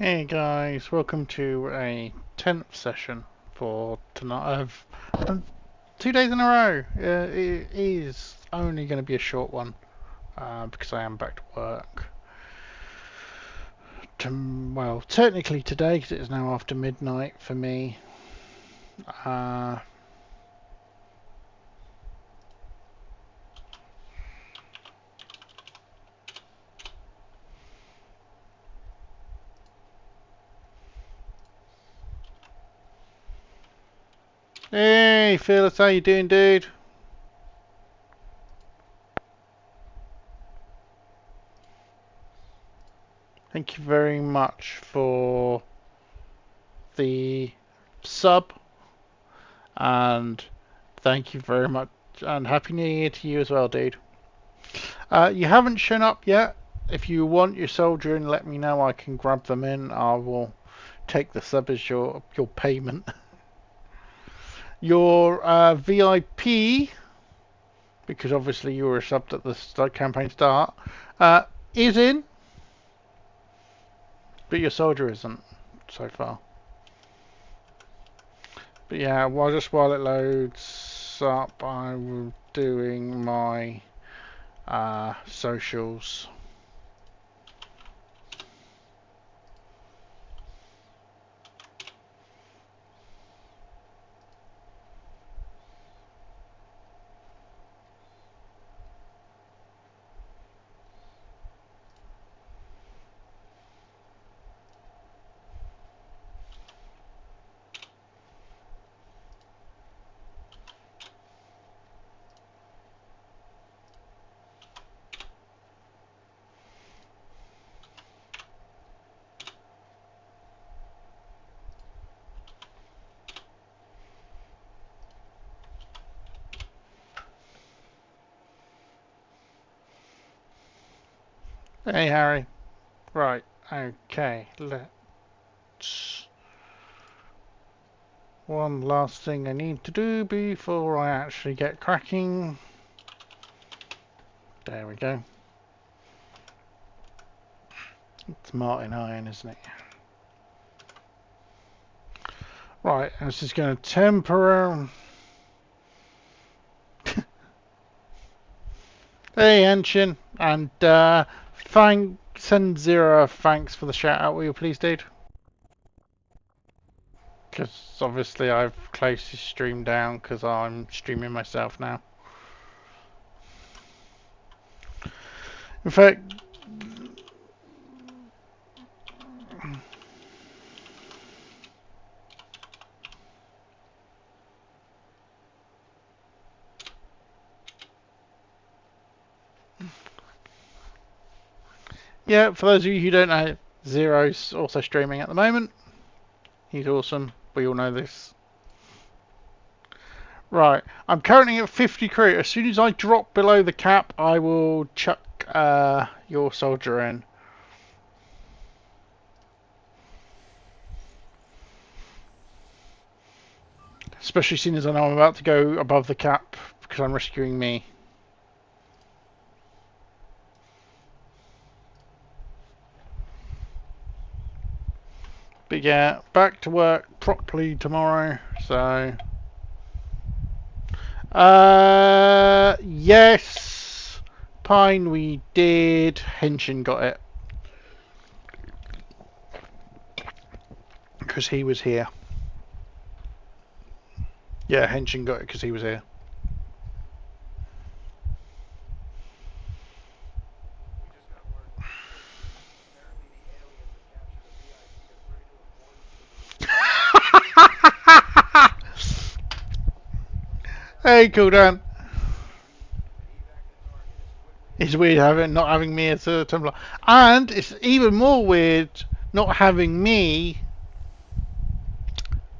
Hey guys, welcome to a 10th session for tonight of 2 days in a row. It is only going to be a short one because I am back to work. Well, technically today because it is now after midnight for me. Hey Phyllis, how you doing, dude? Thank you very much for the sub, and thank you very much, and Happy New Year to you as well, dude. You haven't shown up yet. If you want your soldier in, let me know. I can grab them in. I will take the sub as your payment. Your VIP, because obviously you were a sub at the campaign start, is in, but your soldier isn't so far. But yeah, just while it loads up, I'm doing my socials. Hey Harry. Right, okay, let's... One last thing I need to do before I actually get cracking. There we go. It's Martin Iron, isn't it? Right, I was just going to temporarily... Hey, Ancient, and send Zero thanks for the shout out, will you please, dude? Because obviously I've closed his stream down because I'm streaming myself now. In fact, yeah, for those of you who don't know, Zero's also streaming at the moment. He's awesome. We all know this. Right, I'm currently at 50 crew. As soon as I drop below the cap, I will chuck your soldier in. Especially seeing as I know I'm about to go above the cap because I'm rescuing me. But yeah, back to work properly tomorrow, so... Yes! Pine we did. Henshin got it. Because he was here. Yeah, Henshin got it because he was here. Hey, cool Dan. It's weird not having me as a Tumblr. And it's even more weird not having me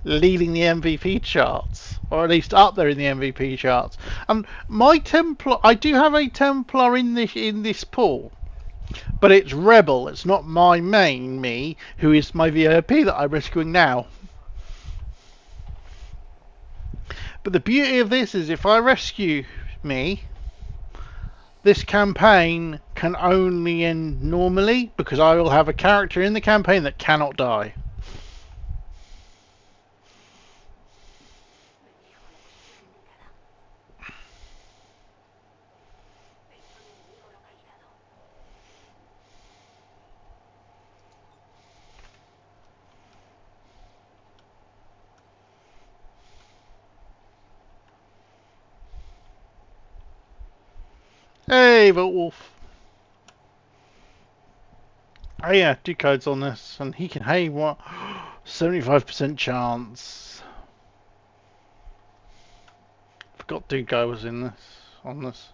leading the MVP charts, or at least up there in the MVP charts. And my Templar, I do have a Templar in this pool, but it's Rebel. It's not my main me, who is my VIP that I'm rescuing now. But the beauty of this is if I rescue me, this campaign can only end normally because I will have a character in the campaign that cannot die. Hey, Wolf. Oh yeah, decode's on this, and he can. Hey, what? 75% chance. Forgot Duco was in this. On this.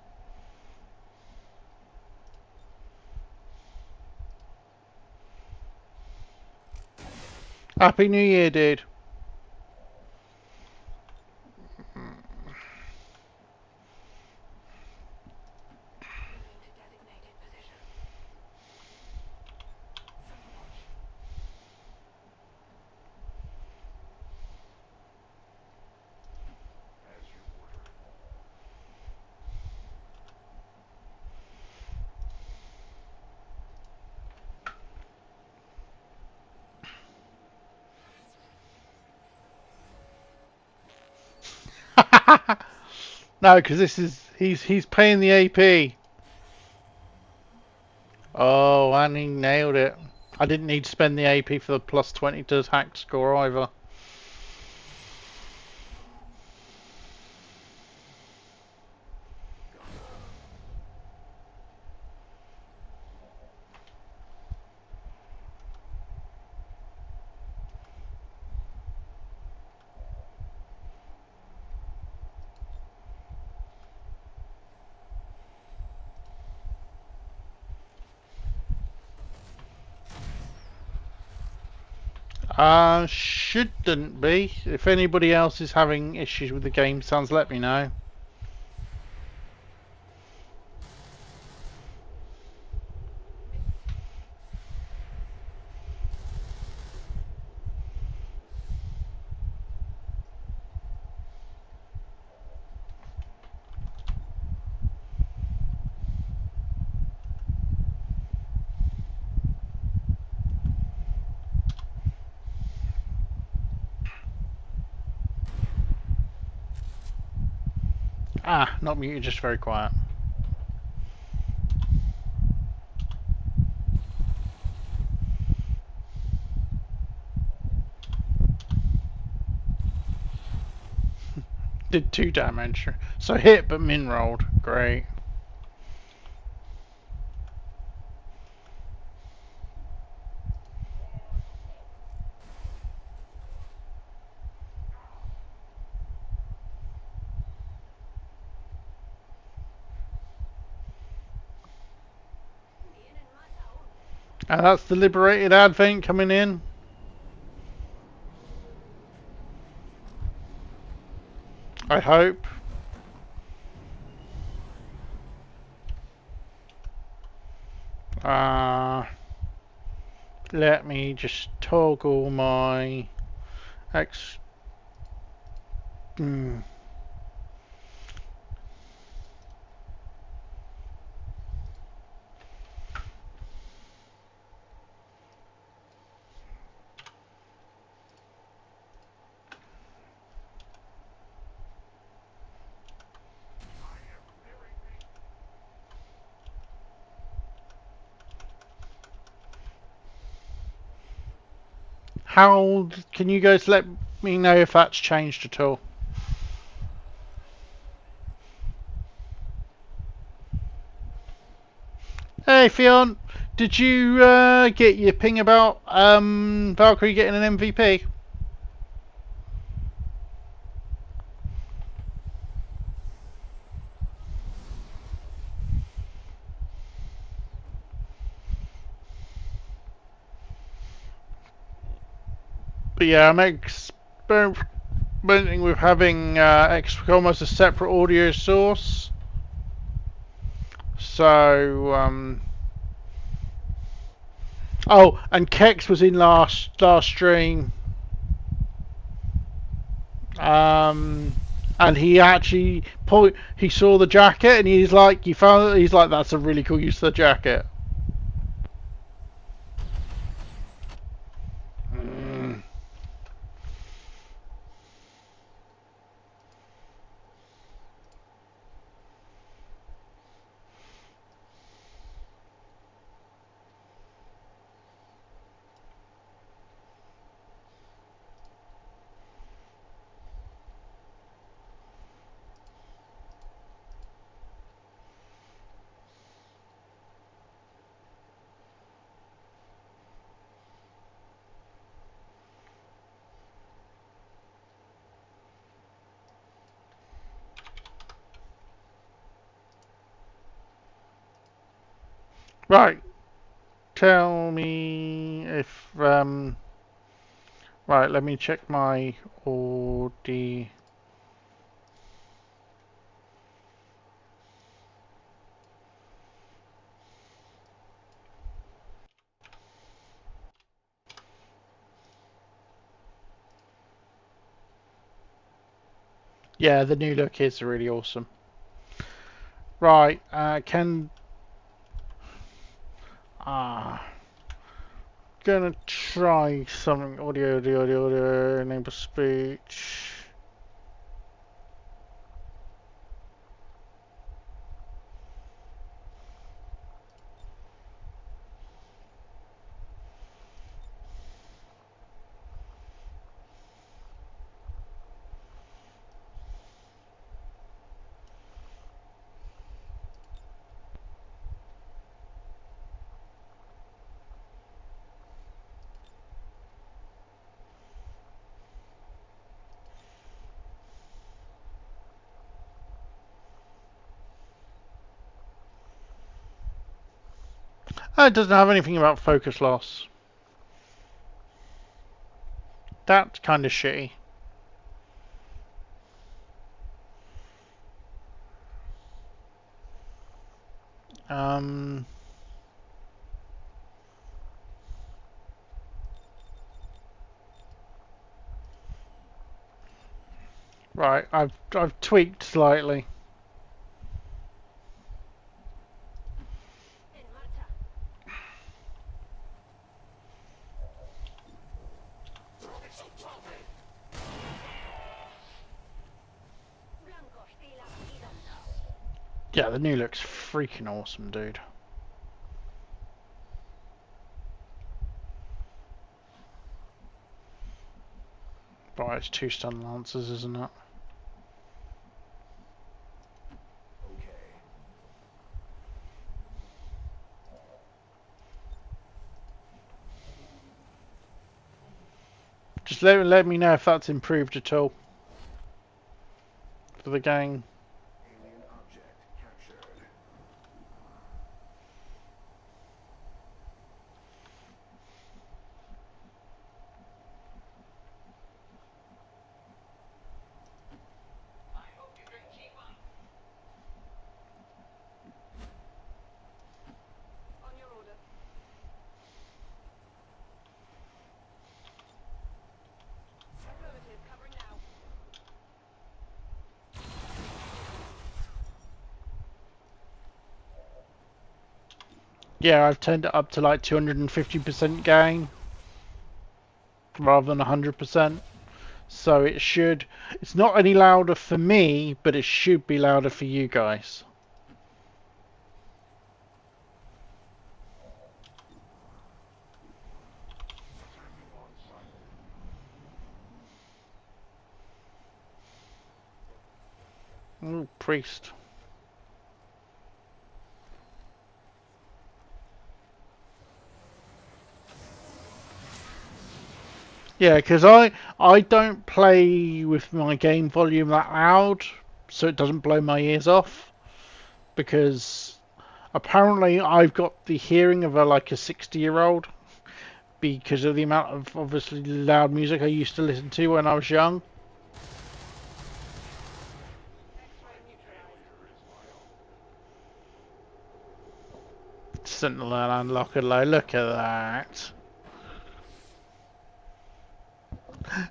Happy New Year, dude. No, because this is he's paying the AP. Oh, and he nailed it. I didn't need to spend the AP for the plus 20 to hack score either. Shouldn't be. If anybody else is having issues with the game sounds, let me know. Ah, not muted, just very quiet. Did 2 damage. So hit but min rolled. Great. And that's the liberated Advent coming in. I hope. Let me just toggle my X. How can you guys let me know if that's changed at all? Hey Fionn, did you get your ping about Valkyrie getting an MVP? But yeah, I'm experimenting with having XCOM as a separate audio source. So, oh, and Kex was in last stream. And And he actually he saw the jacket and he's like, he's like, that's a really cool use of the jacket. Mm. Right, tell me if right, let me check my audio. Yeah, the new look is really awesome. Right, gonna try something. Audio, enable speech. Oh, it doesn't have anything about focus loss. That's kind of shitty. Um, right, I've tweaked slightly. Yeah, the new look's freaking awesome, dude. Right, it's 2 stun lancers, isn't it? Just let me know if that's improved at all for the gang. Yeah, I've turned it up to like 250% gain rather than 100%. So it should, it's not any louder for me, but it should be louder for you guys. Ooh, priest. Yeah, because I don't play with my game volume that loud, so it doesn't blow my ears off. Because apparently I've got the hearing of a 60-year-old because of the amount of obviously loud music I used to listen to when I was young. Sentinel and unlock and look at that.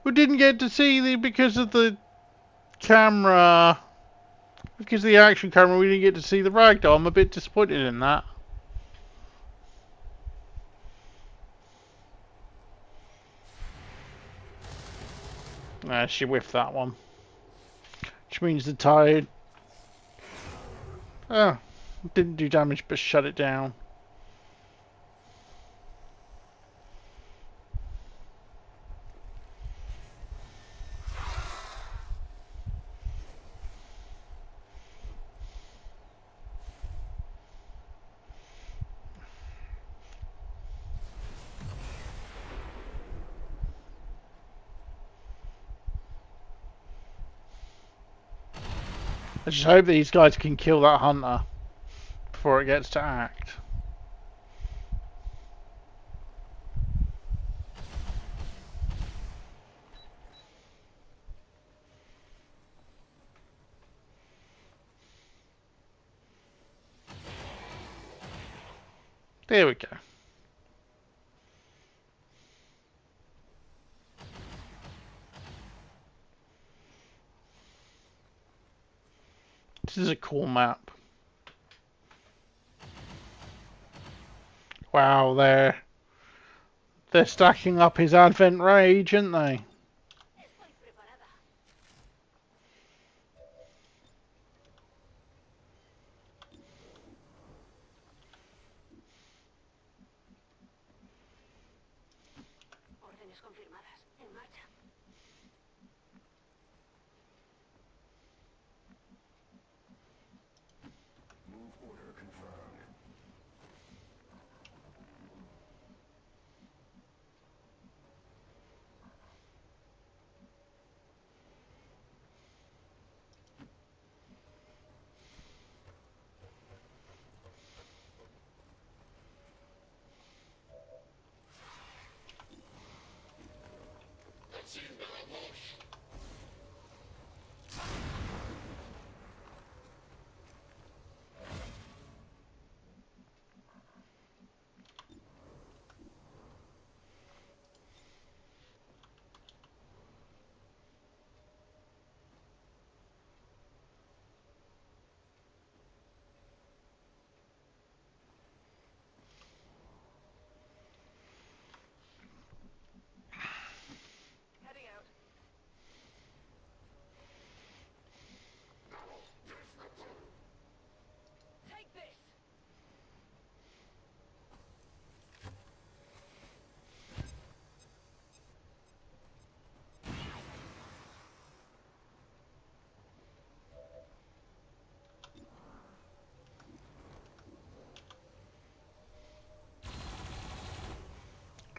We didn't get to see the because of the camera, because the action camera, we didn't get to see the ragdoll. I'm a bit disappointed in that. She whiffed that one. Which means the tide... Oh, didn't do damage, but shut it down. I just hope these guys can kill that hunter before it gets to act. There we go. This is a cool map. Wow, they're stacking up his Advent Rage, aren't they?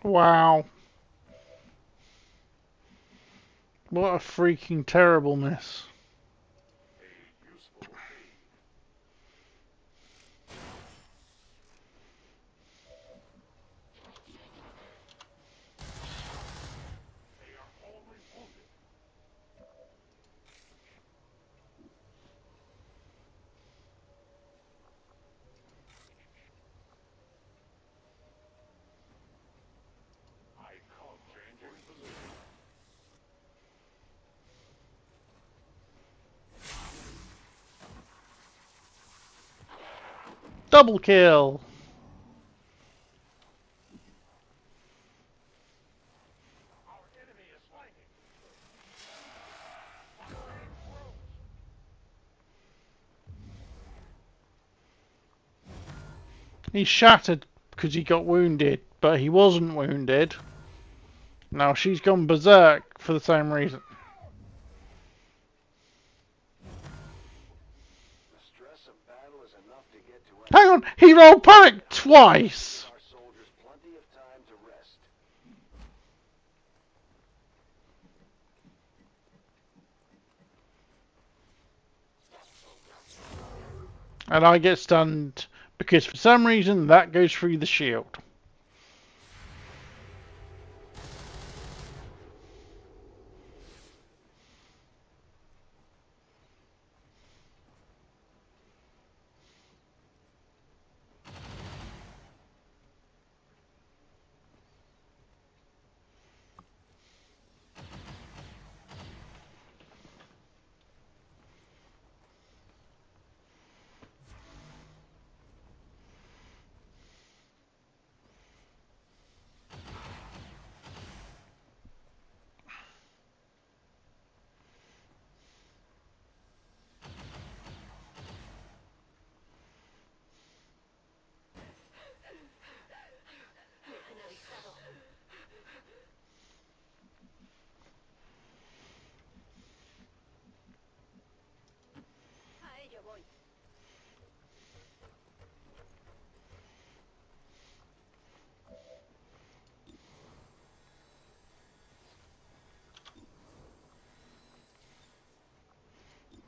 Wow. What a freaking terrible miss. Double kill! He's shattered because he got wounded, but he wasn't wounded. Now she's gone berserk for the same reason. Hang on, he rolled panic twice! And I get stunned because for some reason that goes through the shield.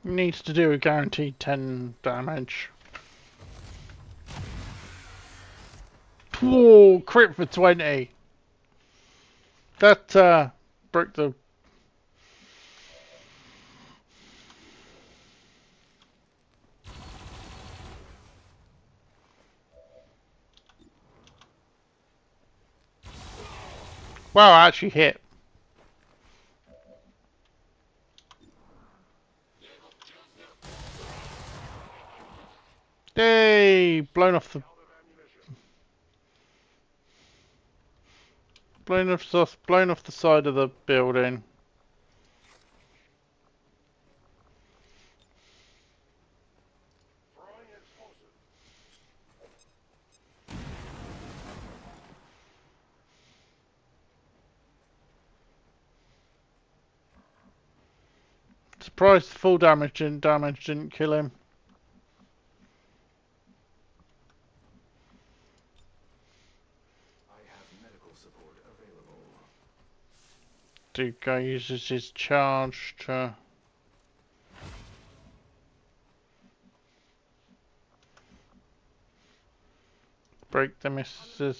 Needs to do a guaranteed 10 damage. Whoa, crit for 20. That broke the... Wow, I actually hit. Yay! Blown off the side of the building. Surprised the full damage didn't kill him. I have medical support available. Dude guy uses his charge to break the misses.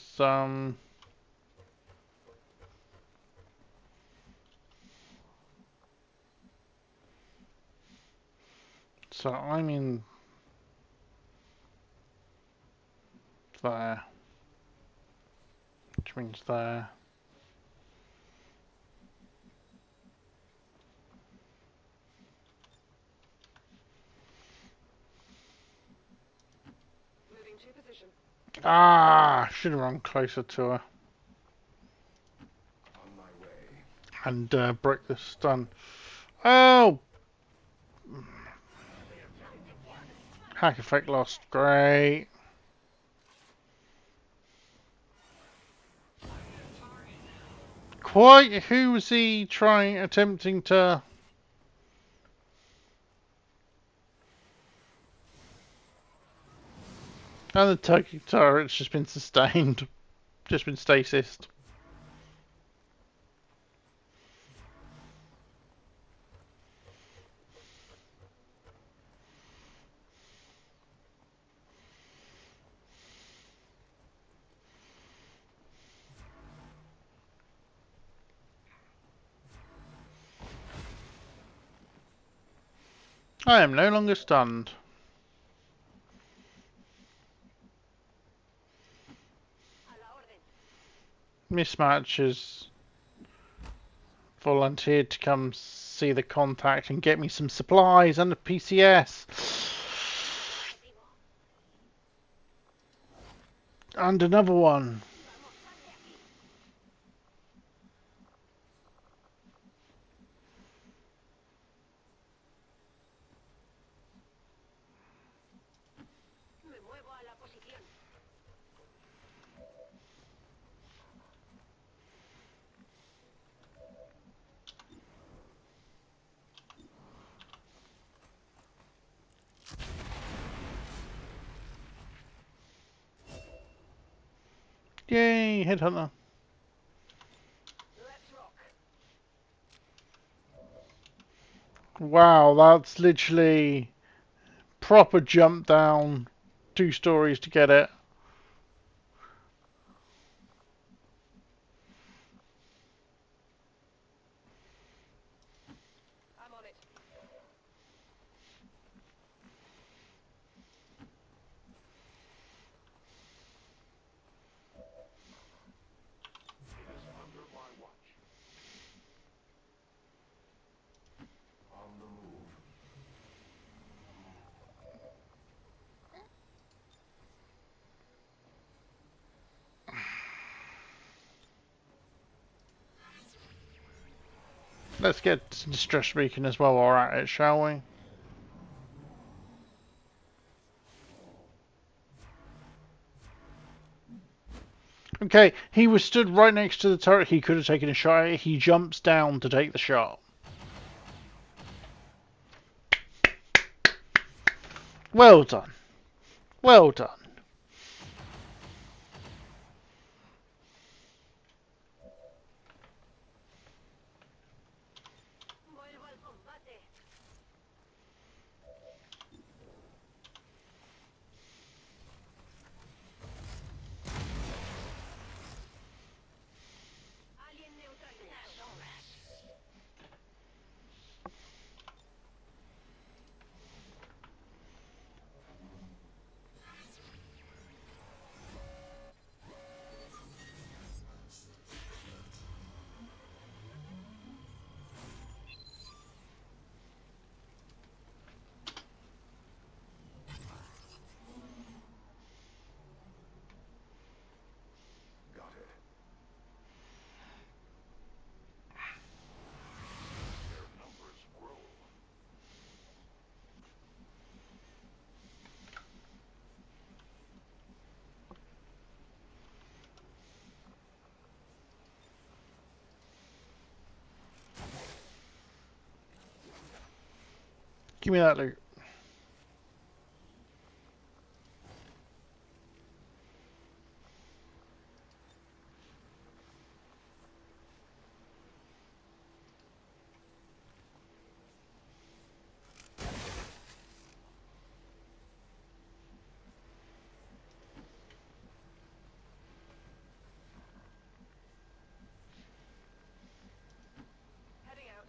So I'm in there, which means there. Moving to position. Ah, should have run closer to her On my way. and broke the stun. Oh, hack effect lost. Great. Quite. Who was he attempting to? And the turkey turret's just been sustained, just been stasised. I am no longer stunned. Mismatch has volunteered to come see the contact and get me some supplies and a PCS. And another one. Me muevo a la posición. Yay, headhunter. Let's rock. Wow, that's literally proper jump down 2 stories to get it. I'm on it. It is under my watch. On the move. Let's get distress beacon as well while we're at it, shall we? Okay, he was stood right next to the turret. He could have taken a shot. He jumps down to take the shot. Well done. Well done. Vuelvo al combate. Give me that loot. Heading out.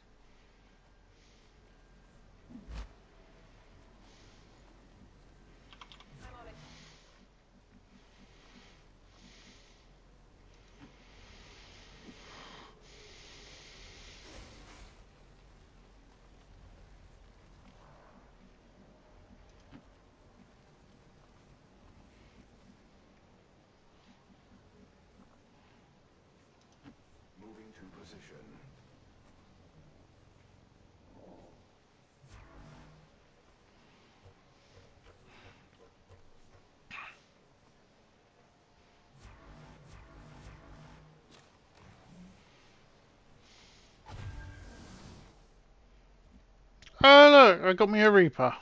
I'm on it. Moving to position. Oh look, I got me a Reaper.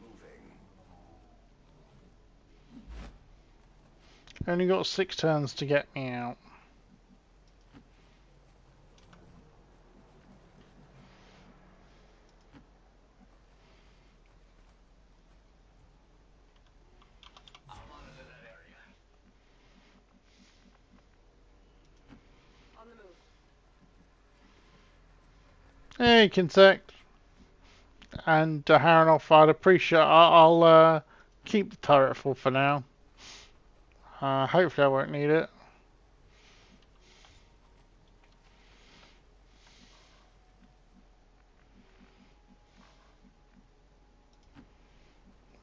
Moving. Only got 6 turns to get me out. On the move. Hey, Kinsect. And Haranoff, I'd appreciate. I'll keep the turret full for now. Hopefully I won't need it.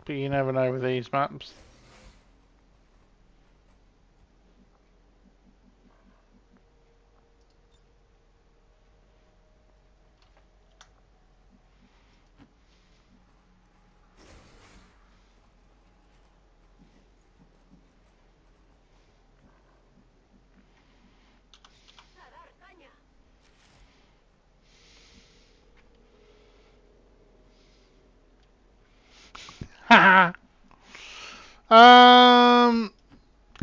But you never know with these maps. A dar caña. Haha.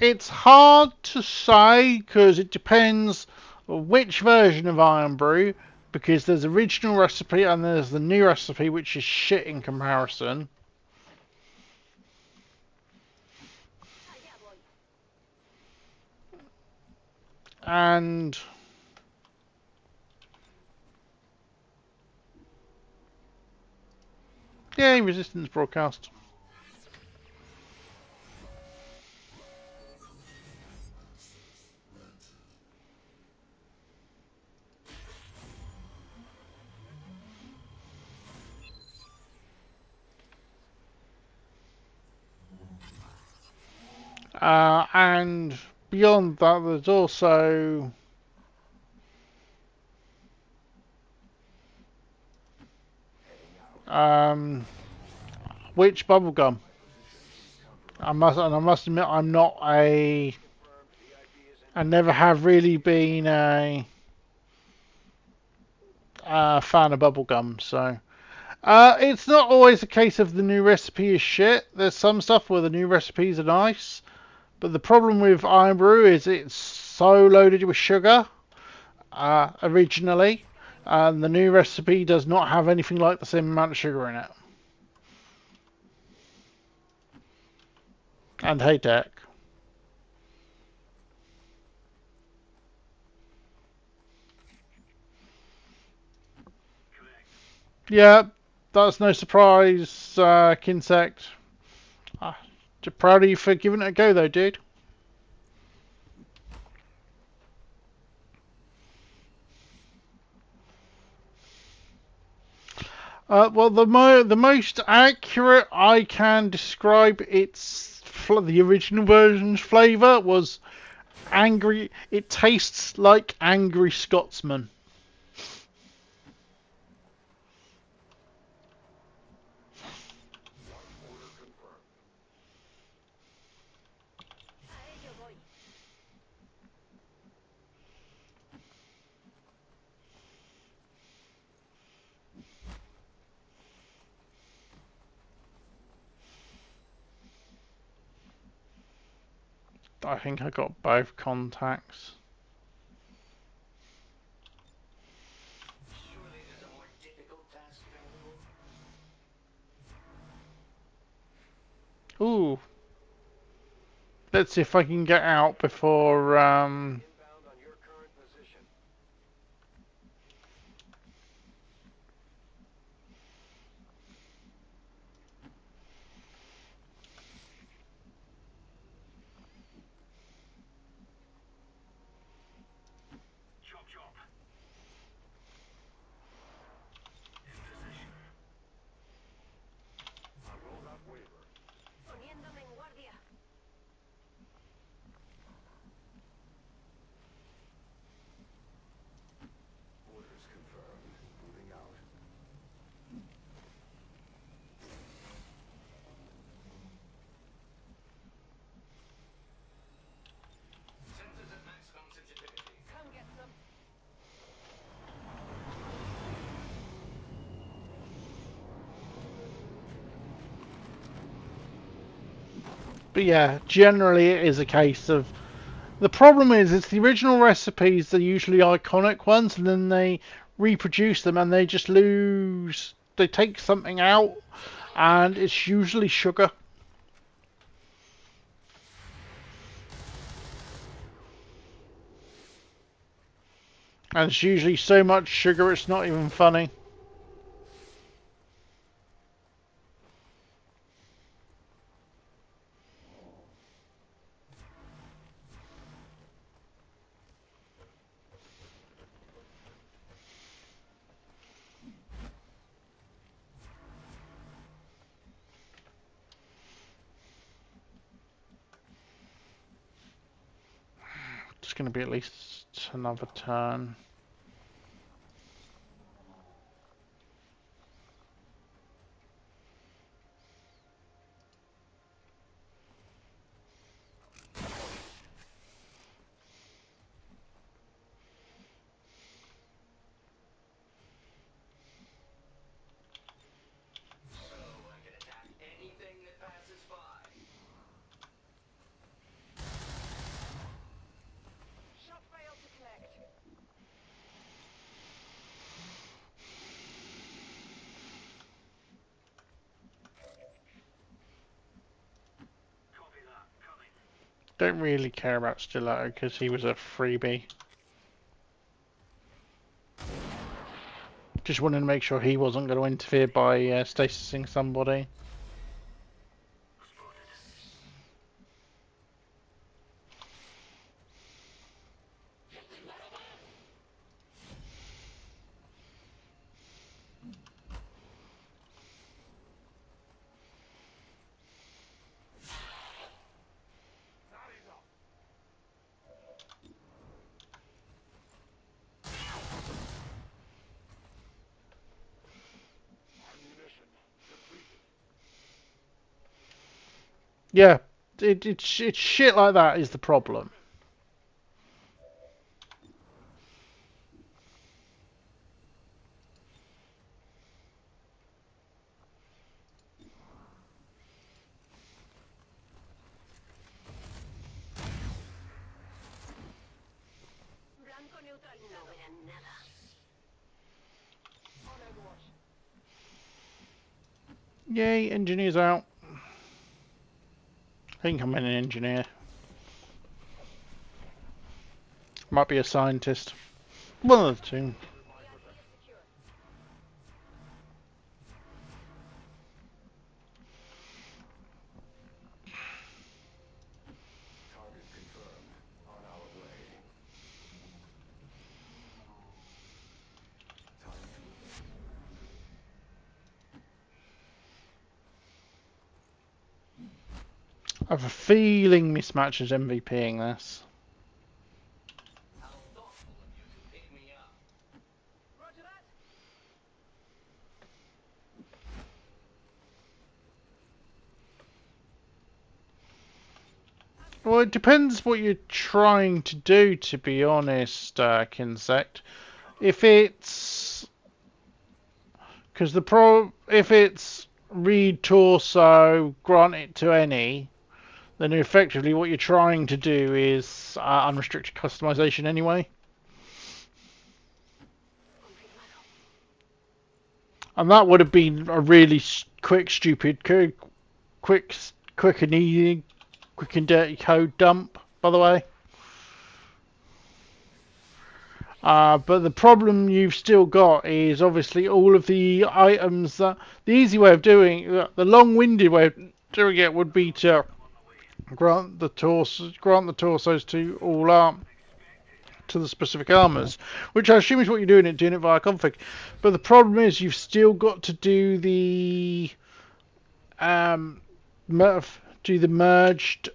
It's hard to say because it depends which version of Iron Brew. Because there's original recipe and there's the new recipe, which is shit in comparison. Allá voy. And yeah, resistance broadcast. And beyond that, there's also which bubblegum. I must admit, I'm not a, I never have really been a fan of bubblegum. So it's not always a case of the new recipe is shit. There's some stuff where the new recipes are nice, but the problem with Iron Brew is it's so loaded with sugar originally, and the new recipe does not have anything like the same amount of sugar in it. And hey, Tech. Yeah, that's no surprise, Kinsect. Uh, Proud of you for giving it a go, though, dude. Well, the most accurate I can describe the original version's flavour was angry. It tastes like angry Scotsman. Order confirmed. A ello voy. I think I got both contacts. Surely there's a more difficult task available. Ooh. Let's see if I can get out before. Inbound on your current position. Chop chop. In position. I will not waver. Poniéndome en guardia. Orders confirmed. Moving out. Sensors at maximum sensitivity. Come get some. But yeah, generally it is a case of. The problem is, it's the original recipes. They're usually iconic ones, and then they reproduce them, and they just lose. They take something out, and it's usually sugar. And it's usually so much sugar it's not even funny. It's going to be at least another turn. So I can attack anything that passes by. Shot rail to connect. Copy that. Coming. Don't really care about Stiletto because he was a freebie. Just wanted to make sure he wasn't going to interfere by stasising somebody. Ammunition depleted. Yeah, it's shit like that is the problem. Blanco neutralizado. No verán nada. On Overwatch. Yay, engineer's out. I think I'm an engineer. Might be a scientist. One of the two. The RP is secure. Target confirmed. On our way. Time to I have a feeling Mismatch is MVPing this. How thoughtful of you to pick me up. Roger that. Well, it depends what you're trying to do, to be honest, Kinsect. If it's... Because if it's read torso, grant it to any, then effectively what you're trying to do is unrestricted customization anyway. Confirmado. And that would have been a really quick, stupid, quick and easy, quick and dirty code dump, by the way. But the problem you've still got is obviously all of the items that... The easy way of doing... The long-winded way of doing it would be to grant the torsos to all to the specific armors, which I assume is what you're doing it via config. But the problem is you've still got to do the merged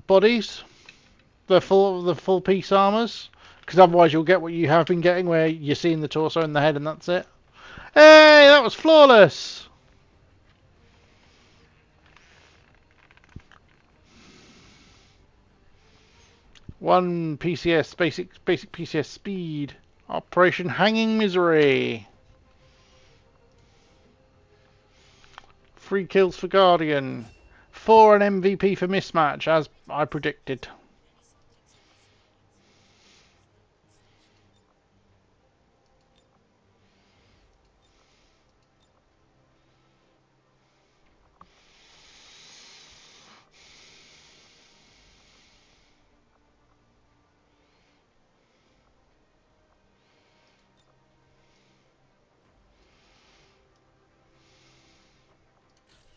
bodies, the full piece armors, because otherwise you'll get what you have been getting, where you're seeing the torso and the head, and that's it. Hey, that was flawless. One PCS, basic PCS speed. Operation Hanging Misery. 3 kills for Guardian. 4 an MVP for Mismatch, as I predicted.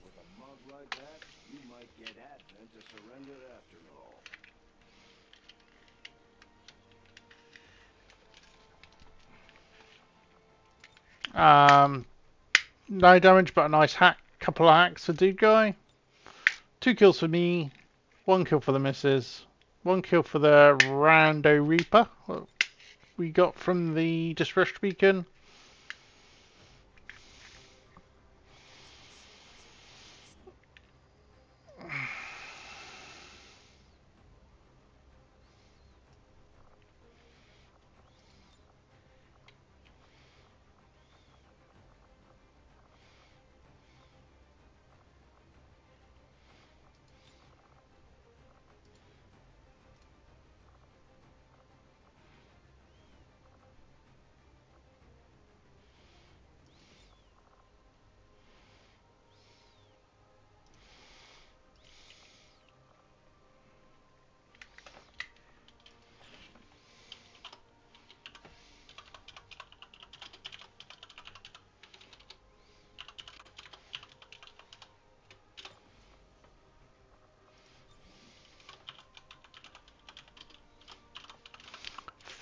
With a mug like that, you might get Advent to surrender after all. No damage, but a nice couple of hacks for Dude Guy. 2 kills for me. 1 kill for the missus. 1 kill for the Rando Reaper. What we got from the Distressed Beacon.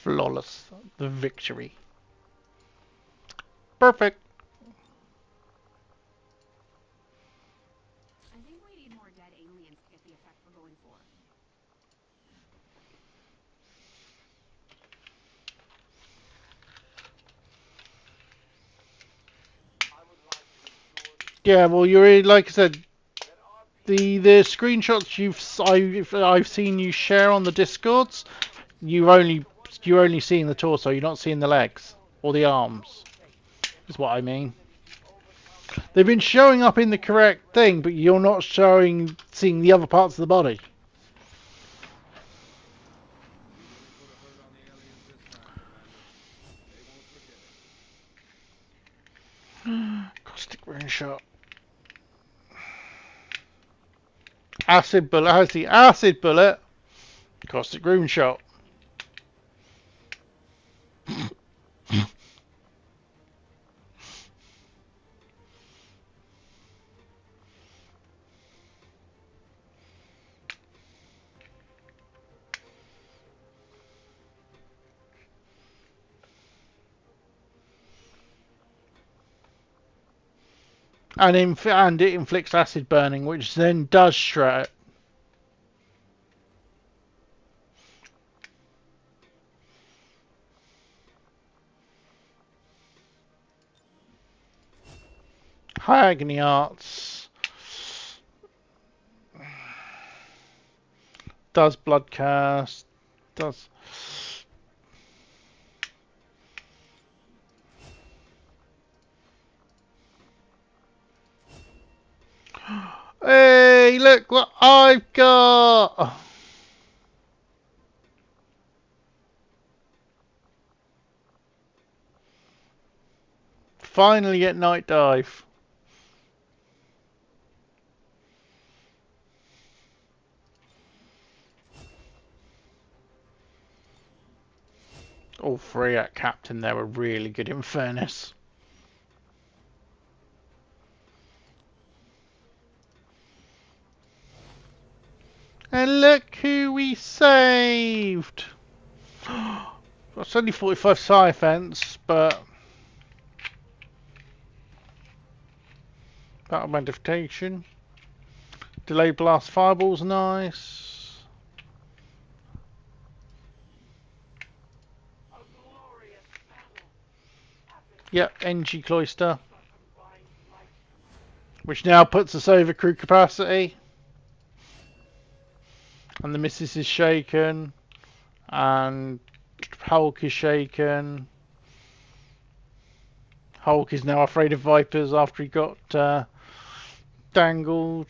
Flawless. The victory. Perfect. I think we need more dead aliens to get the effect we're going for. I would like to assure Yeah, well, you're like I said, that our the screenshots I've seen you share on the Discords, you're only seeing the torso. You're not seeing the legs or the arms. Is what I mean. They've been showing up in the correct thing, but you're not seeing the other parts of the body. You really put a hurt on the aliens this time, Commander. They won't forget it. Caustic rune shot. Acid bullet. How's the acid bullet? Caustic rune shot. And it inflicts acid burning, which then does shred. High Agony Arts does Bloodcast, does... Hey, look what I've got! Finally get Night Dive. All three at Captain there were really good in fairness. And look who we saved! That's only 45 psi fence, but... Battle Magnification. Delayed Blast Fireball's nice. A glorious battle. Epic Yep, NG Cloister. combined light. Which now puts us over crew capacity. And the Missus is shaken. And Hulk is shaken. Hulk is now afraid of Vipers after he got dangled.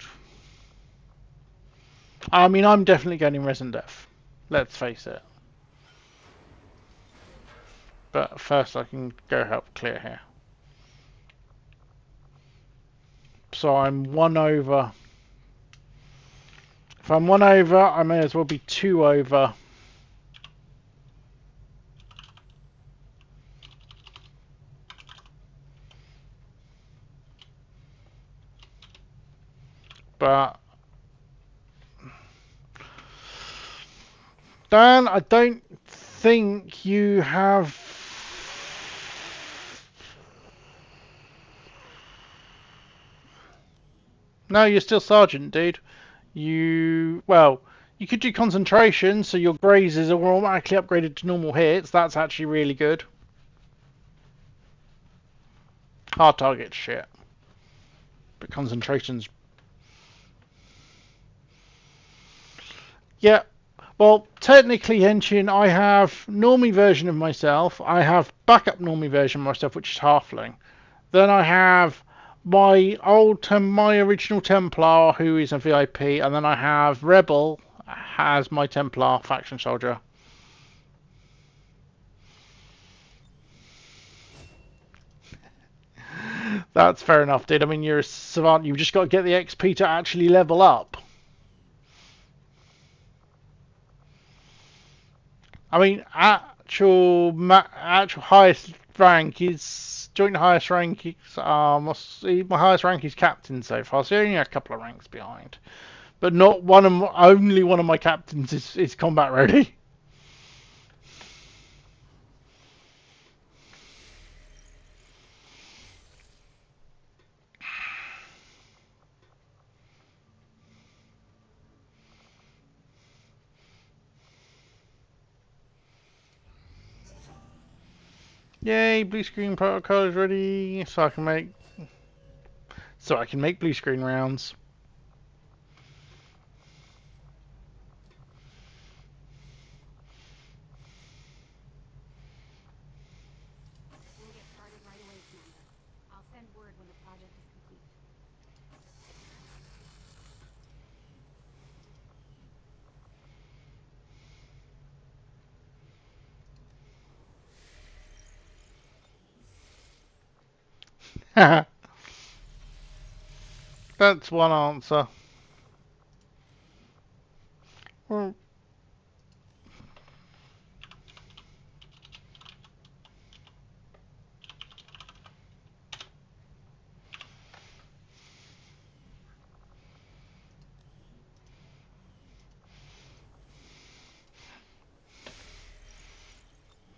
I mean, I'm definitely getting Resin Death. Let's face it. But first I can go help clear here. So I'm 1 over. If I'm 1 over, I may as well be 2 over. But Dan, I don't think you have... No, you're still Sergeant, dude. Well, you could do concentration, so your grazes are automatically upgraded to normal hits. That's actually really good. Hard target shit. But concentration's... Yeah. Well, technically, Henshin, I have normie version of myself. I have backup normie version of myself, which is Halfling. Then I have my my original Templar, who is a VIP, and then I have Rebel as my Templar faction soldier. That's fair enough, dude. I mean, you're a savant. You've just got to get the XP to actually level up. I mean, actual highest rank is joint highest rank. My highest rank is captain so far, so only a couple of ranks behind. But not only one of my captains is combat ready. Yay, blue screen protocol is ready, so I can make blue screen rounds. We'll get started right away, Commander. I'll send word when the project is complete. That's one answer. Well,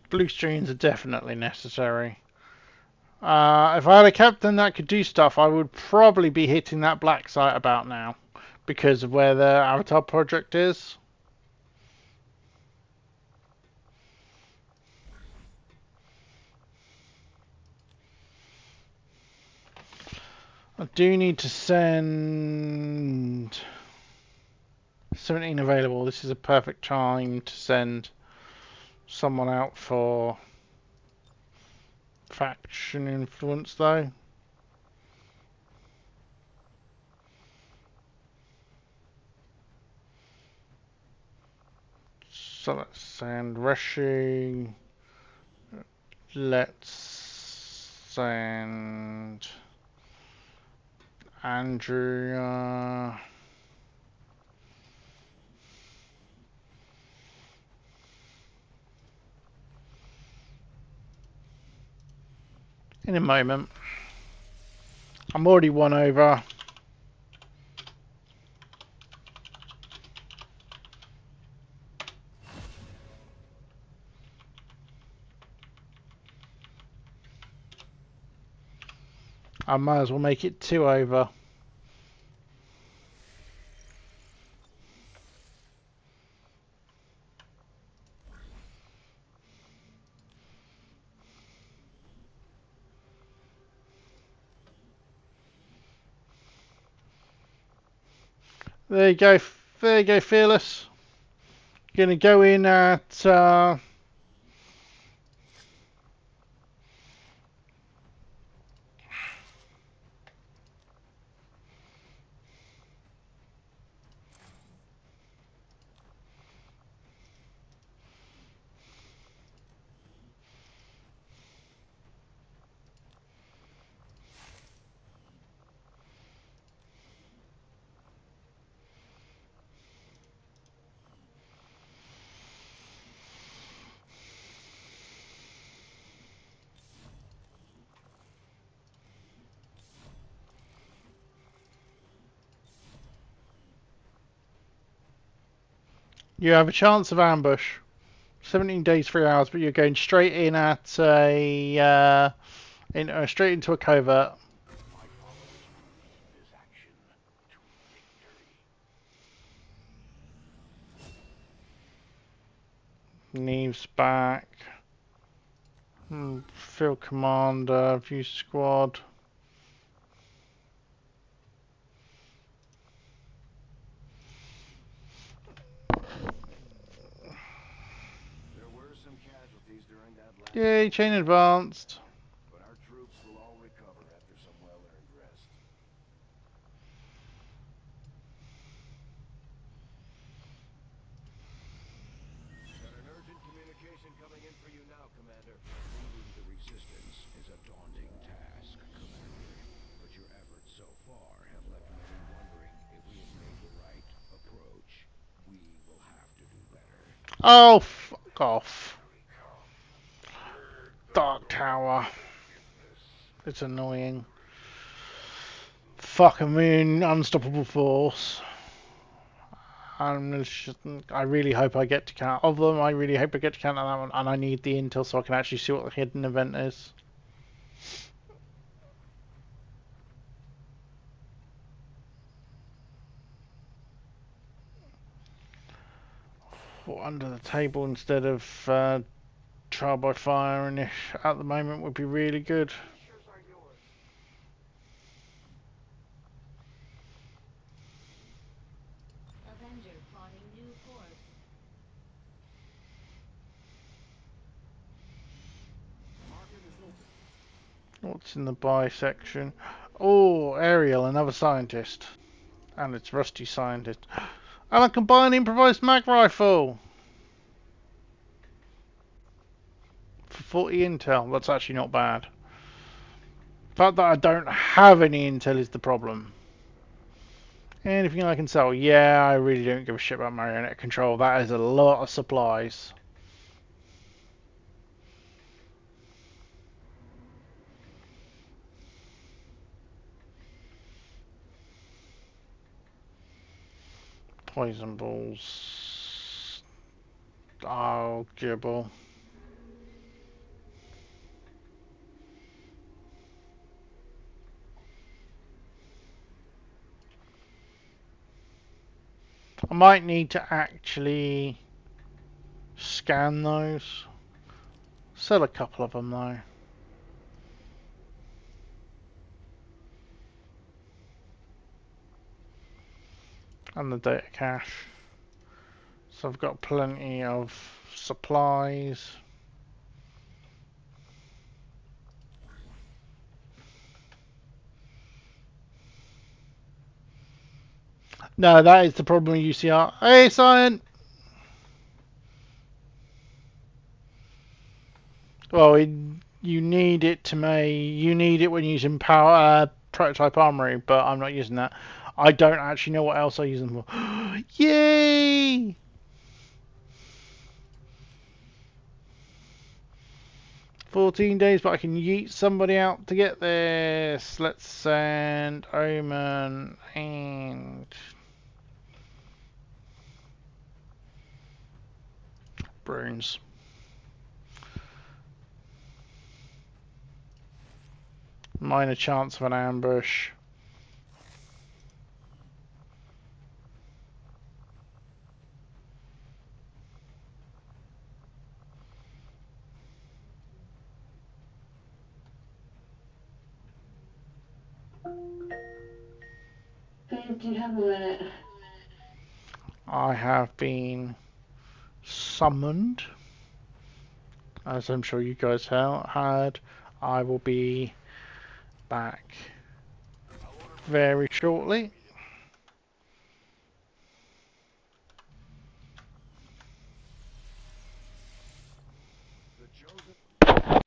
blue screens are definitely necessary. If I had a captain that could do stuff, I would probably be hitting that black site about now, because of where the Avatar project is. I do need to send 17 available. This is a perfect time to send someone out for faction influence though. So let's send Reshi. Let's send Andrea. In a moment. I'm already one over. I might as well make it 2 over. There you go. There you go, Fearless. Gonna go in at you have a chance of ambush. 17 days, 3 hours, but you're going straight in at straight into a covert. This action to victory. Neves back. Field commander, view squad. There were some casualties during that last Yay, chain advanced. but our troops will all recover after some well-earned rest. Got an urgent communication coming in for you now, Commander. Leading the resistance is a daunting task, Commander. But your efforts so far have left many wondering if we have made the right approach. We will have to do better. Oh, fuck off. Dark Tower. It's annoying. Fuck, I mean, unstoppable force. I really hope I get to count of them. I really hope I get to count on that one, and I need the intel so I can actually see what the hidden event is. Or under the table instead of trial by fire, and at the moment would be really good. Avenger plotting new course. What's in the buy section? Oh, Ariel, another scientist. And it's Rusty Scientist. And a combined improvised mag rifle! For 40 intel, that's actually not bad. The fact that I don't have any intel is the problem. Anything I can sell? Yeah, I really don't give a shit about marionette control. That is a lot of supplies. Poison balls. Oh, gibble. I might need to actually scan those. Sell a couple of them though. and the data cache. So I've got plenty of supplies. No, that is the problem with UCR. Hey, Cyan! Well, you need it to make. You need it when using power prototype armory, but I'm not using that. I don't actually know what else I use them for. Yay! 14 days, but I can yeet somebody out to get this. Let's send Omen and Bruins. Minor chance of an ambush. Babe, do you have a minute? I have been summoned, as I'm sure you guys had. I will be back very shortly. The chosen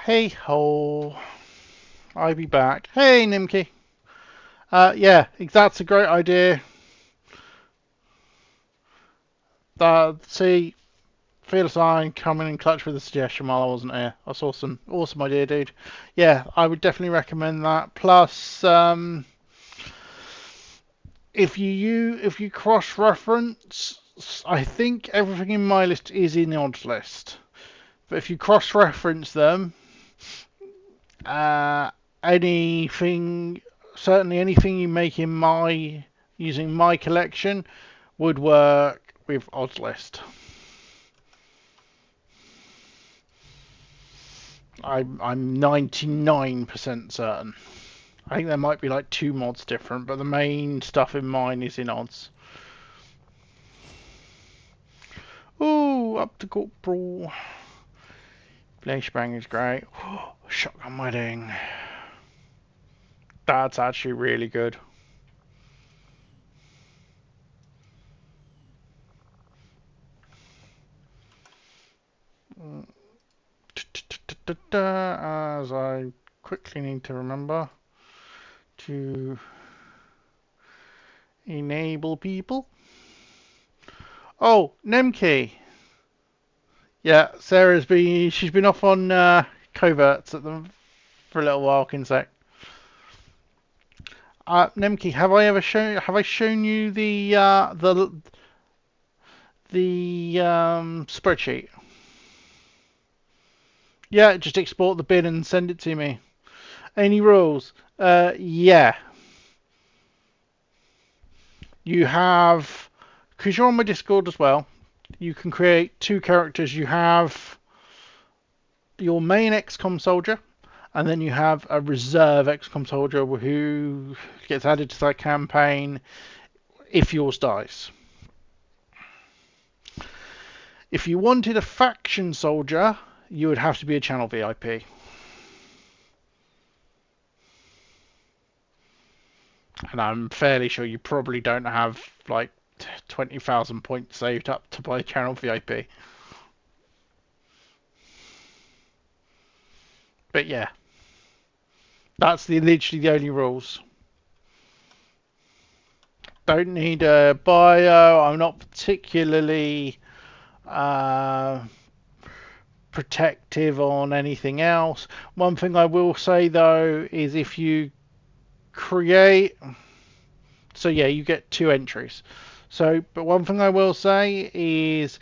Hey ho, I'll be back. Hey Nimki. Yeah, that's a great idea. See, feel sign coming in clutch with a suggestion while I wasn't here. That's awesome. Awesome idea, dude. Yeah, I would definitely recommend that. Plus, if you cross-reference, I think everything in my list is in the odds list. But if you cross-reference them, anything, certainly anything you make in using my collection would work with odds list. I'm 99% certain. I think there might be like 2 mods different, but the main stuff in mine is in odds. Ooh, up to Corporal. Flashbang is great. Shotgun wedding. That's actually really good. As I quickly need to remember to enable people. Oh, Nemke. Yeah, she's been off on coverts for a little while, Kinsec. Nemke, have I shown you the spreadsheet? Yeah, just export the bin and send it to me. Any rules? Yeah. You have, because you're on my Discord as well, you can create 2 characters. You have your main XCOM soldier, and then you have a reserve XCOM soldier who gets added to that campaign if yours dies. If you wanted a faction soldier, you would have to be a channel VIP. And I'm fairly sure you probably don't have like 20,000 points saved up to buy channel VIP. But yeah, that's literally the only rules. Don't need a bio. I'm not particularly protective on anything else. One thing I will say though is if you create, so yeah, you get 2 entries. So, but one thing I will say is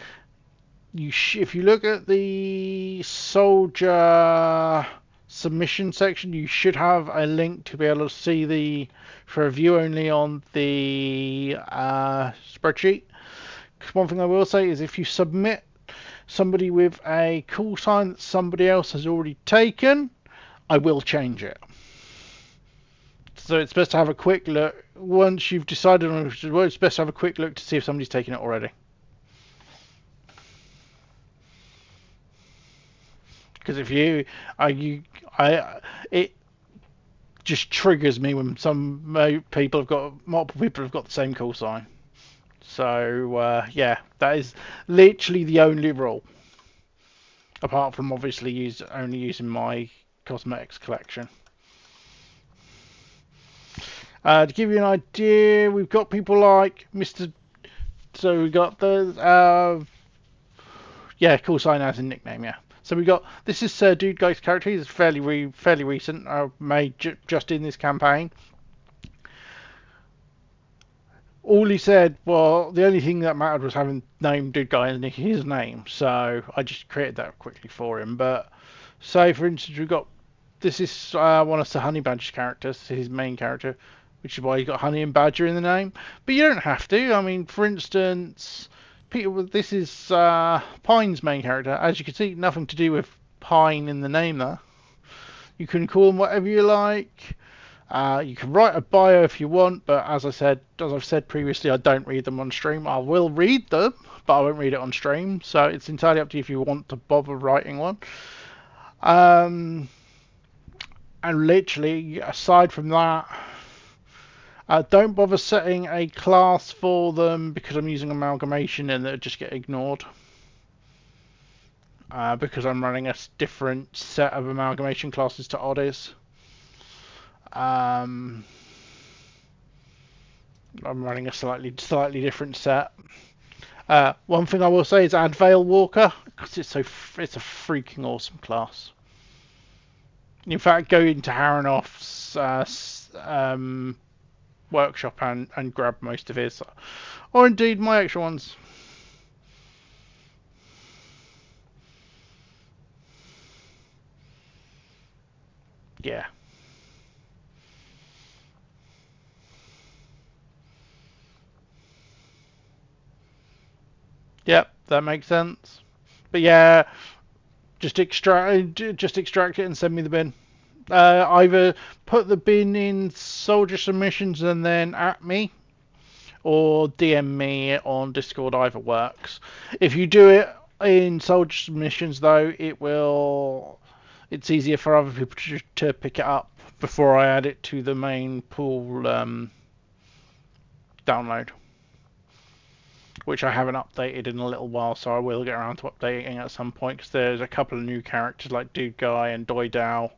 if you look at the soldier submission section, you should have a link to be able to see for review only on the spreadsheet. One thing I will say is if you submit somebody with a call sign that somebody else has already taken, I will change it. So it's best to have a quick look. Once you've decided on it, it's best to have a quick look to see if somebody's taken it already. Because if it just triggers me when multiple people have got the same call sign. So yeah, that is literally the only rule. Apart from obviously only using my cosmetics collection. To give you an idea, we've got people like Mr. So we got the call sign as a nickname, yeah. So we got, this is Sir Dude Guy's character. He's fairly recent, made just in this campaign. All he said, well, the only thing that mattered was having named Dude Guy in his name. So I just created that quickly for him. But say, for instance, we've got, this is one of Sir Honey Badger's characters, his main character, which is why you got Honey and Badger in the name. But you don't have to. I mean, for instance, Peter, this is Pine's main character. As you can see, nothing to do with Pine in the name there. You can call him whatever you like. You can write a bio if you want, but as I've said previously, I don't read them on stream. I will read them, but I won't read it on stream. So it's entirely up to you if you want to bother writing one. And literally, aside from that, don't bother setting a class for them because I'm using Amalgamation and they'll just get ignored. because I'm running a different set of amalgamation classes to Oddies. I'm running a slightly different set. One thing I will say is add Veil Walker, because it's a freaking awesome class. In fact, go into Haranoff's workshop and grab most of his, or indeed my extra ones. Yeah. Yep, that makes sense. But yeah, just extract it and send me the bin. Either put the bin in soldier submissions and then at me, or DM me on Discord. Either works. If you do it in soldier submissions, though, it's easier for other people to pick it up before I add it to the main pool download, which I haven't updated in a little while, so I will get around to updating at some point, because there's a couple of new characters like Dude Guy and Doidao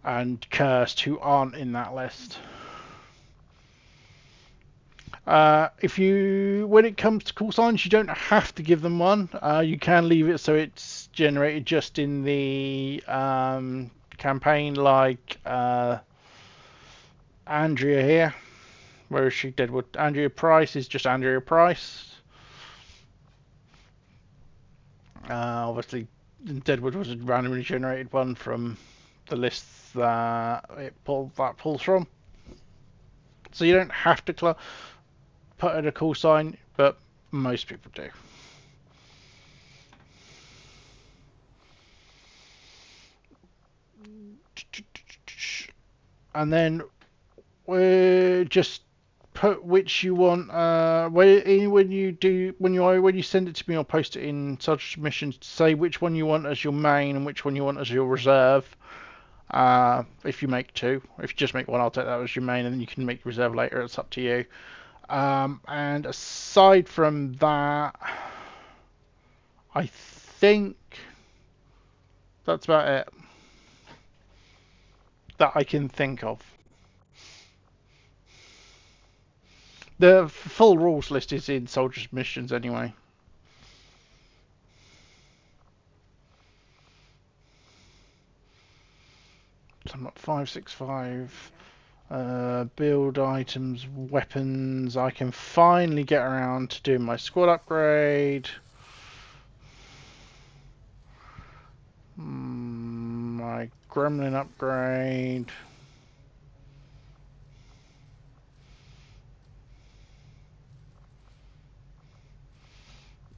and Cursed who aren't in that list. When it comes to call signs, you don't have to give them one. You can leave it so it's generated just in the campaign, like Andrea here. Where is she? Deadwood. Andrea Price is just Andrea Price. Obviously, Deadwood was a randomly generated one from the list that pulls from. So you don't have to put in a call sign, but most people do. And then we just put which you want. When you send it to me or post it in such submissions, say which one you want as your main and which one you want as your reserve. If you make two, if you just make one, I'll take that as your main, and then you can make reserve later. It's up to you. And aside from that, I think that's about it that I can think of. The full rules list is in Soldiers Missions anyway. So I'm at 565. Build items, weapons. I can finally get around to doing my squad upgrade. My gremlin upgrade.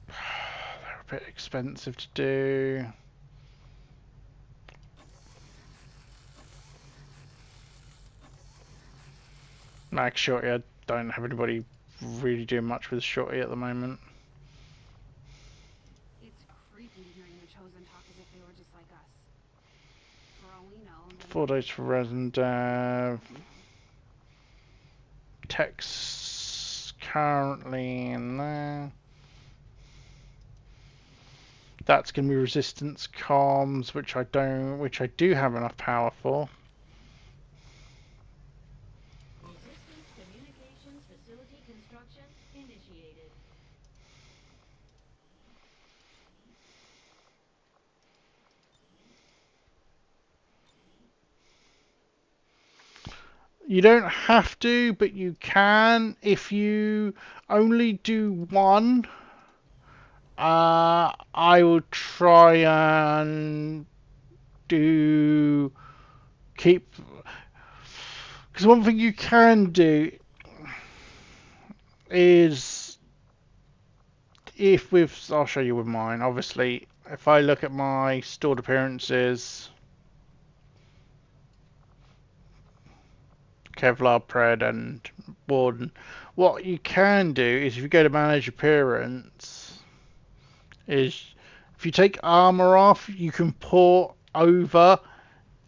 They're a bit expensive to do. Max Shorty, I don't have anybody really doing much with Shorty at the moment. It's creepy hearing the Chosen talk as if they were just like us. For all we know, 4 days for resin dev. Tech's currently in there. That's going to be resistance comms, which I do have enough power for. Resistance communications facility construction initiated. You don't have to, but you can if you only do one. I will try and keep, because one thing you can do is I'll show you with mine. Obviously, if I look at my stored appearances, Kevlar, Pred, and Warden, what you can do is if you go to manage appearance, is if you take armor off, you can port over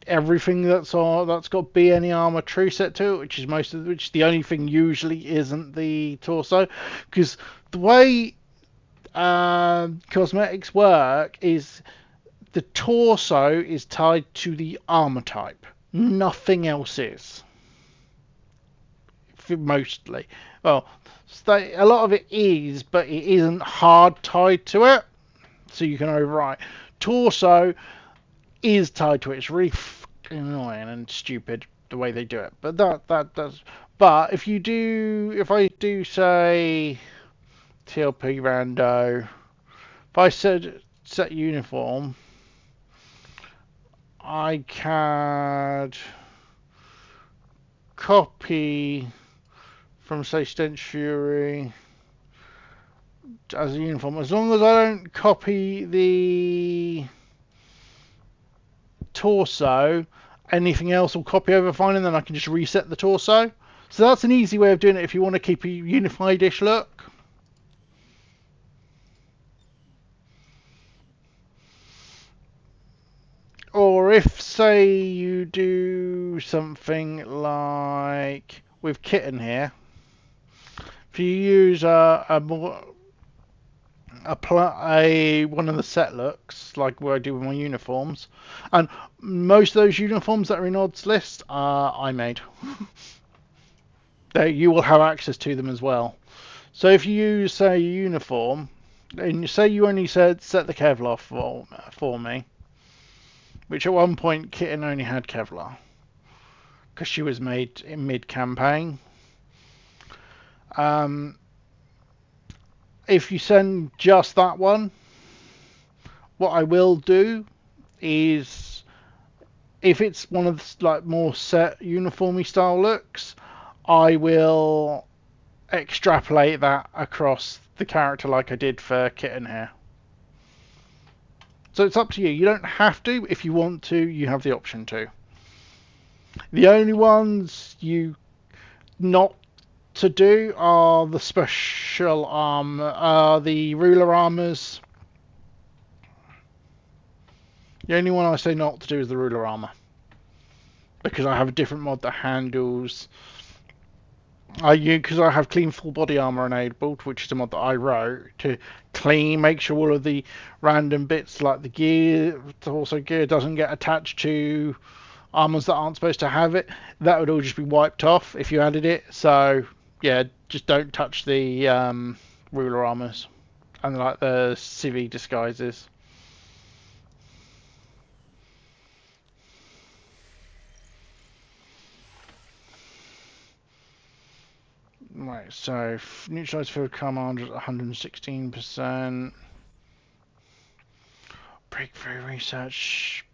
everything that's got B any armor true set to it, which the only thing usually isn't the torso, because the way cosmetics work is the torso is tied to the armor type. Nothing else is. Mostly. Well, a lot of it is, but it isn't hard tied to it. So you can overwrite. Torso is tied to it. It's really fucking annoying and stupid the way they do it. But that does. But if I do say TLP rando, if I set uniform, I can copy from say Stench Fury as a uniform, as long as I don't copy the torso, anything else will copy over fine, and then I can just reset the torso. So that's an easy way of doing it if you want to keep a unified-ish look. Or if, say, you do something like with Kitten here, if you use one of the set looks, like what I do with my uniforms, and most of those uniforms that are in odds list I made. You will have access to them as well. So if you use, say, a uniform, and say you only set the Kevlar for me, which at one point Kitten only had Kevlar, because she was made in mid-campaign. If you send just that one, what I will do is, if it's one of the like more set uniformy style looks, I will extrapolate that across the character like I did for Kitten here. So it's up to you. You don't have to. If you want to, you have the option to. The only ones you not to do are the special the ruler armors. The only one I say not to do is the ruler armor, because I have a different mod that handles. Because I have clean full body armor enabled, which is a mod that I wrote to make sure all of the random bits like the gear, also gear, doesn't get attached to armors that aren't supposed to have it. That would all just be wiped off if you added it. So yeah, just don't touch the ruler armors and like the civvy disguises. Right, so neutralized field command is 116%. Breakthrough research.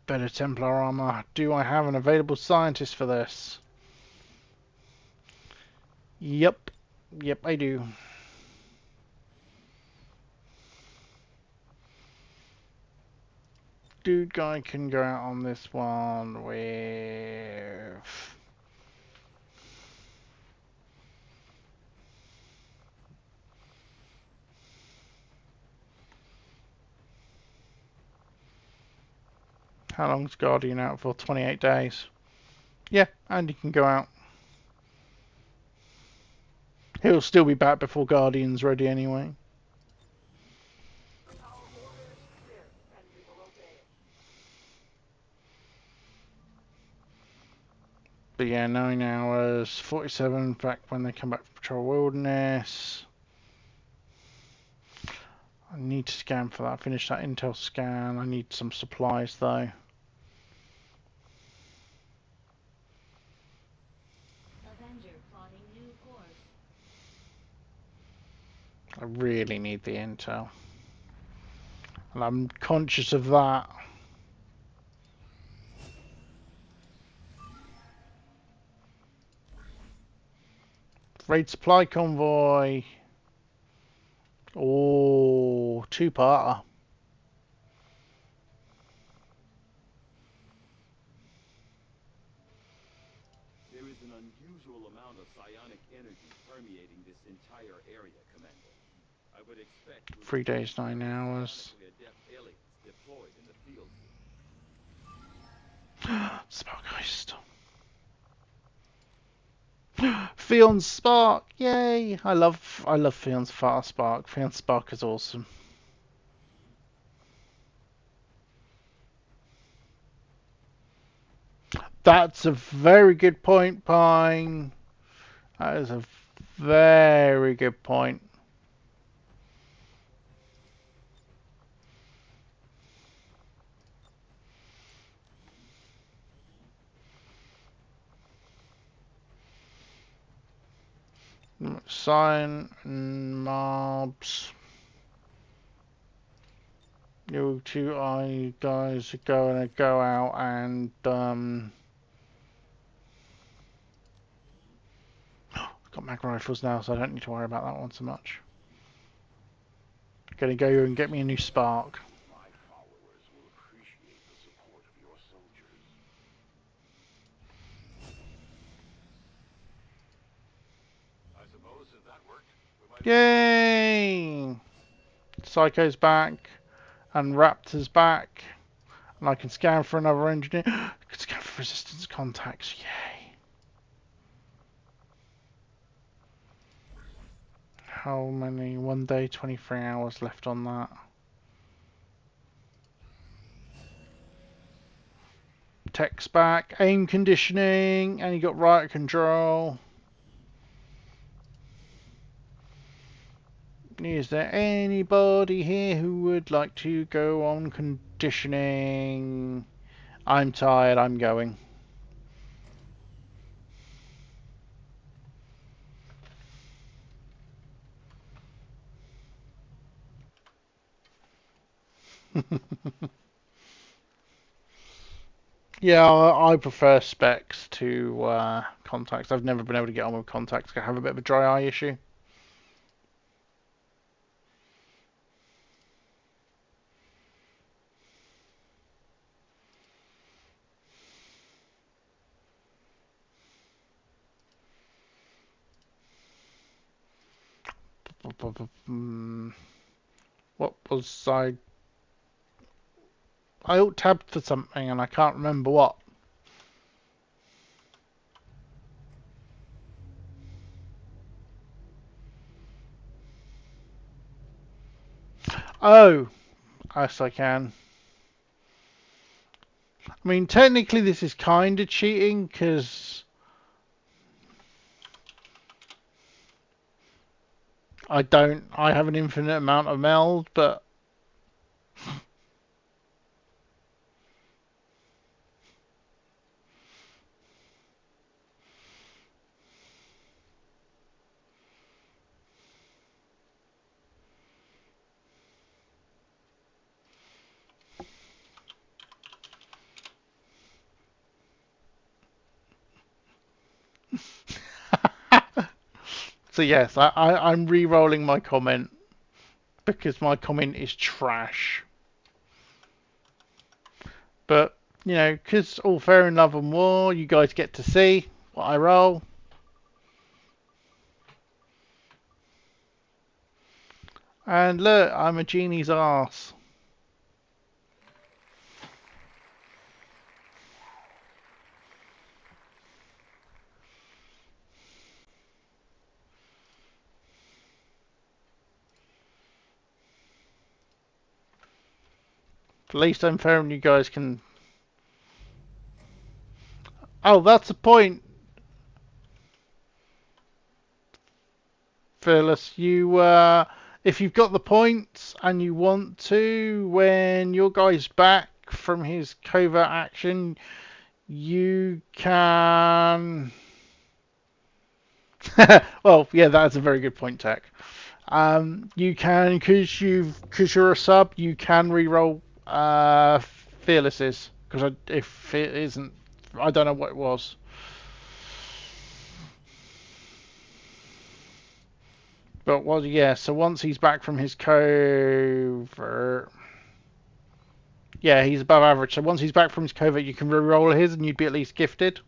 Better Templar armor. Do I have an available scientist for this? Yep, I do. Dude guy can go out on this one with... How long's Guardian out for? 28 days. Yeah, and he can go out. He'll still be back before Guardian's ready anyway. But yeah, 9 hours, 47 back when they come back from Patrol Wilderness. I need to scan for that, finish that intel scan. I need some supplies though. Avenger plotting new course. I really need the intel. And I'm conscious of that. Raid supply convoy. Oh, two-parter. There is an unusual amount of psionic energy permeating this entire area, Commander. I would expect 3 days, 9 hours. adept aliens deployed in the field. Spellgeist. Fion's Spark, yay! I love Fion's Fast Spark. Fion's Spark is awesome. That's a very good point, Pine. That is a very good point. Sign mobs. You two guys are going to go out and I've got mag rifles now, so I don't need to worry about that one so much. Gonna go and get me a new Spark. My followers will appreciate the support of your soldiers. I suppose if that worked, we might. Yay! Psycho's back, and Raptor's back, and I can scan for another engineer. I can scan for resistance contacts. Yay! How many? 1 day, 23 hours left on that. Tech's back, aim conditioning, and you got riot control. Is there anybody here who would like to go on conditioning? I'm tired, I'm going. Yeah, I prefer specs to contacts. I've never been able to get on with contacts. I have a bit of a dry eye issue. What was I alt-tabbed for something and I can't remember what. Oh, yes I can. I mean, technically this is kind of cheating because I have an infinite amount of meld, but so yes, I'm re-rolling my comment because my comment is trash. But, you know, because all fair in love and war, you guys get to see what I roll. And look, I'm a genie's arse. At least I'm fair and you guys can... Oh, that's the point. Fearless, if you've got the points and you want to, when your guy's back from his covert action, you can... Well, yeah, that's a very good point, Tech. You can, because you're a sub, you can reroll Fearless's. Because if it isn't, I don't know what it was. But well, yeah. So once he's back from his covert, yeah, he's above average. So once he's back from his covert, you can reroll his, and you'd be at least gifted.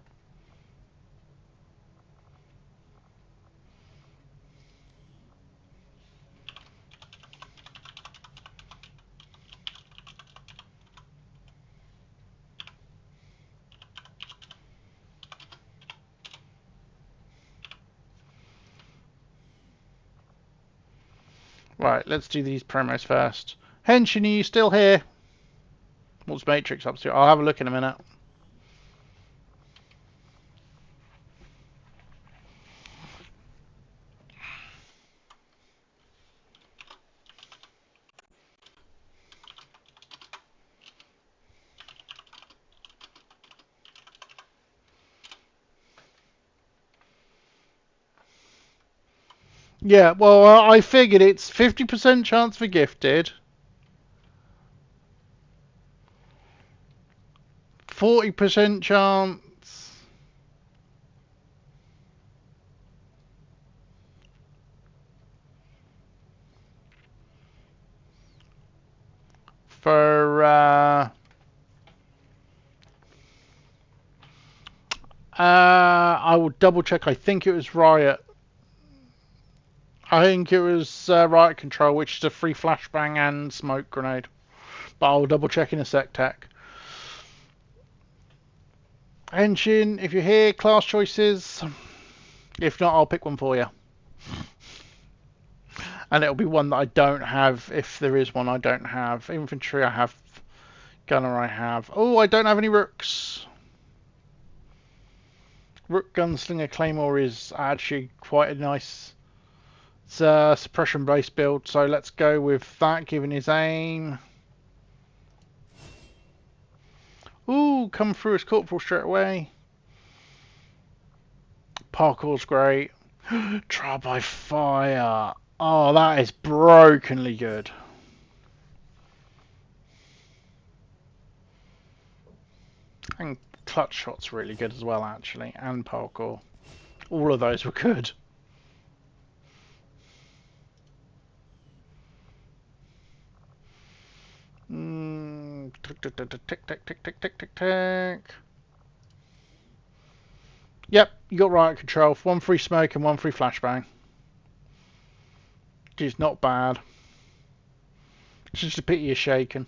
Right, let's do these promos first. Henshin, are you still here? What's Matrix up to? I'll have a look in a minute. Yeah, well, I figured it's 50% chance for gifted, 40% chance for I will double check. I think it was Riot. I think it was Riot Control, which is a free flashbang and smoke grenade. But I'll double check in a sec, Tech. Henshin, if you're here, class choices. If not, I'll pick one for you. And it'll be one that I don't have, if there is one I don't have. Infantry I have. Gunner I have. Oh, I don't have any rooks. Rook Gunslinger Claymore is actually quite a nice suppression based build, so let's go with that given his aim. Ooh, come through as Corporal straight away. Parkour's great. Trial by fire. Oh, that is brokenly good. And clutch shot's really good as well, actually, and parkour. All of those were good. Tick, tick, tick, tick, tick, tick, tick, tick, tick, tick. Yep, you got riot control. 1 free smoke and 1 free flashbang. Which is not bad. It's just a pity you're shaken.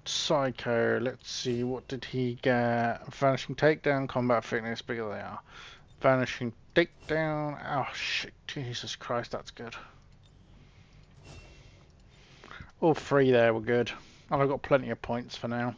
Psycho, let's see, what did he get? Vanishing takedown, combat fitness, bigger they are. Vanishing takedown, oh shit, Jesus Christ, that's good. All 3 there were good. And I've got plenty of points for now.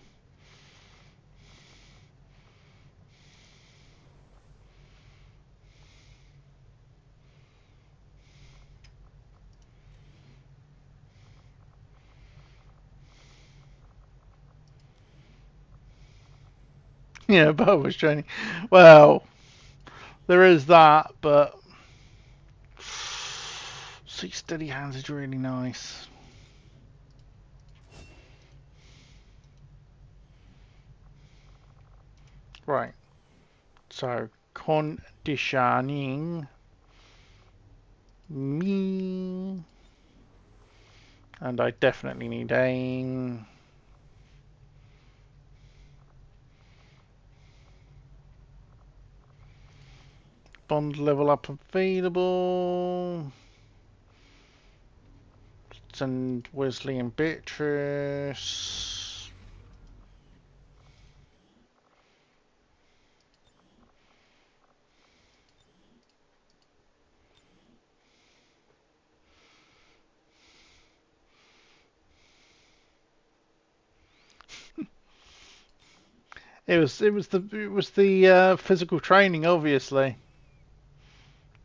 Yeah, Boba's training. Well, there is that, but see, steady hands is really nice. Right. So conditioning me, and I definitely need aim. Bond level up available. Send Wesley and Beatrice. It was the physical training, obviously.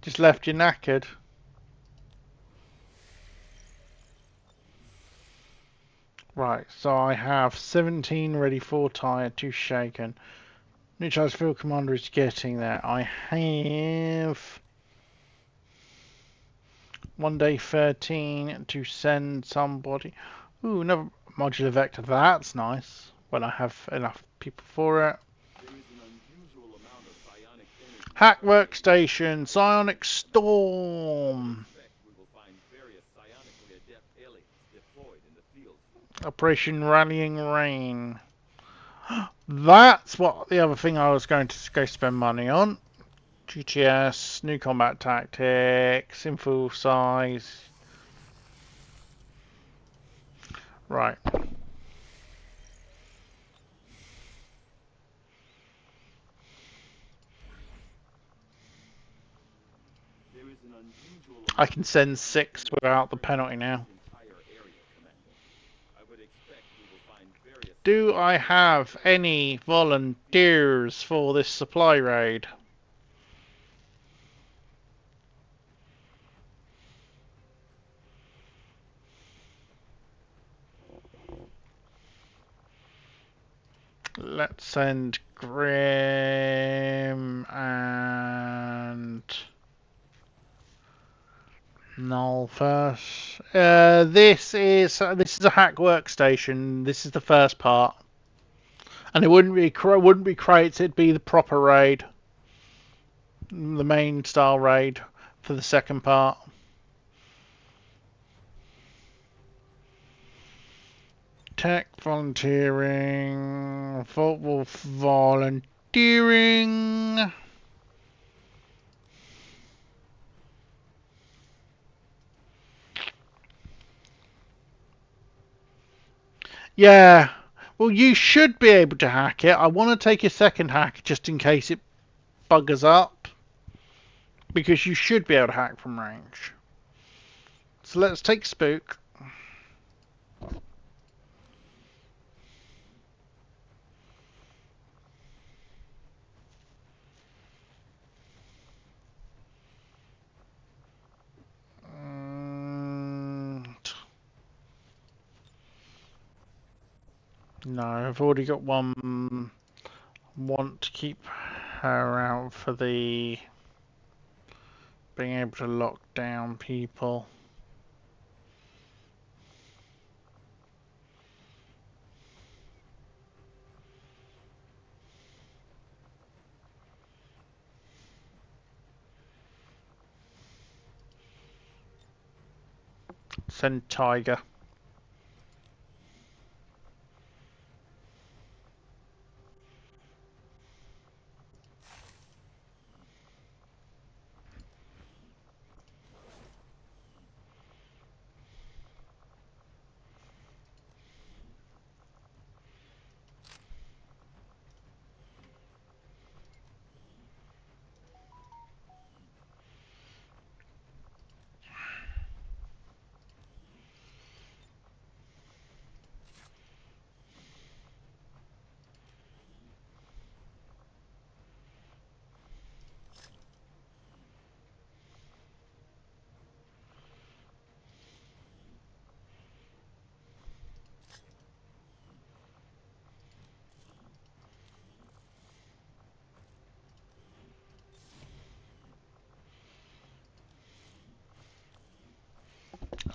Just left you knackered. Right, so I have 17 ready, 4 tired, 2 shaken. Neutralized field commander is getting there. I have 1 day 13 to send somebody. Ooh, another modular vector. That's nice. When I have enough people for it. There is an unusual amount of psionic energy. Hack workstation, psionic storm. We will find various psionically adept aliens deployed in the field. Operation Rallying Rain. That's what the other thing I was going to go spend money on. GTS, new combat tactics, info size. Right. an unusual I amount can of send cyanic 6 energy without the permeating penalty now. this entire area, Commander. I would expect we will find various Do signs I of have radioactivity any in the volunteers for this supply raid? Let's send Grim and Null first. This is a hack workstation. This is the first part, and it wouldn't be crates. It'd be the proper raid, the main style raid for the second part. Tech volunteering, Vault Wolf volunteering. Yeah, well, you should be able to hack it. I want to take a second hack just in case it buggers up, because you should be able to hack from range. So let's take Spook. No, I've already got one. Want to keep her out for the being able to lock down people. Send Tiger.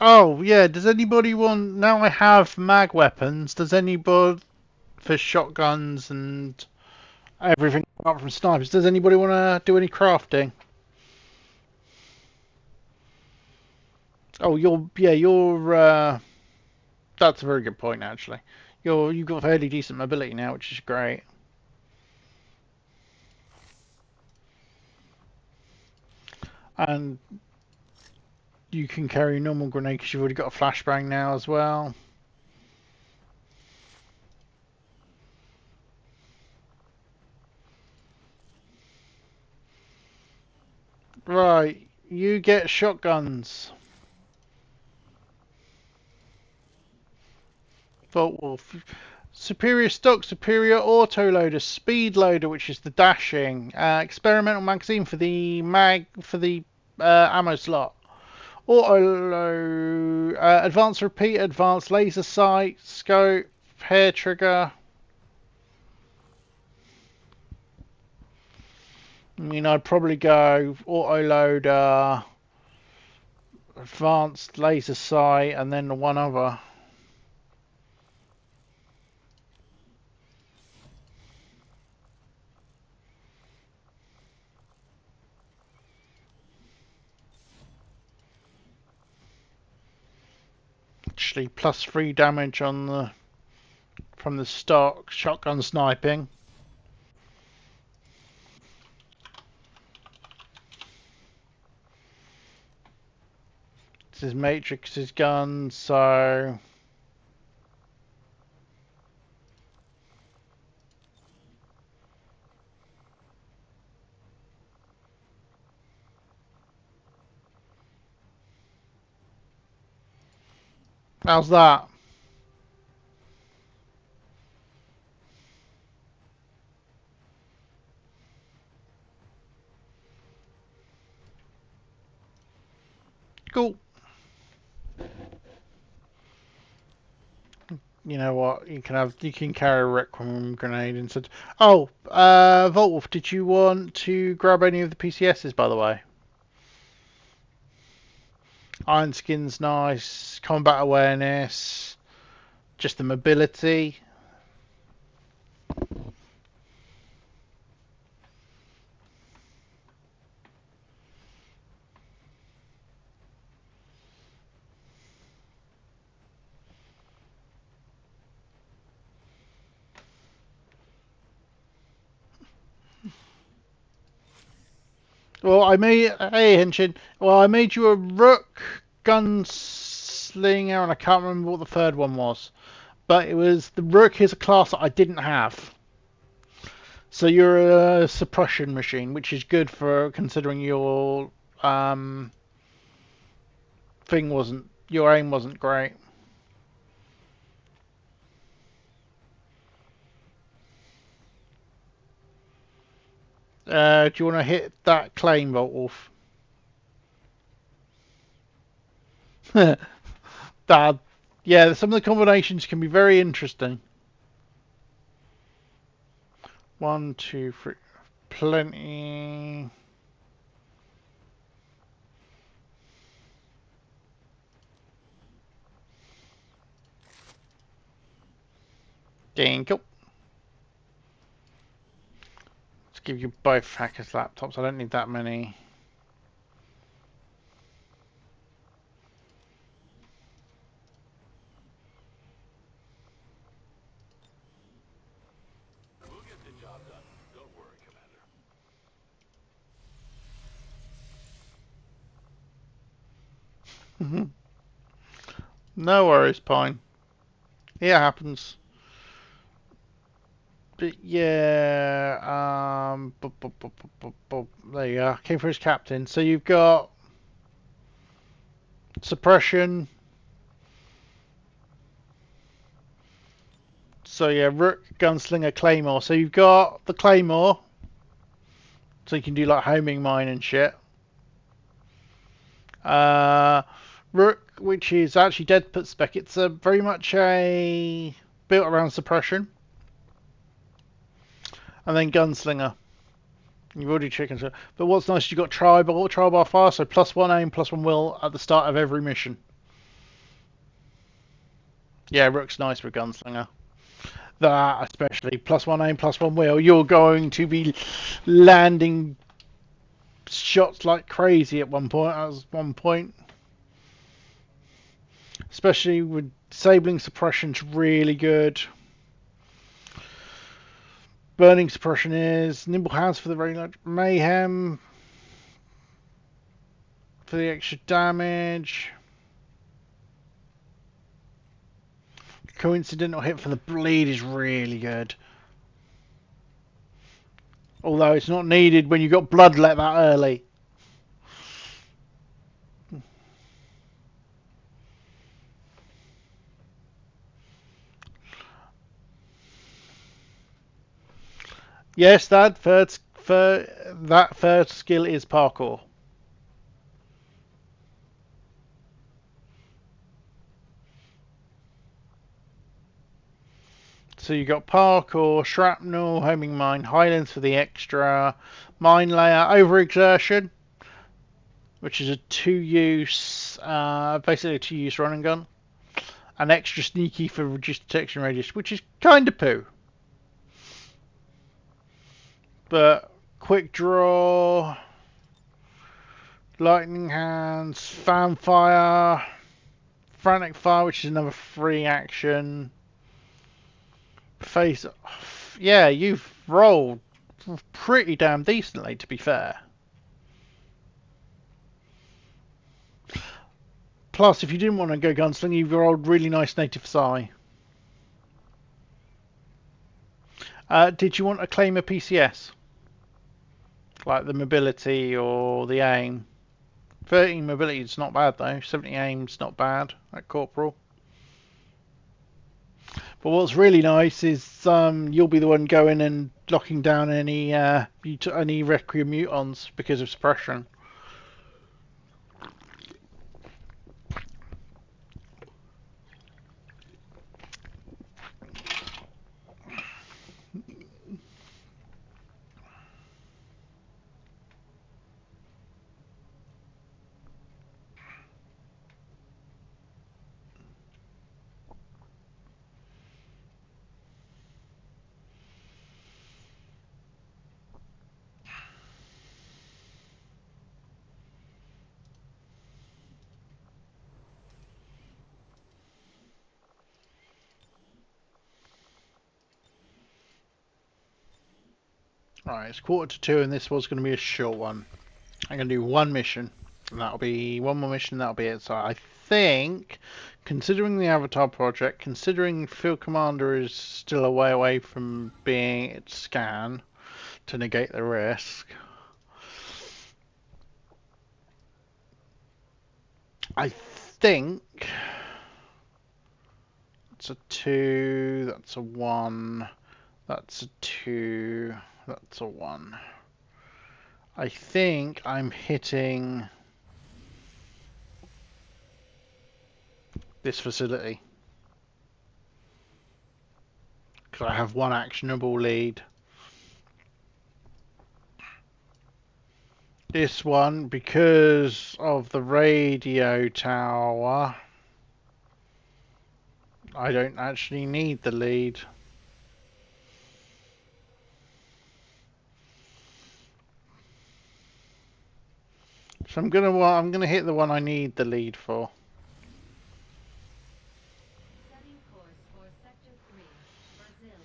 Oh yeah, does anybody want? Now I have mag weapons. Does anybody for shotguns and everything apart from snipers? Does anybody want to do any crafting? Oh, you're. That's a very good point actually. You've got fairly decent mobility now, which is great. And you can carry a normal grenade because you've already got a flashbang now as well. Right, you get shotguns. Vault Wolf. Superior stock, superior autoloader, speed loader, which is the dashing, experimental magazine for the ammo slot, auto advanced repeat, advanced laser sight, scope, hair trigger. I mean, I'd probably go autoloader, advanced laser sight, and then the one other. Actually, +3 damage on the from the stock shotgun sniping. This is Matrix's gun, so How's that? Cool. You know what? You can carry a Requiem grenade instead. Oh, Voltwolf, did you want to grab any of the PCSs, by the way? Iron Skin's nice. Combat awareness. Just the mobility. Well, hey Henshin. Well, I made you a Rook, Gunslinger, and I can't remember what the third one was. But it was the Rook is a class that I didn't have. So you're a suppression machine, which is good for considering your your aim wasn't great. Do you want to hit that claim, Voltwolf? that, yeah, some of the combinations can be very interesting. 1, 2, 3, plenty. Dingle. Let's give you both hackers laptops. I don't need that many. We'll get the job done. Don't worry, Commander. No worries, Pine. It happens. But yeah, there you are. Came for his captain. So you've got suppression. So yeah, Rook, Gunslinger, Claymore. So you've got the Claymore. So you can do like homing mine and shit. Rook, which is actually dead put spec. It's very much a built around suppression. And then Gunslinger. You've already checked it. But what's nice is you've got Tribal Fire, so +1 aim, +1 will at the start of every mission. Yeah, Rook's nice with Gunslinger. That especially, +1 aim, +1 will. You're going to be landing shots like crazy at one point. Especially with disabling suppression's really good. Burning suppression is nimble hands for the very large mayhem for the extra damage. Coincidental hit for the bleed is really good. Although it's not needed when you got bloodlet that early. Yes, that third skill is parkour. So you got parkour, shrapnel, homing mine, Highlands for the extra, mine layer, overexertion, which is a basically a two-use run and gun, and extra sneaky for reduced detection radius, which is kind of poo. But quick draw, lightning hands, fan fire, frantic fire, which is another free action. Face off. Yeah, you've rolled pretty damn decently, to be fair. Plus, if you didn't want to go gunslinger, you've rolled really nice native psi. Did you want to claim a PCS? Like the mobility or the aim? 13 mobility is not bad though. 70 aim's not bad at corporal. But what's really nice is you'll be the one going and locking down any any Requiem mutons because of suppression. Right, it's 1:45 and this was going to be a short one. I'm going to do one mission, and that'll be one more mission, and that'll be it. So I think, considering the Avatar project, considering Field Commander is still a way away from being its scan to negate the risk, I think that's a 2, that's a 1, that's a 2, that's a 1. I think I'm hitting this facility because I have one actionable lead. This one, because of the radio tower, I don't actually need the lead. So I'm gonna hit the one I need the lead for. Setting course for Sector 3, Brazil.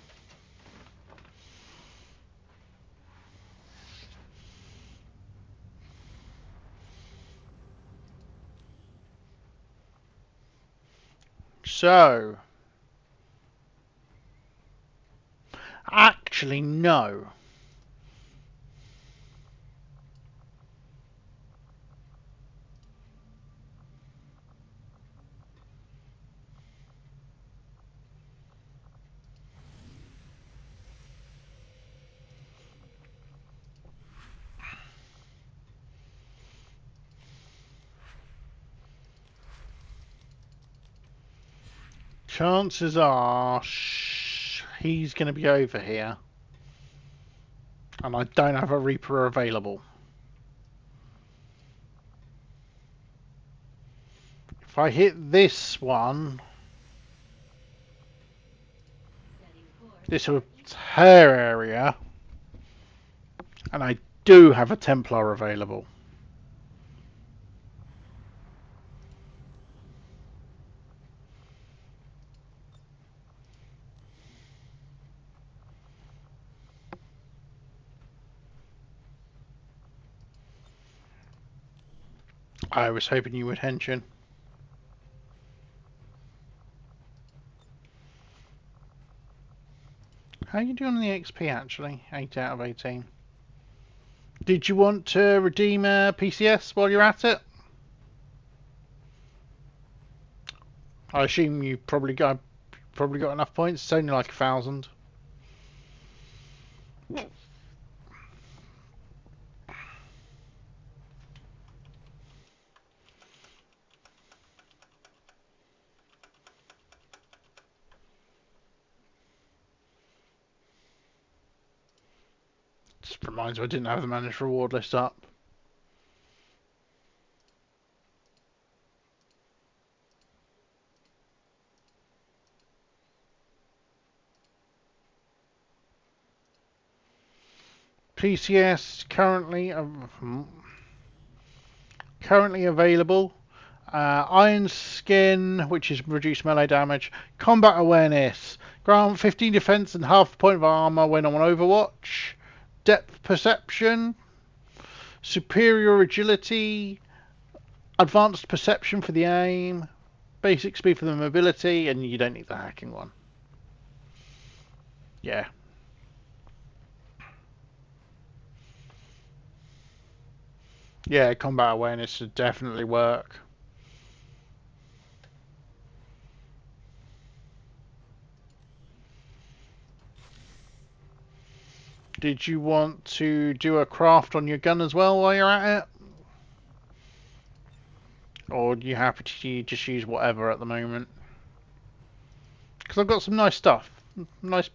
So, actually no. Chances are he's going to be over here. And I don't have a Reaper available. If I hit this one, Setting course this for is her area. And I do have a Templar available. I was hoping you would henshin. How are you doing on the XP actually? 8 out of 18. Did you want to redeem a PCS while you're at it? I assume you probably got enough points. It's only like 1,000. Just reminds me I didn't have the managed reward list up. PCS currently available. Iron Skin, which is reduced melee damage. Combat Awareness. Grant 15 defense and half a point of armor when on Overwatch. Depth Perception. Superior Agility. Advanced Perception for the aim. Basic speed for the mobility. And you don't need the hacking one. Yeah. Yeah, combat awareness should definitely work. did you want to do a craft on your gun as well while you're at it? Or are you happy to just use whatever at the moment? Because I've got some nice stuff. Nice.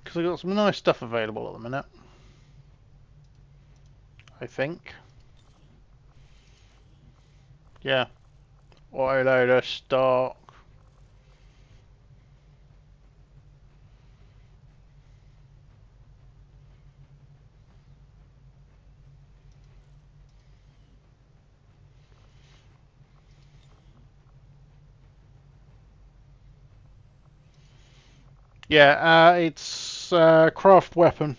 Because I've got some nice stuff available at the minute. I think. Yeah. Autoloader, stock. Yeah, it's craft weapon.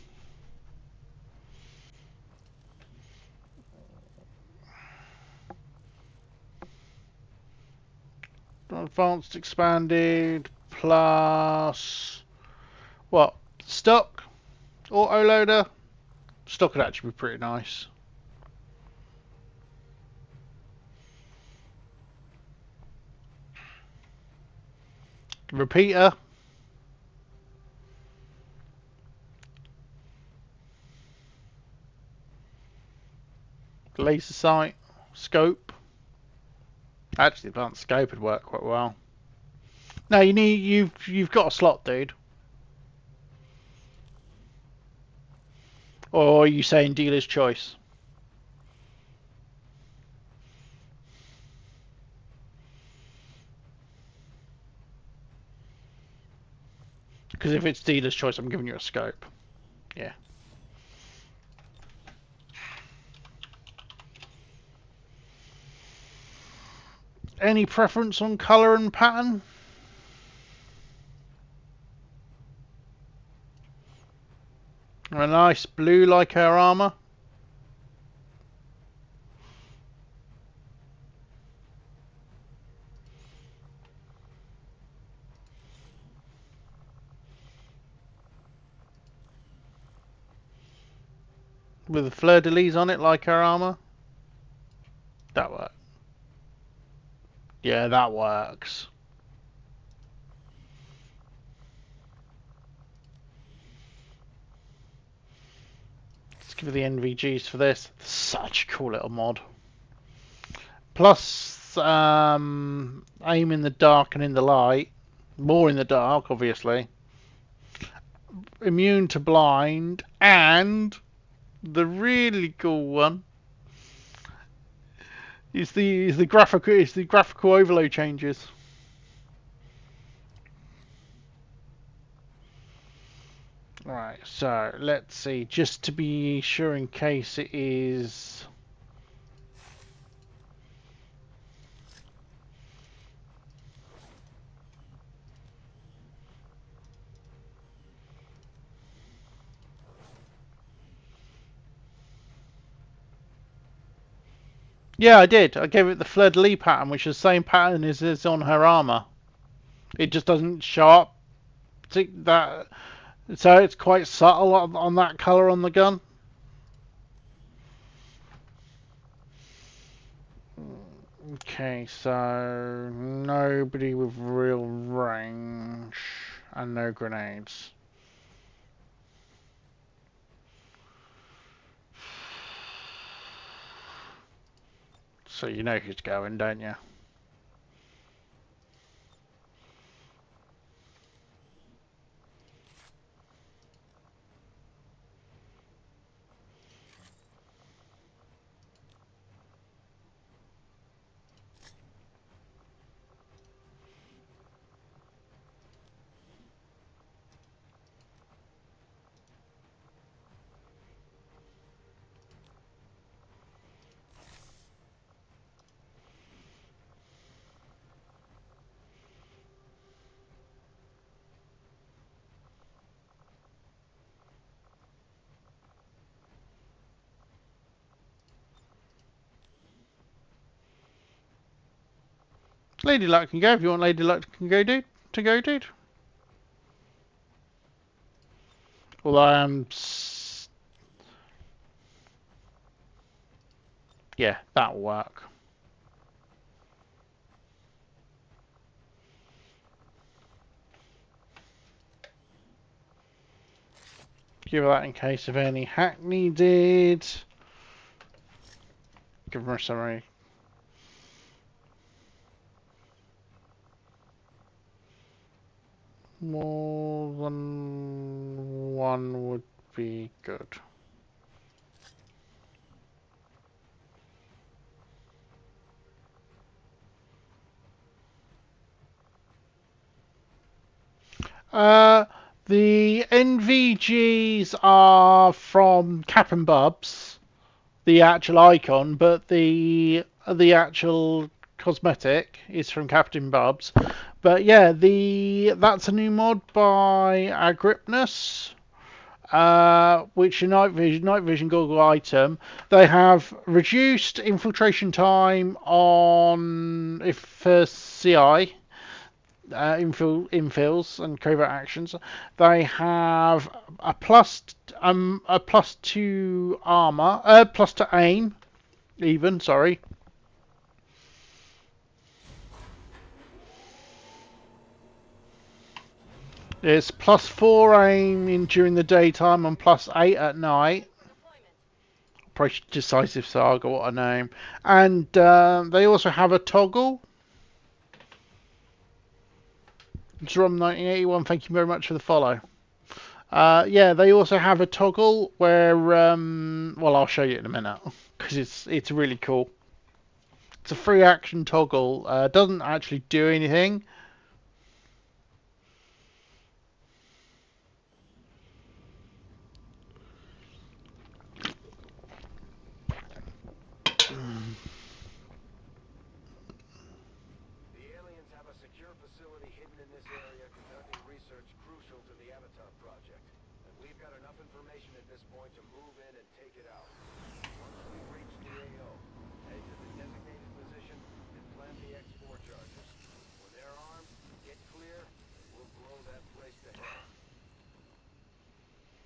Advanced expanded plus what? Stock? Autoloader? Stock would actually be pretty nice. Repeater. Laser sight. Scope. Actually, advanced scope would work quite well. No, you've got a slot, dude. Or are you saying dealer's choice? Because if it's dealer's choice, I'm giving you a scope. Yeah. Any preference on colour and pattern? A nice blue like her armour. With the fleur-de-lis on it like her armour. That works. Yeah, that works. Let's give her the NVGs for this. Such a cool little mod. Plus, aim in the dark and in the light. More in the dark, obviously. Immune to blind, and the really cool one is the graphical overlay changes. Right, so let's see, just to be sure in case it is. Yeah, I did. I gave it the fleur-de-lis pattern, which is the same pattern as is on her armour. It just doesn't show up. See that? So it's quite subtle on that colour on the gun. Okay, so nobody with real range and no grenades. So you know who's going, don't you? Lady Luck can go if you want Lady Luck can go, dude. To go, dude. Although I am. Yeah, that'll work. Give her that in case of any hack needed. Give her a summary. More than one would be good. The NVGs are from Cap and Bubs, the actual icon, but the actual cosmetic is from Captain Bubs. But yeah, that's a new mod by Agripnus, which is night vision goggle item. They have reduced infiltration time on if for CI. Infills and covert actions. They have a plus 2 armor, plus to aim, even. Sorry. It's plus 4 aim during the daytime and plus 8 at night. Decisive Saga, what a name. And they also have a toggle. Drum1981, thank you very much for the follow. Yeah, they also have a toggle where, well, I'll show you in a minute because it's really cool. It's a free action toggle. Doesn't actually do anything. The aliens have a secure facility hidden in this area conducting research crucial to the Avatar project. And we've got enough information at this point to move in and take it out. Once we reach the AO, head to the designated position and plant the X4 charges. When they're armed, get clear, and we'll blow that place to hell.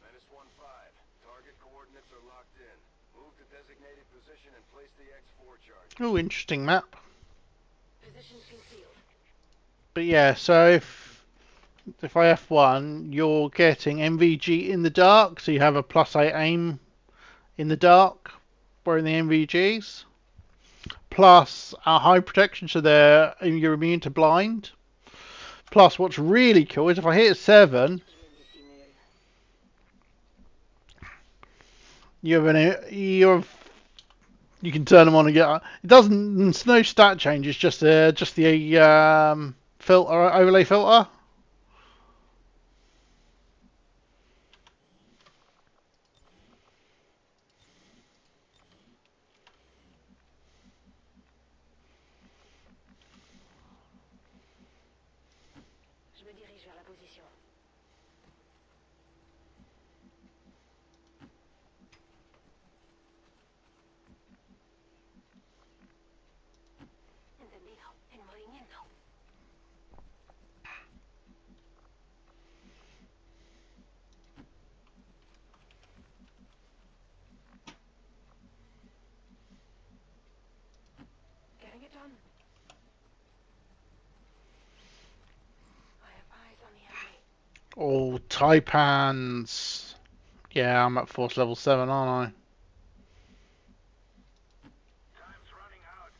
Menace 1-5. Target coordinates are locked in. Move to designated position and place the X4 charge. Oh, interesting map. Positions concealed. But yeah, so if I F1, you're getting MVG in the dark, so you have a plus 8 aim in the dark, wearing the MVGs. Plus a high protection, so you're immune to blind. Plus, what's really cool is if I hit a 7, you can turn them on and get. It doesn't. It's no stat change. It's just the filter overlay filter. Je me dirige vers la position. Entendido. En movimiento. Getting it done. I have eyes on the enemy. Oh, Taipans. Yeah, I'm at force level 7, aren't I? Time's running out.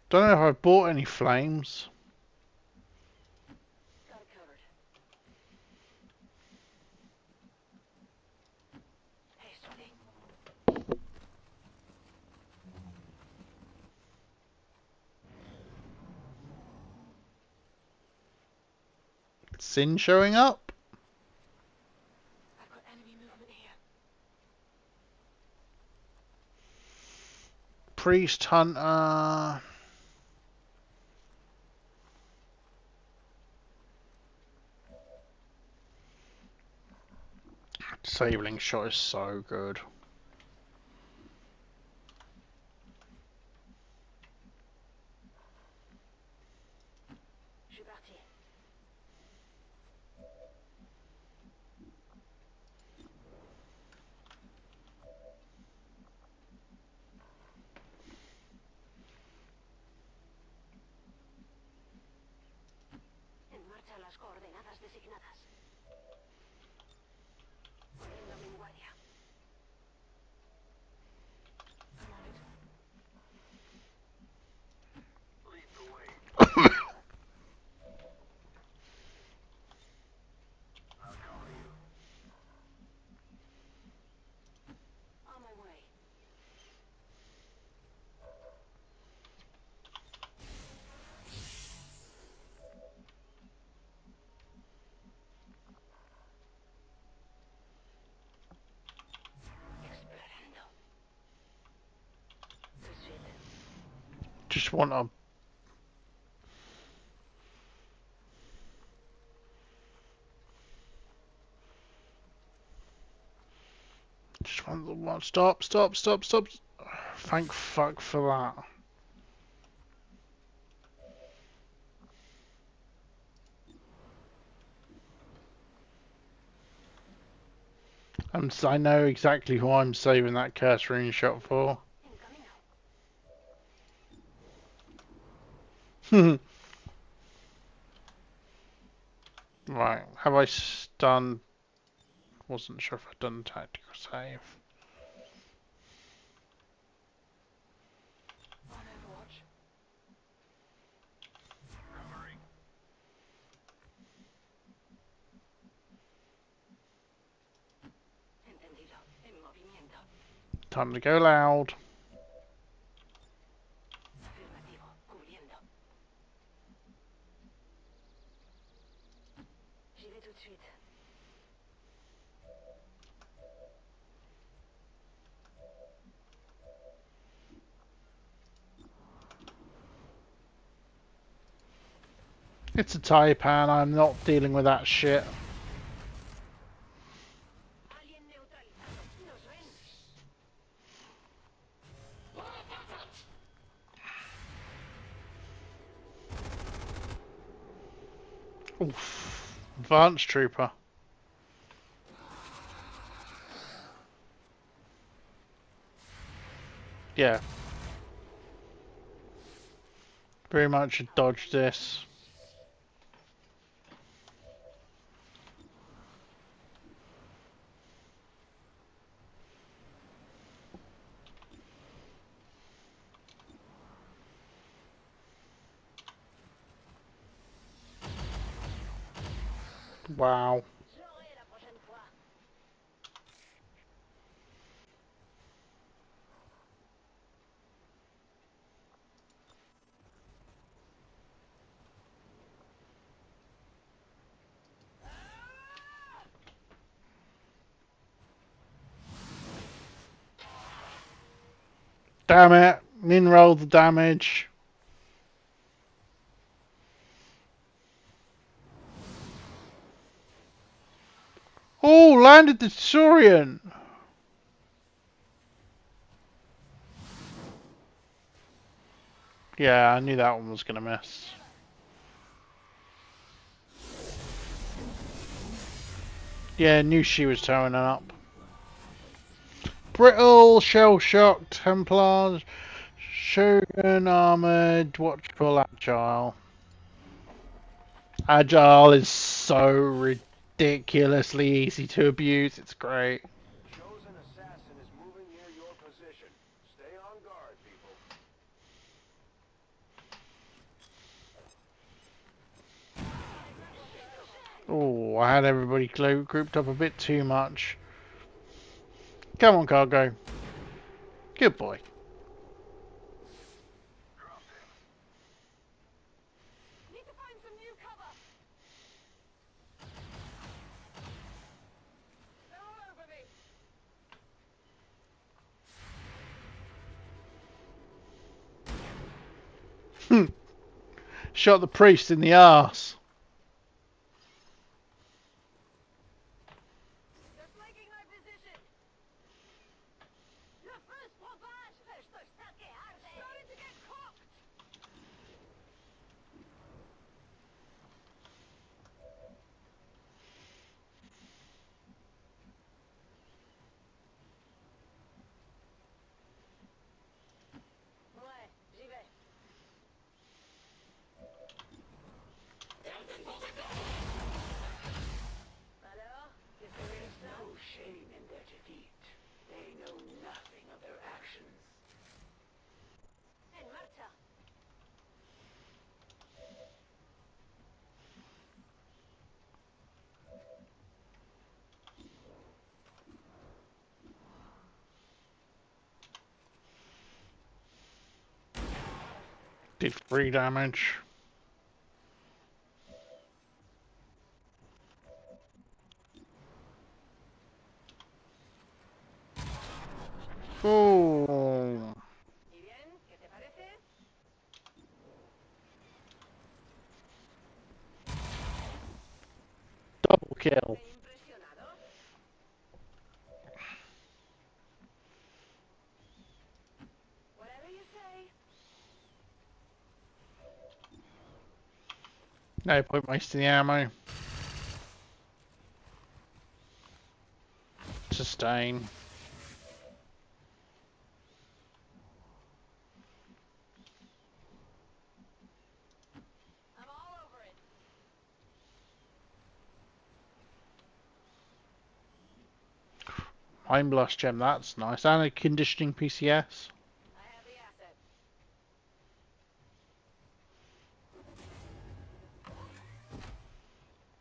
Don't know if I've bought any flames. Got it covered. Hey, Sony. Sin showing up. I've got enemy movement here. Priest Hunter. Disabling shot is so good. Je suis parti. En marcha las coordenadas designadas. Poniéndome en guardia. On my way. Explorando. Tout de suite. Just want a just want the one. Stop! Stop! Stop! Stop! Thank fuck for that. I know exactly who I'm saving that cursory shot for. En camino. Right, have I done? Wasn't sure if I'd done tactical save. On Overwatch. Entendido. En movimiento. Time to go loud. Afirmativo. Cubriendo. J'y vais tout de suite. It's a Taipan. I'm not dealing with that shit. Alien neutralizado. Nos ven. Oof. Advanced trooper. Yeah. Very much dodged this. Wow. J'aurai la prochaine fois. Damn it. Min-roll the damage. Oh, landed the Saurian. Yeah, I knew that one was gonna miss. Yeah, knew she was towing up. Brittle, shell-shocked, Templars, Shogun, armored, watchful, agile. Agile is so ridiculously easy to abuse. It's great. Chosen assassin is moving near your position. Stay on guard, people. Oh, I had everybody grouped up a bit too much. Come on, cargo. Good boy. Need to find some new cover. They're all over me. Shot the priest in the arse. They're flanking my position. Le feu se propage. Esto está que arde. Starting to get cooked. Ouais, j'y vais. Did 3 damage. Oh, ¿Y bien? ¿Qué te parece? double kill. ¿Te he impresionado? Whatever you say. No point wasting the ammo. Sustain. I'm all over it. Mind Blast Gem, that's nice. And a conditioning PCS. I have the asset.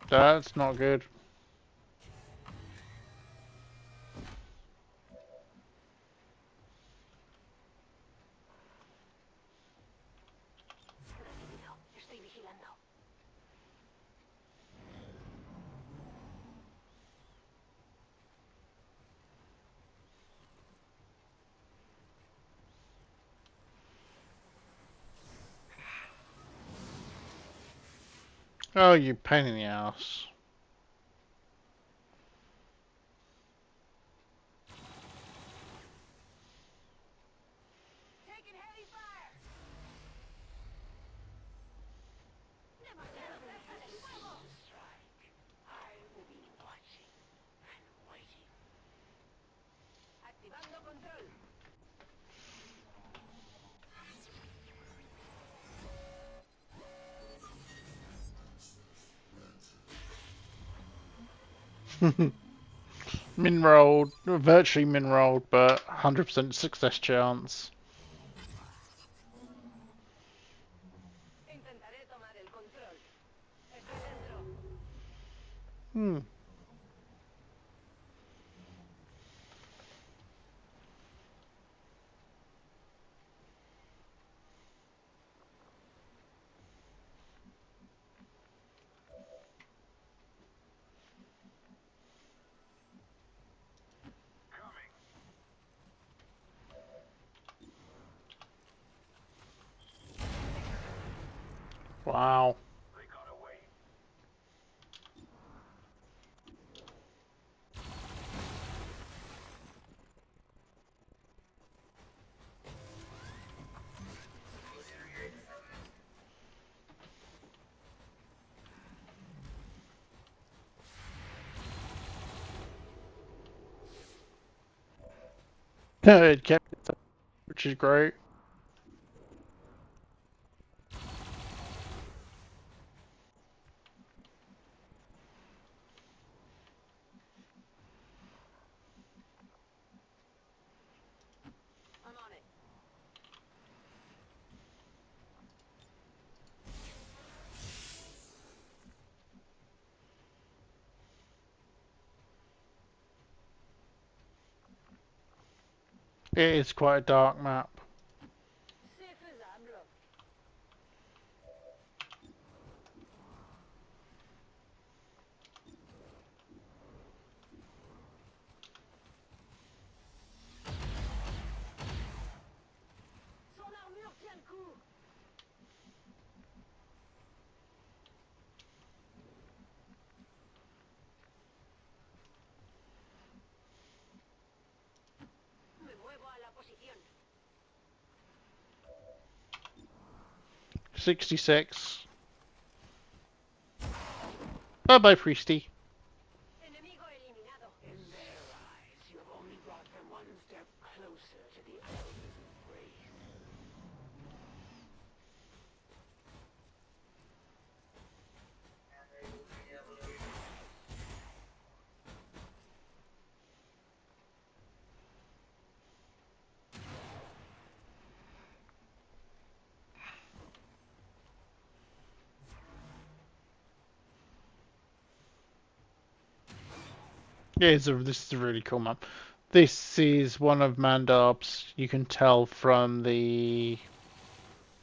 That's not good. Recibido. Estoy vigilando. Oh, you pain in the ass. Taking heavy fire. Strike. I will be watching and waiting. Activando control. Min rolled, virtually min rolled, but 100% success chance. Intentaré tomar el control. Estoy dentro. Hmm. Wow. They got away. It kept it up, which is great. I'm on it. It is quite a dark map. C'est faisable. Son armure tient le coup. Me muevo a la posición. 66. Bye bye, Priesty. Enemigo eliminado. In their eyes, you have only brought them one step closer to the Elder's embrace. Yeah, this is a really cool map. This is one of Mandarb's, you can tell from the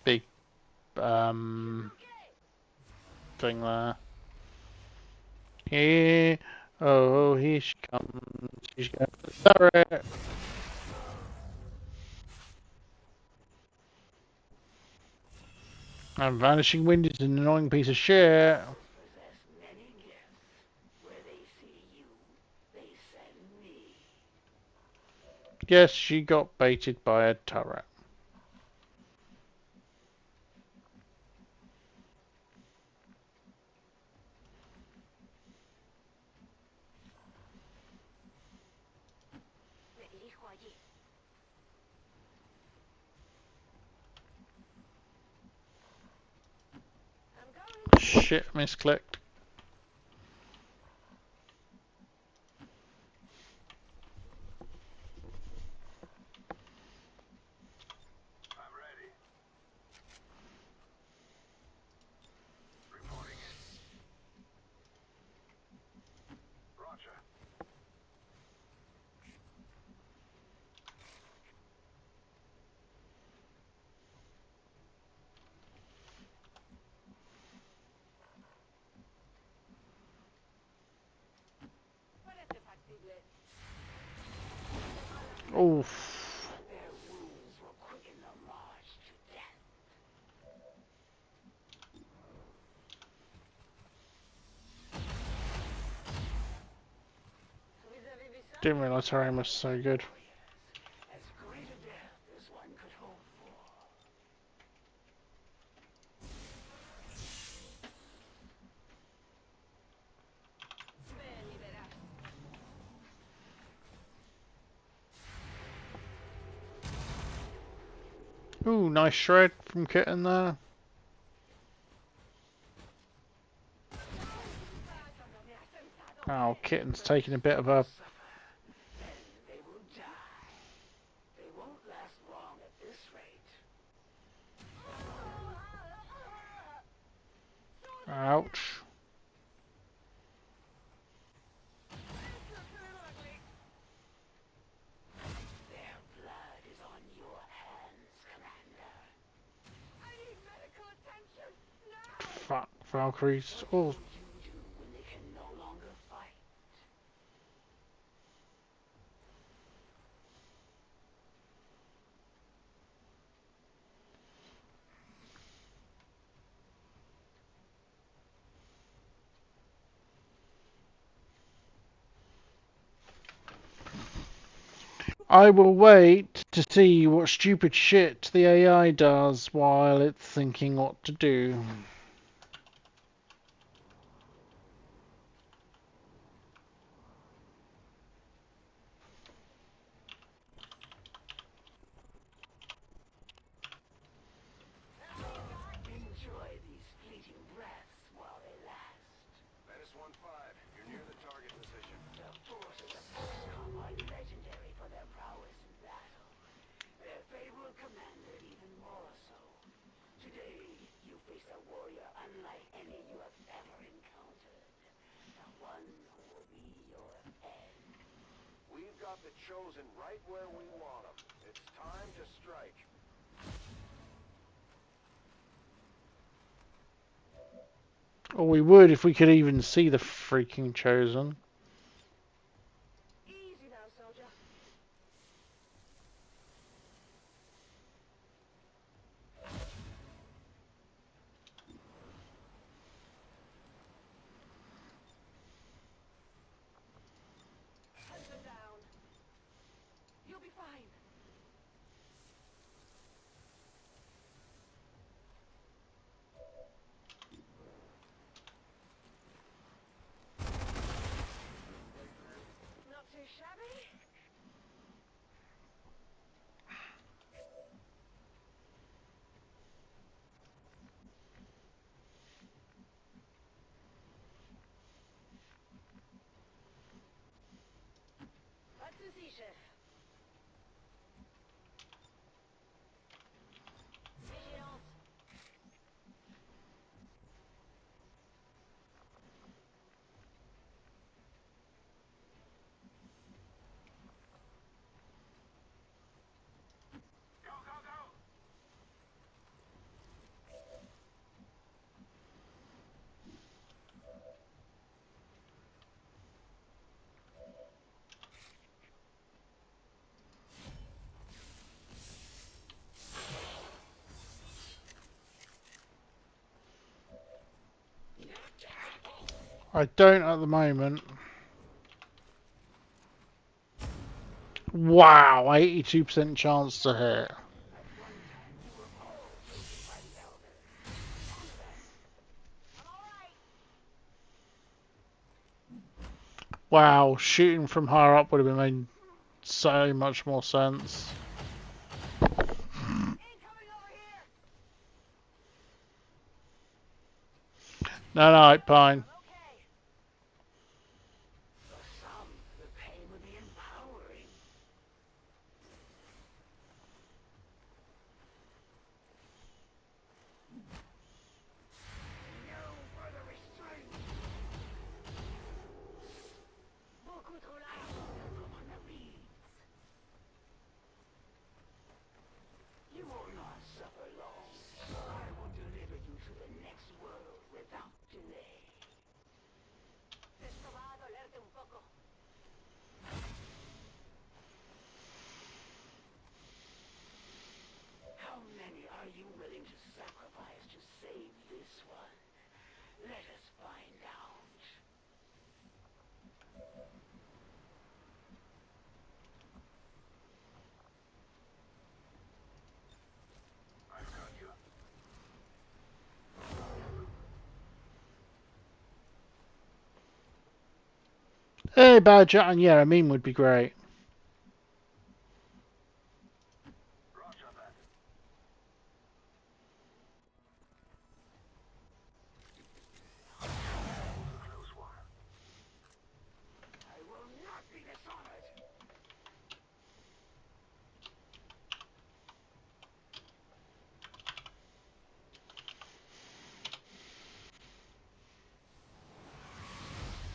big thing there. Here, oh, here she comes. She's going for the turret. And Vanishing Wind is an annoying piece of shit. Possess many gifts. Where they see you, they send me. Yes, she got baited by a turret. Me dirijo allí. I'm going. Shit, misclicked. I'm ready. Reporting in. Roger. Parece factible. Oof. Their wounds will quicken the march to death. Didn't realise her aim was so good. As great a death as one could hope for. Ooh, nice shred from Kitten there. Oh, Kitten's taking a bit of a... Then they will die. They won't last long at this rate. Ouch. Their blood is on your hands, Commander. I need medical attention now! Fuck, Valkyries. Oh, What you do when they can no longer fight? I will wait to see what stupid shit the AI does while it's thinking what to do. Enjoy these fleeting breaths while they last. Menace 1-5, you're near the target position. The forces of XCOM are legendary for their prowess in battle. Their fabled commander even more so. Today, you face a warrior unlike any you have ever encountered. The one who will be your end. We've got the Chosen right where we want them. It's time to strike. Or we would if we could even see the freaking Chosen. Easy now, soldier. Hunt them down. You'll be fine. I don't at the moment. Wow, 82% chance to hit. Wow, shooting from higher up would have made so much more sense. No, no, Pine. For some, the pain would be empowering. No further restraint. Beaucoup trop large. From on the reeds. You will not suffer long. I will deliver you to the next world without delay. Esto va a dolerte un poco. How many are you willing to sacrifice to save this one? Let us find out. I've got you. Hey, Badger, and yeah, a meme would be great. Roger that. Close one. I will not be dishonored.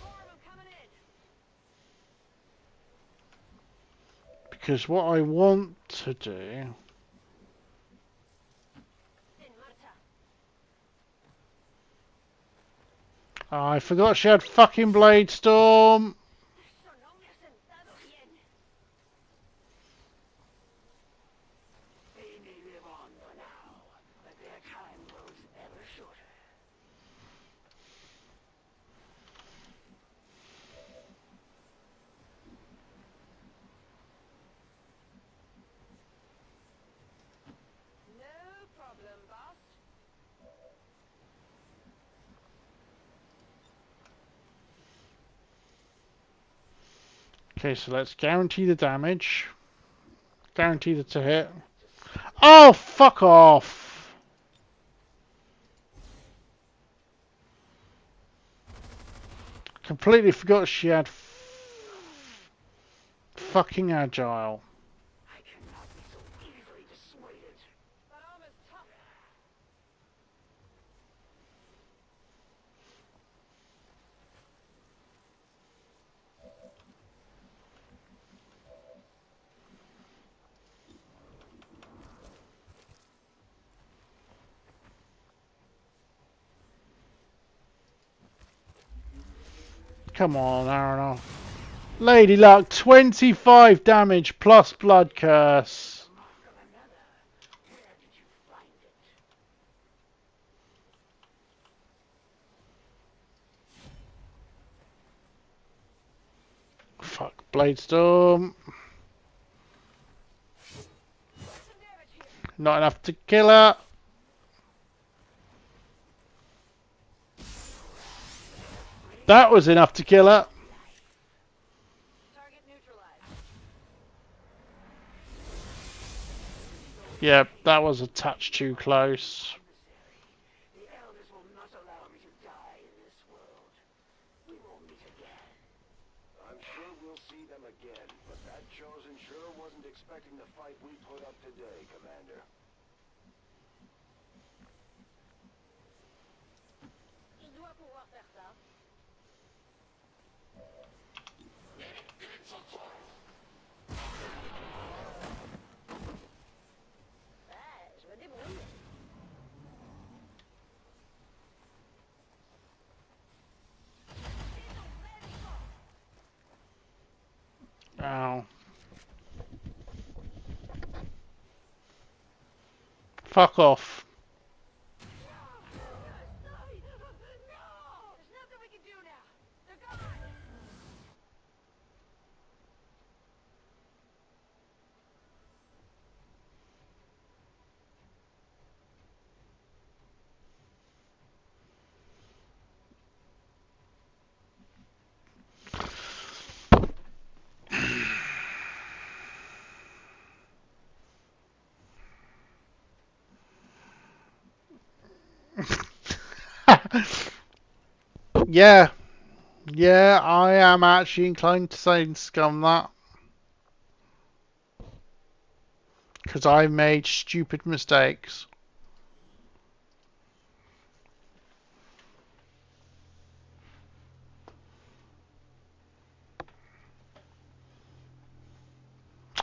More of them coming in. Because what I want to do... En marcha. Oh, I forgot she had fucking Blade Storm. Eso no me ha sentado bien. They may live on for now, but their time grows ever shorter. No problem, boss. Okay, so let's guarantee the damage. Guarantee the to hit. Oh, fuck off! Completely forgot she had fucking agile. I cannot be so easily dissuaded. That arm is tough. Come on, Aronoff. Lady Luck, 25 damage plus Blood Curse. Mark of another. Where did you find it? Fuck, Blade Storm. Some damage here. Not enough to kill her. That was enough to kill her. Target neutralized. Yeah, that was a touch too close. The elders will not allow me to die in this world. We will meet again. I'm sure we'll see them again, but that chosen sure wasn't expecting the fight we put up today, Commander. Il doit pouvoir faire ça. Ouais, je me débrouille. Ow. Fuck off. No! There's nothing we can do now. Yeah, yeah, I am actually inclined to say scum that. Because I made stupid mistakes.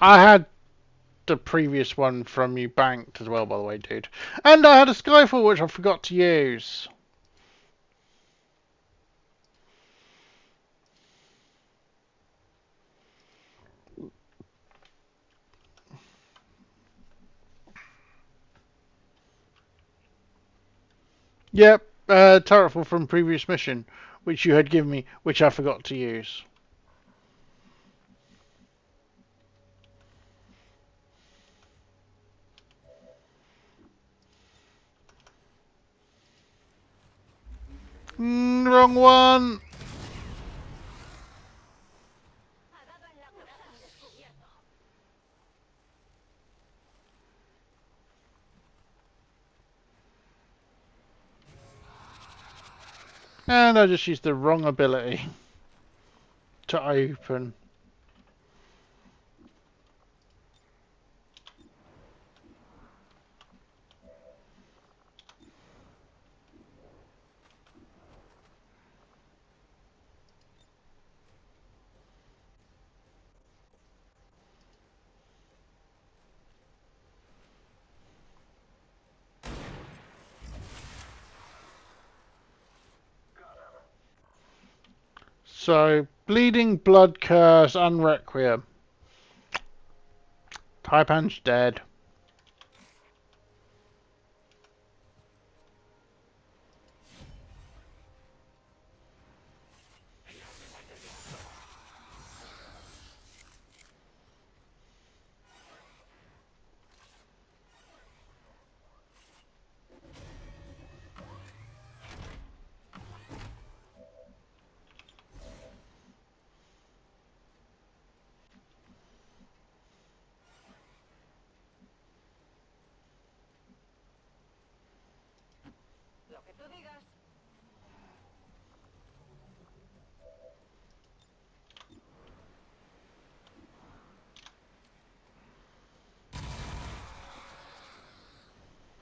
I had the previous one from you banked as well, by the way, dude. And I had a Skyfall which I forgot to use. Yep, turretful from previous mission, which you had given me, which I forgot to use. Wrong one. And I just used the wrong ability to open. So, Bleeding, Blood Curse, and Requiem. Taipan's dead. Lo que tú digas.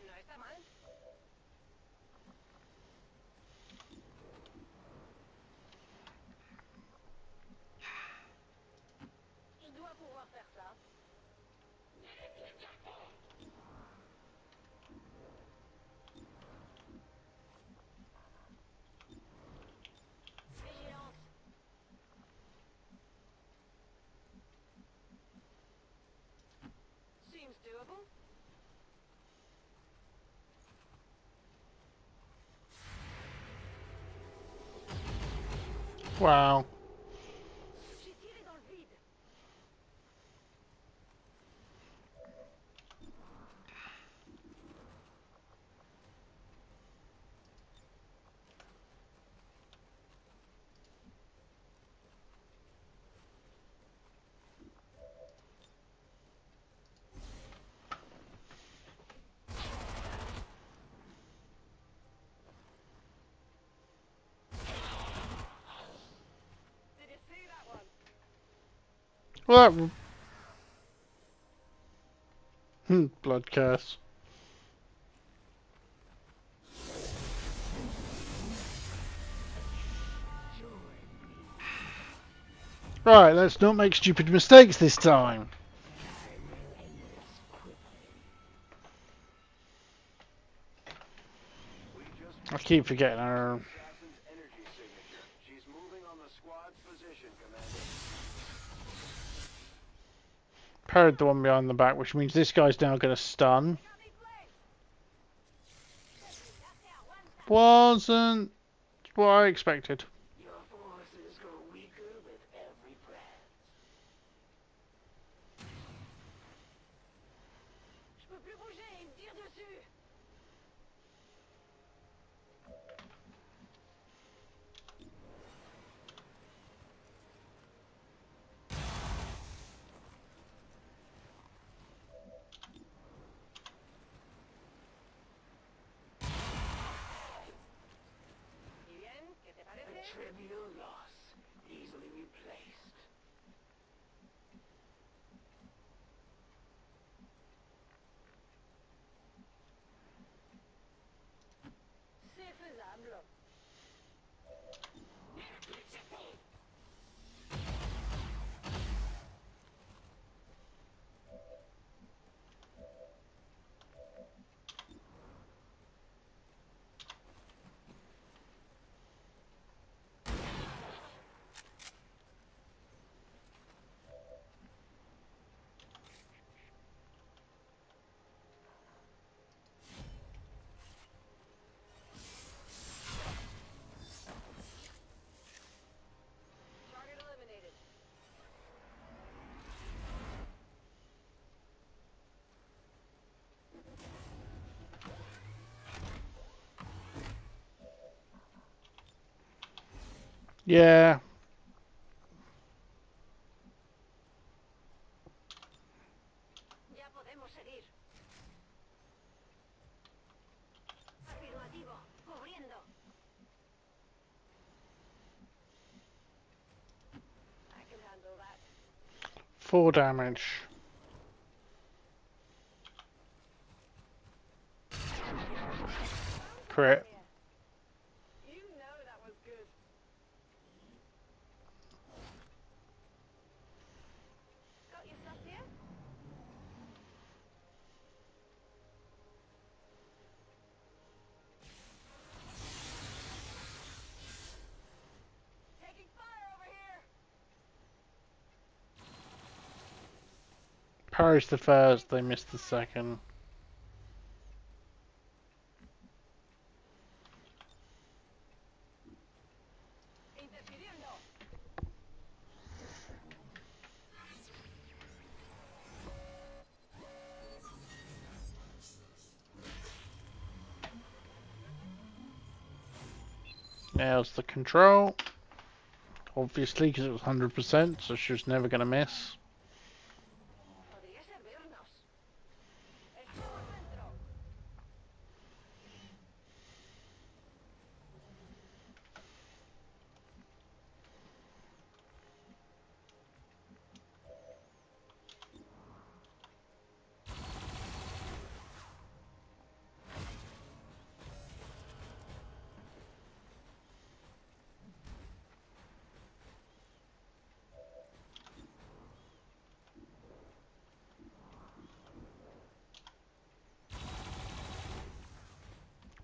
No está mal. Je dois pouvoir faire ça. Vigilance. Seems doable. Wow. J'ai tiré dans le vide. Did you see that one? Well, Blood Curse. Right, let's not make stupid mistakes this time. We just I keep forgetting her. assassin's energy signature. She's moving on the squad's position, Commander. Parried the one behind the back, which means this guy's now going to stun. Wasn't what I expected. Your forces grow weaker with every breath. Je peux plus bouger, il me tire dessus. Yeah. Ya podemos seguir. Afirmativo. Cubriendo. I can handle that. 4 damage. Crit. You know that was good. Got your stuff here? Taking fire over here. Parries the first, they missed the second. Interfiriendo. Now's the control. Obviously, because it was 100%, so she was never going to miss. Podría servirnos. Estamos dentro.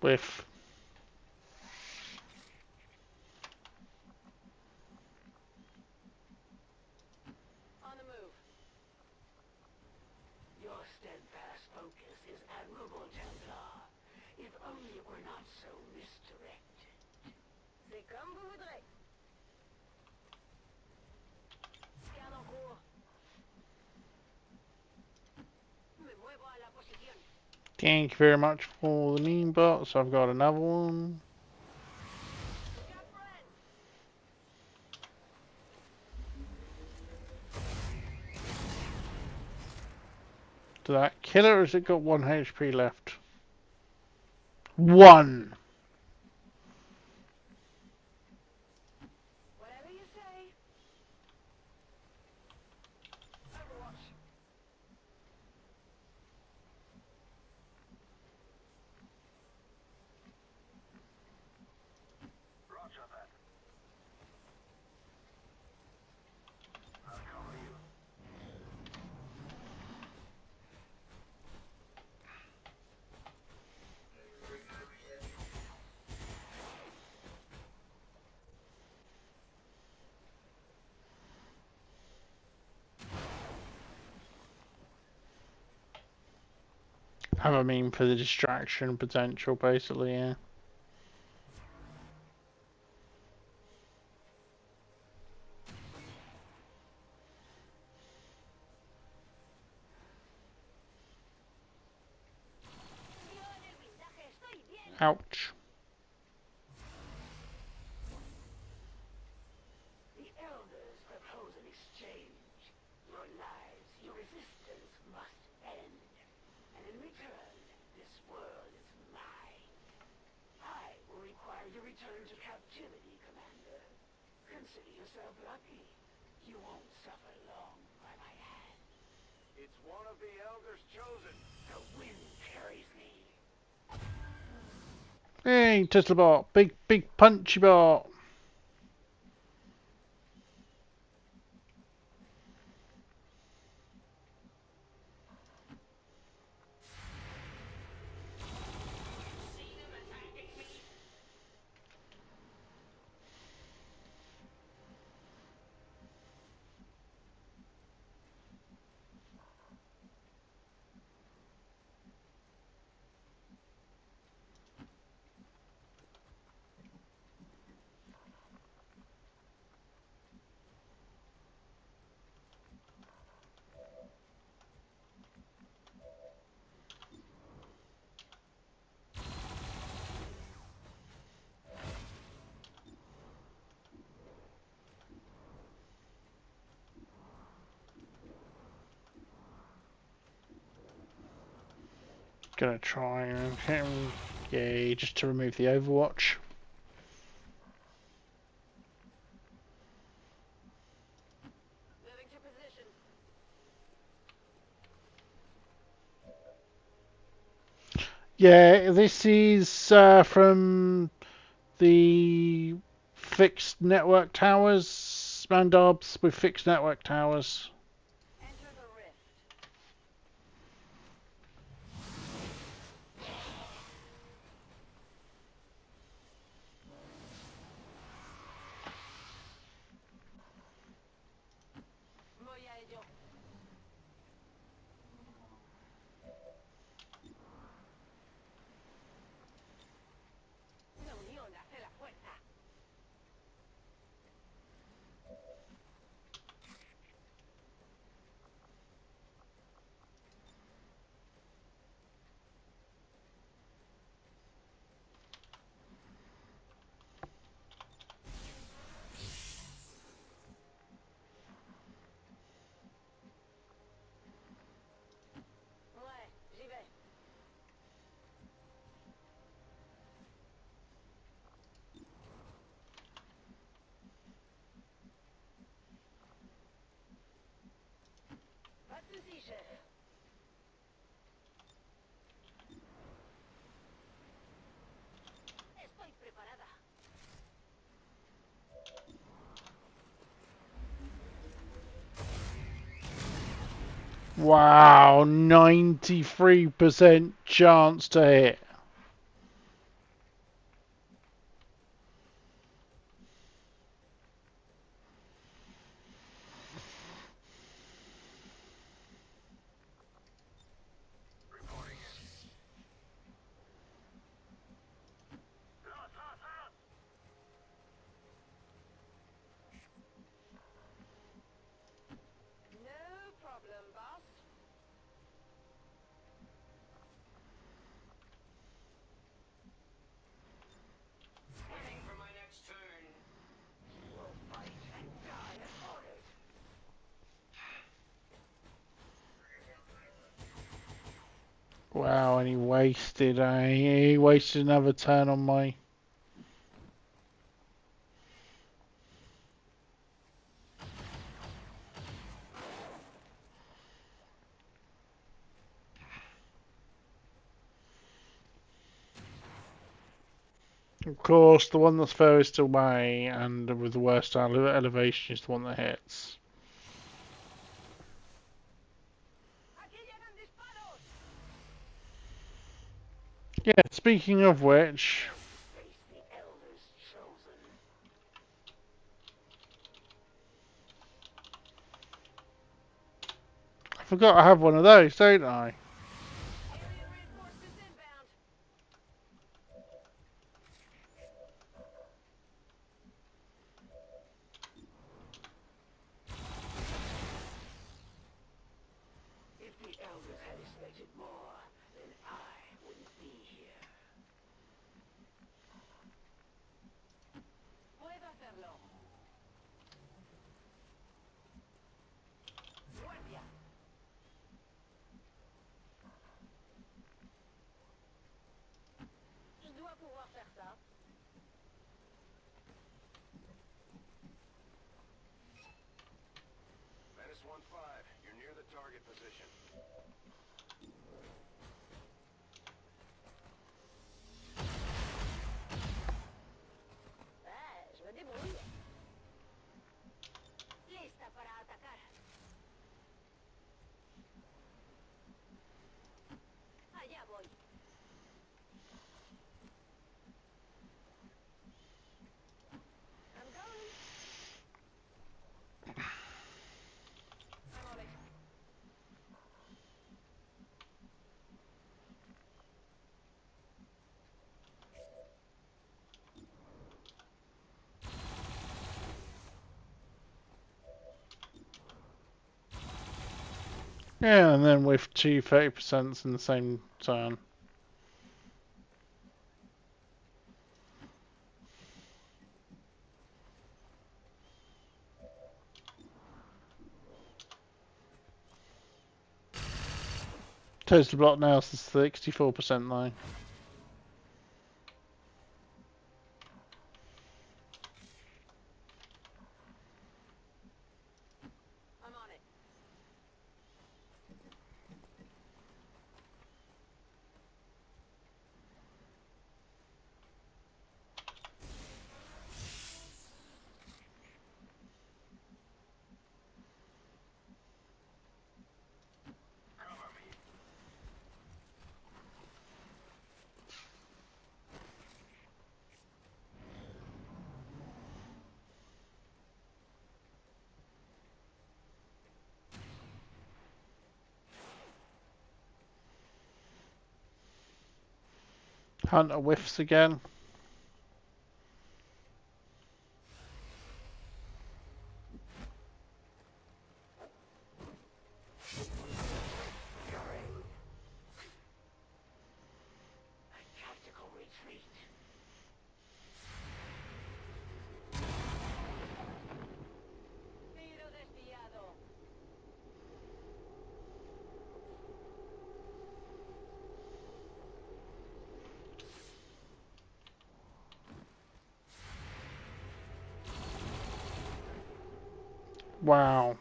With On the move. Your steadfast focus is admirable, Templar. If only it were not so misdirected. C'est comme vous voudrez. Scan en cours. Me muevo a la posición. thank you very much for the meme bot, so I've got another one. Got friends. Did that kill her, or has it got 1 HP left? 1! Whatever you say. Overwatch. Roger that. I'll cover you. Have a meme for the distraction potential, basically, yeah. Yo en el blindaje estoy bien. Ouch. The Elders propose an exchange. Your lives, your resistance must end. And in return, this world is mine. I will require your return to captivity, Commander. Consider yourself lucky. You won't suffer long by my hand. It's one of the elders chosen. The wind carries me. Hey, Tesla bot. Big punchy bot. Gonna try and hit him. Yay, just to remove the Overwatch. Moving to position. Yeah, this is from the fixed network towers. Mandobs with fixed network towers. Enter the rift. Voy a ello. La unión hace la fuerza. Ouais, j'y vais. Pas de soucis, chef. Estoy preparada. Wow, 93% chance to hit. No problem, boss. Waiting for my next turn. We'll fight and die as ordered. Wow, and he wasted another turn on my. Of course, the one that's furthest away and with the worst elevation is the one that hits. Aquí llegan disparos. Yeah, speaking of which, Face the elders chosen. I forgot I have one of those, don't I? Alien reinforcements inbound. If the elders had expected more, then I wouldn't be here. Puedo hacerlo. Guardia. Je dois pouvoir faire ça. Menace 1-5, you're near the target position. Je me débrouille. Lista para atacar. Allá voy. I'm going. I'm on it. Yeah, and then with two 30% in the same turn. Total block now is 64% though. I'm on it. Hunter whiffs again. A tactical retreat. Tiro desviado. Wow.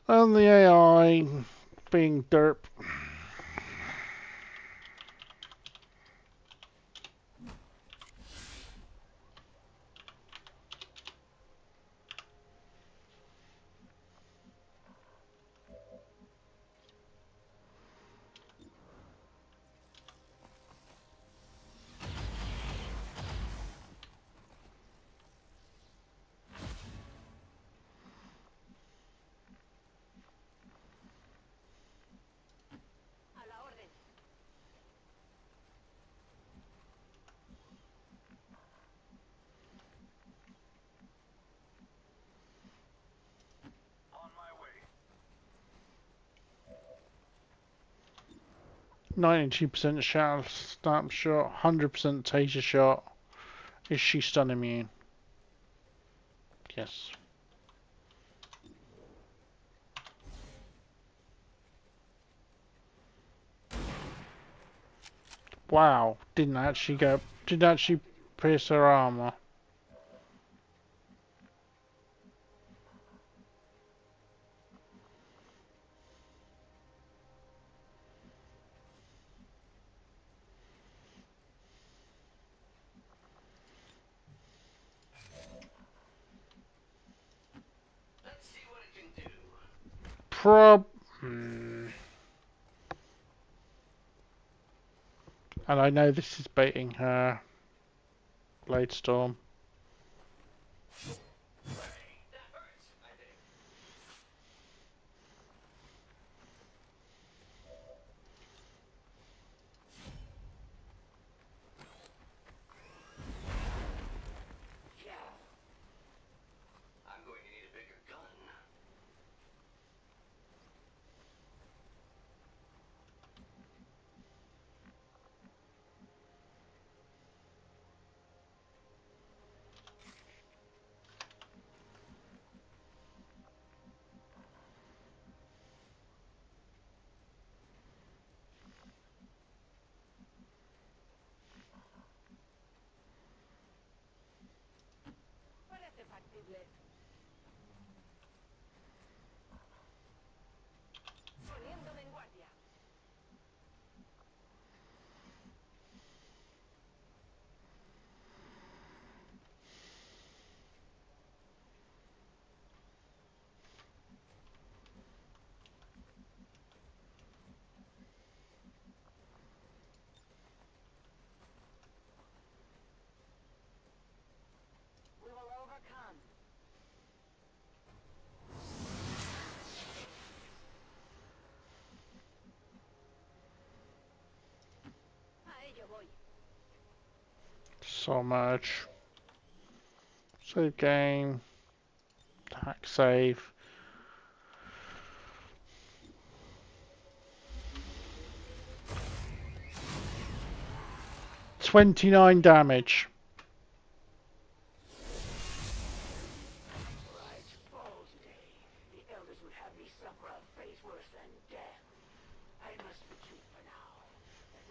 And the AI being derp. A la orden. On my way. 92% shatter stamp shot, 100% taser shot. Is she stun immune? Yes. Wow, didn't actually pierce her armor. Let's see what it can do. And I know this is baiting her. Blade Storm. That hurts, I think. Yeah. I'm going to need a bigger gun. Parece factible. Poniéndome en guardia. We will overcome. A ello voy. So much. Save game. Hack save. 29 damage. Right, Falls Day. The elders would have me suffer a fate worse than death. I must retreat for now.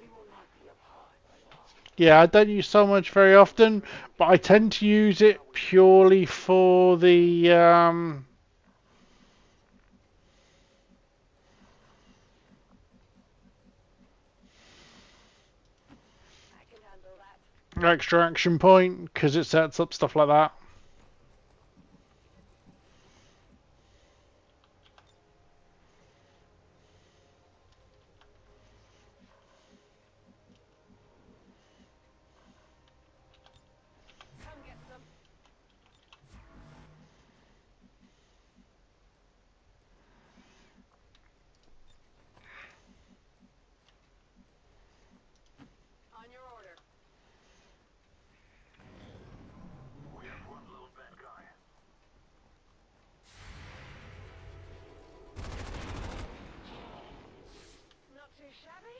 We will not be apart for long. Yeah, I don't use so much very often, but I tend to use it purely for the I can handle that. extra action point because it sets up stuff like that. Come get some. On your order. We have one lone bad guy. Not too shabby.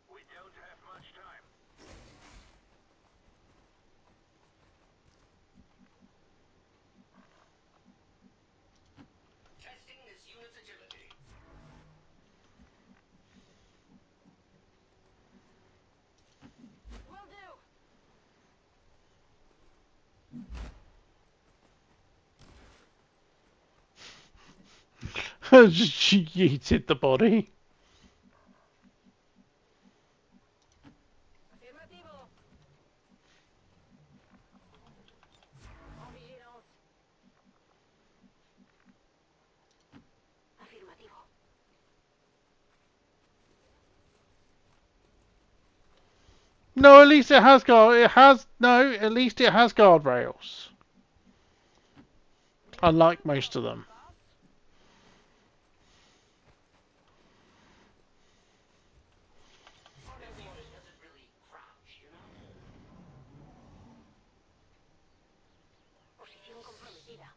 We don't have much time. Testing this unit's agility. Will do. She yeeted the body. Afirmativo. En vigilance. Afirmativo. No, at least it has guard. It has no. At least it has guardrails. Unlike most of them. Doesn't really crouch, you know? Posición comprometida.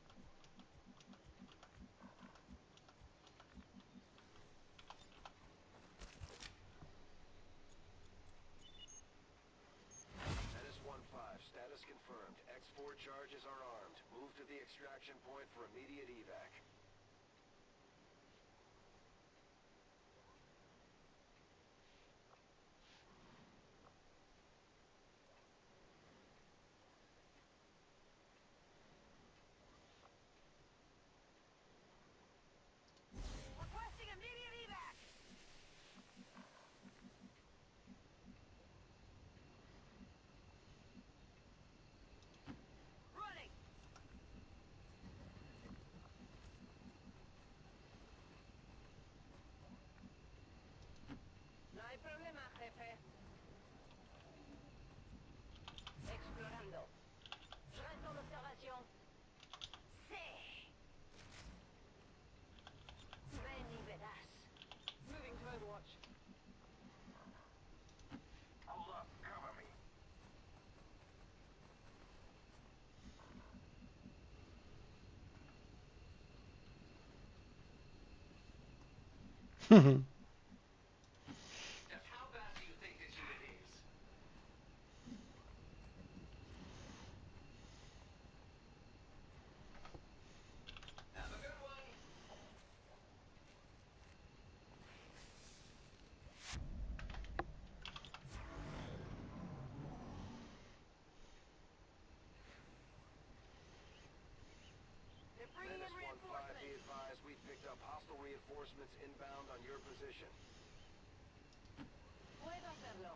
Menace 1-5, status confirmed. X4 charges are armed. Move to the extraction point for immediate evac. Requesting immediate evac. Running. No hay problema, jefe. Explorando. Je reste en observation. Sí. Ven y verás. Moving to Overwatch. Hold up, cover me. Just how bad do you think this unit is? Have a good one. They're bringing in Menace 1-5, be reinforcements. advised we've picked up hostile reinforcements inbound on your position. Puedo hacerlo.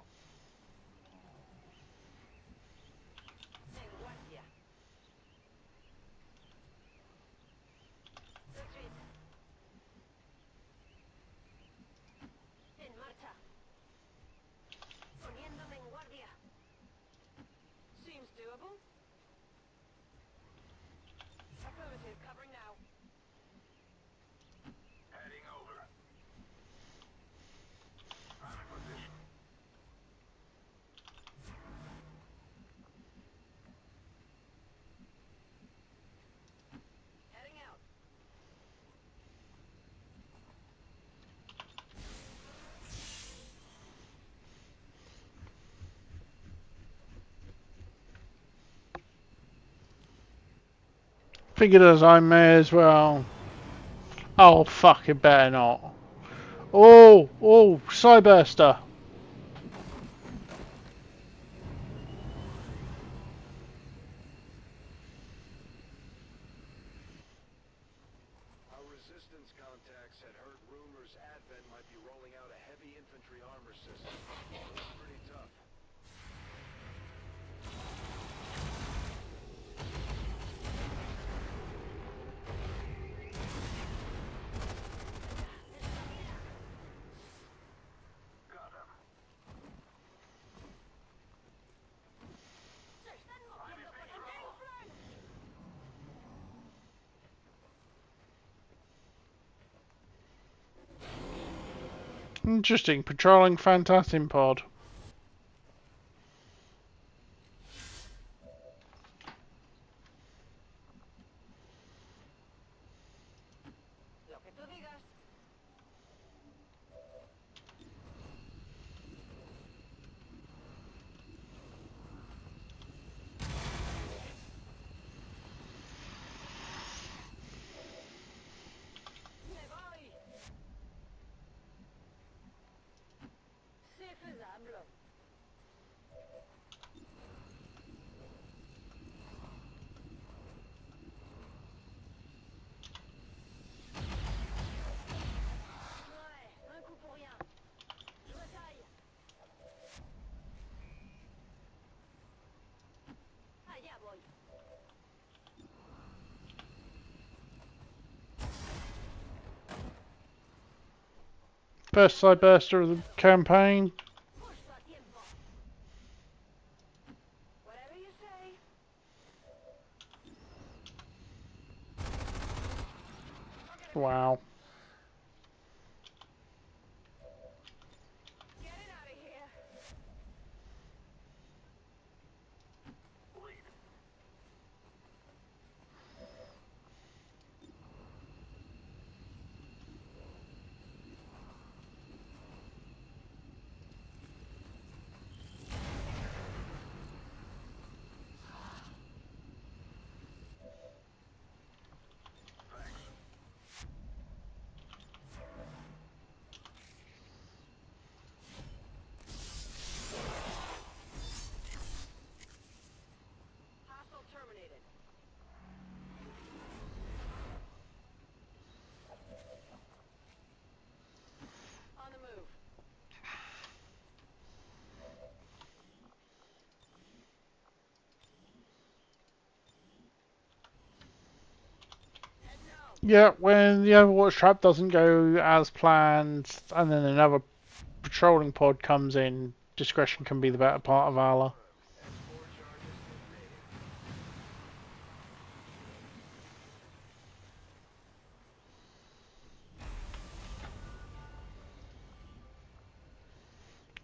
En guardia. Retreat. En marcha. Figured as I may as well. Oh, fuck, it better not. Oh, oh, Cyburster. Our resistance contacts had heard rumors Advent might be rolling out a heavy infantry armor system. Looks pretty tough. Interesting, patrolling Phantasm Pod. Lo que tú digas. Me voy. C'est faisable. Ouais, un coup pour rien. Je retaille. Allá voy. First Cyburster of the campaign. Justo a tiempo. Whatever you say. Wow. Getting out of here. Hostile terminated. On the move. Yeah, when the Overwatch trap doesn't go as planned and then another patrolling pod comes in, discretion can be the better part of valor.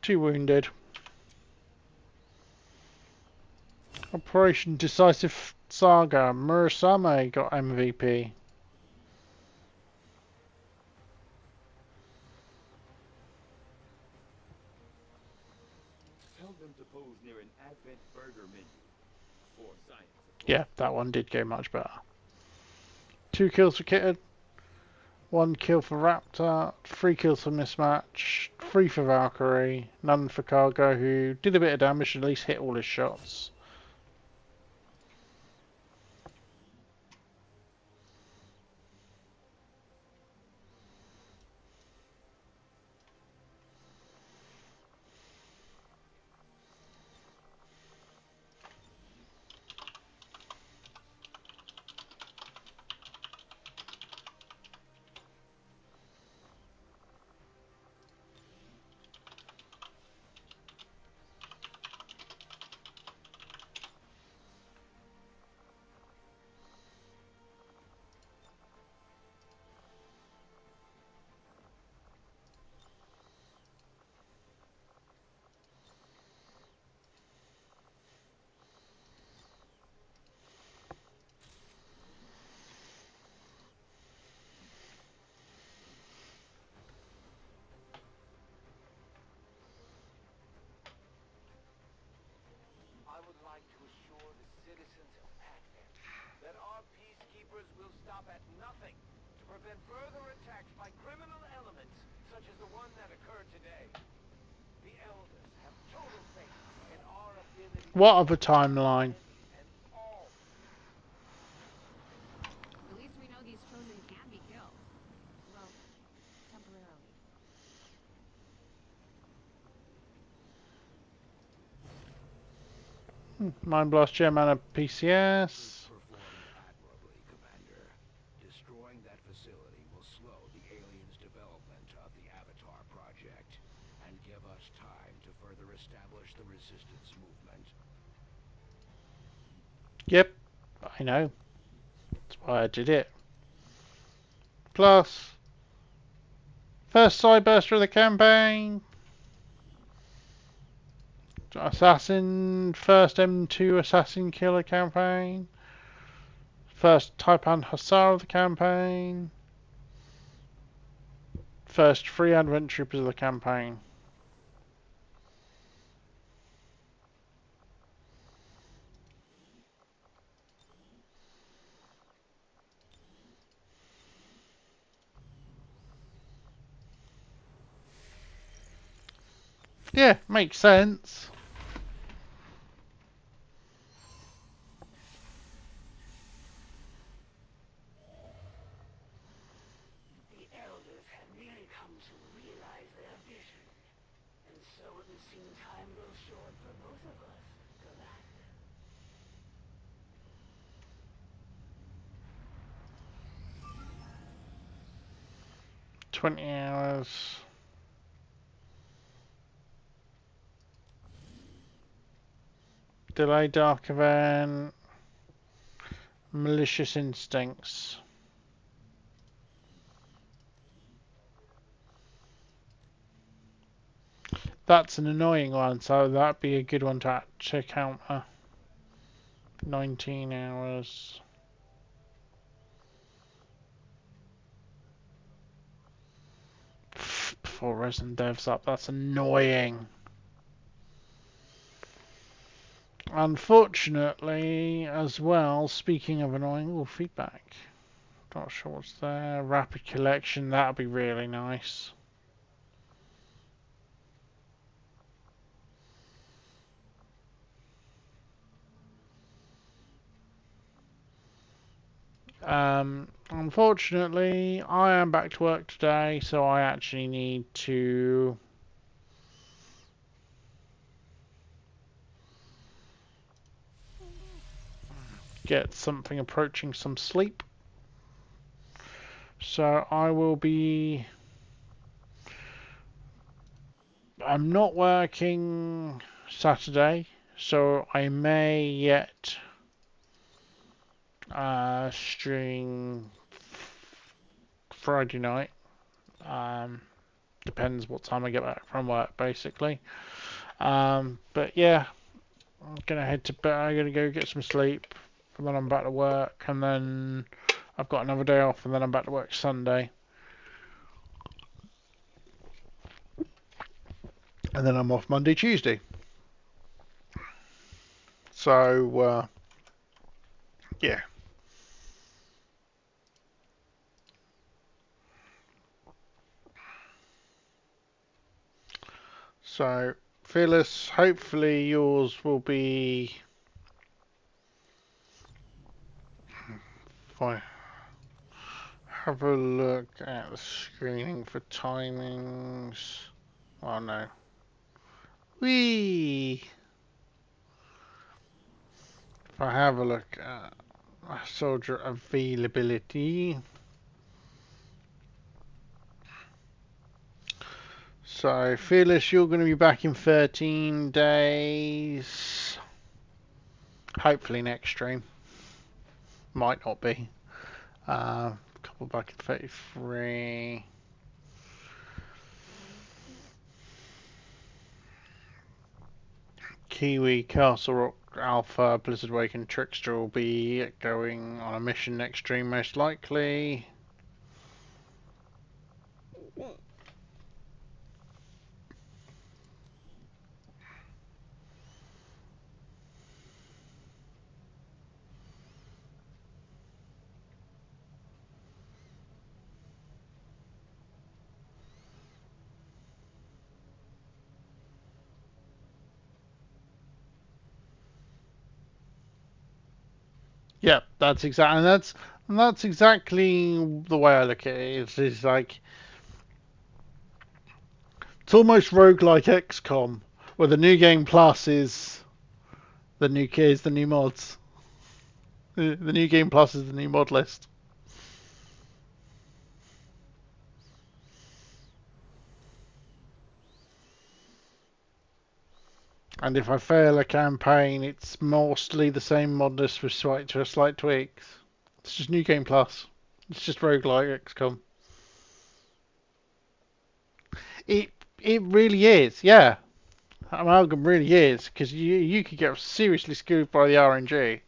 Two wounded. Operation Decisive Saga. Murasame got MVP. Tell them to pose near an Advent burger menu. For science, of course. Yeah, that one did go much better. 2 kills for Kitted. 1 kill for Raptor. 3 kills for Mismatch. 3 for Valkyrie. None for Cargo, who did a bit of damage, at least hit all his shots. stop at nothing to prevent further attacks by criminal elements such as the one that occurred today. The Elders have total faith in our ability What to other overcome timeline? any and all. At least we know these chosen can be killed. Well, temporarily. Mind Blast Gem and a PCS. Performed admirably, Commander. Destroying that facility will slow the aliens' development of the Avatar project and give us time to further establish the resistance movement. Yep, I know. That's why I did it. Plus, first side burster of the campaign. Assassin, first M2 Assassin Killer campaign. First Taipan Hussar of the campaign. First Free Advent Troopers of the campaign. Yeah, makes sense. The Elders have nearly come to realize their vision. And so it would seem time goes short for both of us, Commander. 20 hours. Delay Dark Event. Malicious Instincts. That's an annoying one, so that'd be a good one to counter. 19 hours. Before Resin Dev's up, that's annoying. Unfortunately, as well, speaking of annoying, feedback. Not sure what's there. Rapid collection, that'd be really nice. Unfortunately, I am back to work today, so I actually need to get something approaching some sleep. So I will be... I'm not working Saturday, so I may yet stream Friday night. Depends what time I get back from work, basically. But yeah, I'm gonna head to bed. I'm gonna go get some sleep, and then I'm back to work, and then I've got another day off, and then I'm back to work Sunday, and then I'm off Monday, Tuesday. So yeah. So Fearless, hopefully yours will be fine. Have a look at the screening for timings. Oh no. Whee! If I have a look at soldier availability. So, Fearless, you're going to be back in 13 days. Hopefully next stream. Might not be. Couple back in 33. Kiwi, Castle Rock, Alpha, Blizzard Wake and Trickster will be going on a mission next stream most likely. Yeah, that's exactly the way I look at it. It's like it's almost roguelike XCOM, where the new game plus is the new mods. The new game plus is the new mod list. And if I fail a campaign, it's mostly the same mod list with slight tweaks. It's just new game plus. It's just roguelike XCOM. It it really is, yeah. Amalgam really is, because you could get seriously screwed by the RNG.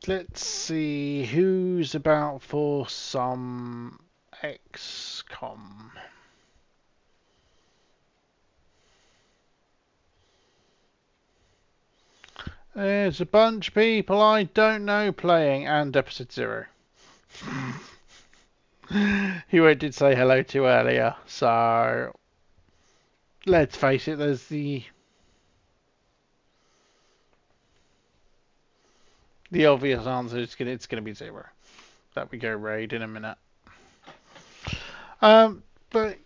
Let's see who's about for some XCOM. There's a bunch of people I don't know playing, and episode 0. Who I did say hello to earlier, so let's face it, there's the obvious answer is it's gonna be 0. That we go raid in a minute. But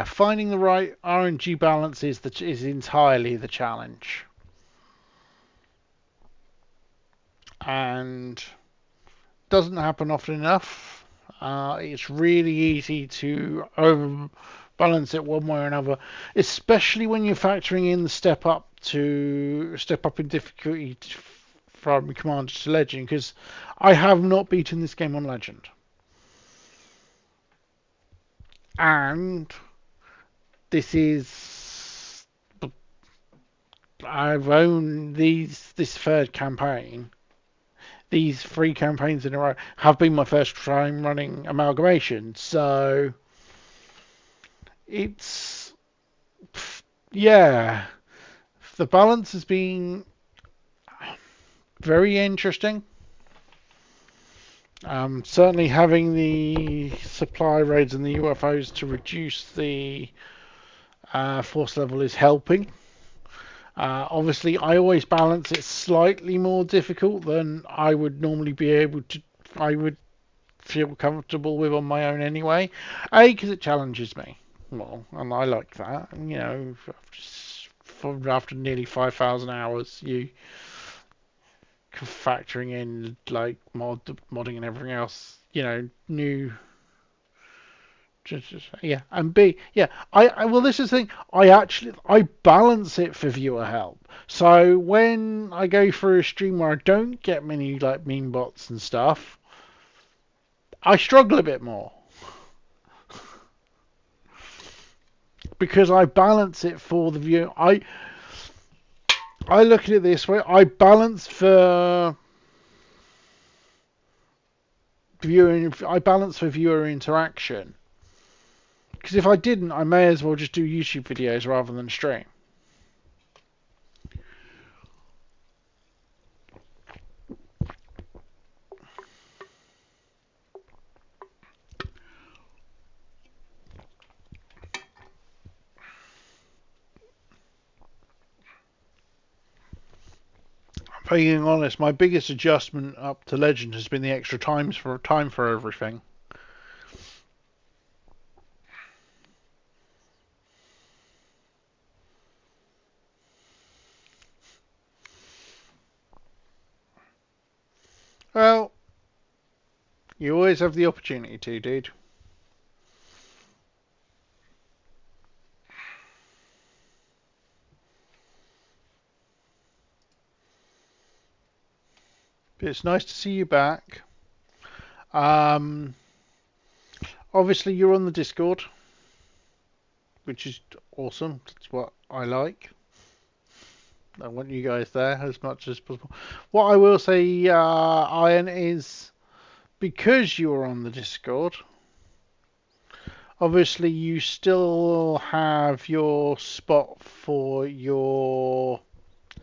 finding the right RNG balance is entirely the challenge, and doesn't happen often enough. It's really easy to overbalance it one way or another, especially when you're factoring in the step up in difficulty from Commander to Legend, because I have not beaten this game on Legend. And this is I've owned this third campaign. These 3 campaigns in a row have been my first time running Amalgamation, so it's yeah. The balance has been very interesting. Certainly having the supply raids and the UFOs to reduce the force level is helping. Obviously, I always balance it slightly more difficult than I would normally be able to. I would feel comfortable with on my own anyway. Because it challenges me. Well, and I like that. You know, after nearly 5,000 hours, you factoring in like modding and everything else. You know, new. Yeah, and B, yeah, well, this is the thing. I balance it for viewer help. So when I go through a stream where I don't get many like meme bots and stuff, I struggle a bit more because I balance it for the viewer. I look at it this way. I balance for viewer interaction. Because if I didn't, I may as well just do YouTube videos rather than stream. Being honest, my biggest adjustment up to Legend has been the extra time for everything. Well, you always have the opportunity to, dude. But it's nice to see you back. Um, Obviously, you're on the Discord, which is awesome. That's what I like. I want you guys there as much as possible. What I will say, Iron, is because you're on the Discord, obviously you still have your spot for your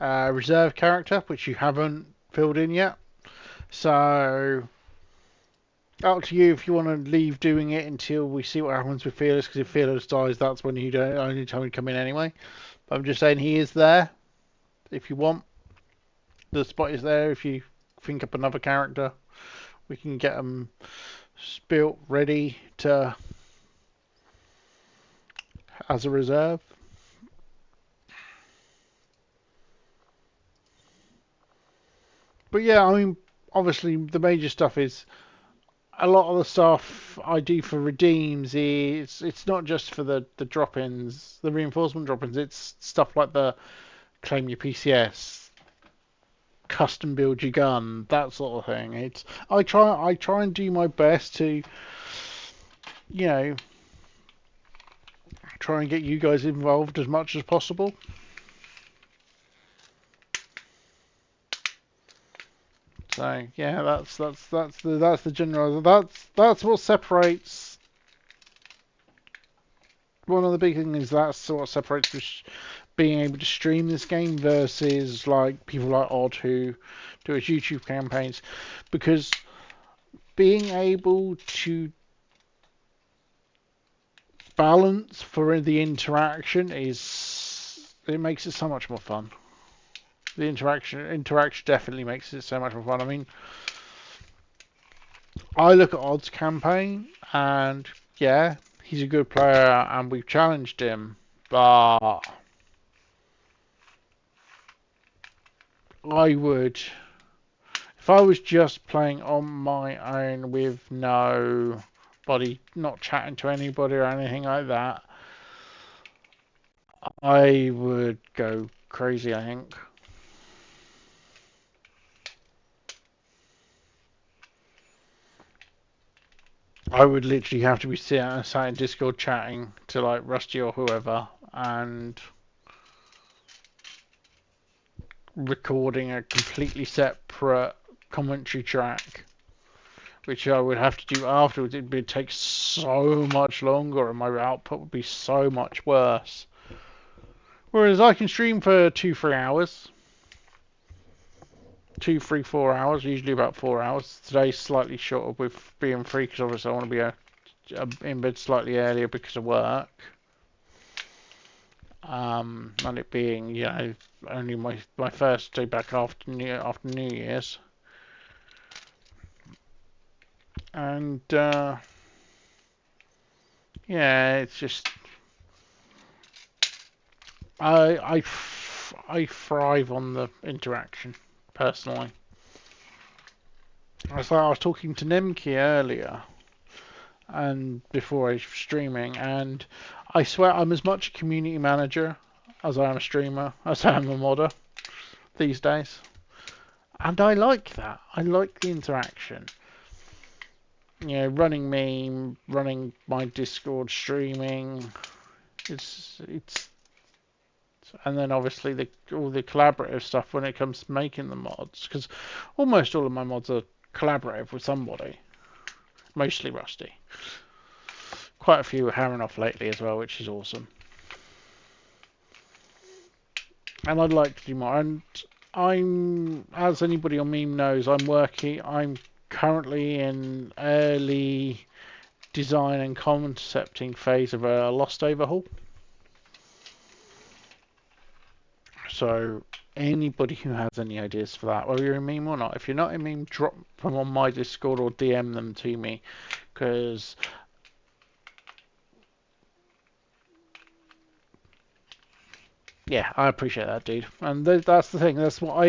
reserve character, which you haven't filled in yet. So Up to you if you want to leave doing it until we see what happens with Fearless, because if Fearless dies, that's when you don't only time to come in anyway. But I'm just saying he is there if you want. The spot is there if you think up another character. We can get them built ready to as a reserve. But yeah, I mean, obviously the major stuff is a lot of the stuff I do for redeems is it's not just for the drop-ins, the reinforcement drop-ins. It's stuff like the claim your PCS, custom build your gun, that sort of thing. It's I try and do my best to, you know, try and get you guys involved as much as possible. So yeah, that's the general. That's what separates. One of the big things is that's what separates being able to stream this game versus like people like Odd who do his YouTube campaigns, because being able to balance for the interaction is it makes it so much more fun. The interaction definitely makes it so much more fun. I mean, I look at Odd's campaign and yeah, he's a good player and we've challenged him, but I would, if I was just playing on my own with nobody, not chatting to anybody or anything like that, I would go crazy, I think. I would literally have to be sat in Discord chatting to like Rusty or whoever and recording a completely separate commentary track, which I would have to do afterwards. It would take so much longer and my output would be so much worse. Whereas I can stream for 2-3 hours. 2, 3, 4 hours, usually about 4 hours. Today's slightly shorter with being free because obviously I want to be in bed slightly earlier because of work. And it being, you know, only my first day back after New Year's. And yeah, it's just I thrive on the interaction personally. I was talking to Nemki earlier, and before I was streaming, and I swear I'm as much a community manager as I am a streamer, as I am a modder these days. And I like that. I like the interaction. You know, running meme, running my Discord streaming. It's and then obviously all the collaborative stuff when it comes to making the mods, because almost all of my mods are collaborative with somebody. Mostly Rusty. Quite a few are hammering off lately as well, which is awesome. And I'd like to do more. And as anybody on Meme knows, I'm currently in early design and concepting phase of a Lost Overhaul. So anybody who has any ideas for that, whether you're in Meme or not, if you're not in Meme, drop them on my Discord or DM them to me, because yeah, I appreciate that, dude. And that's the thing. That's what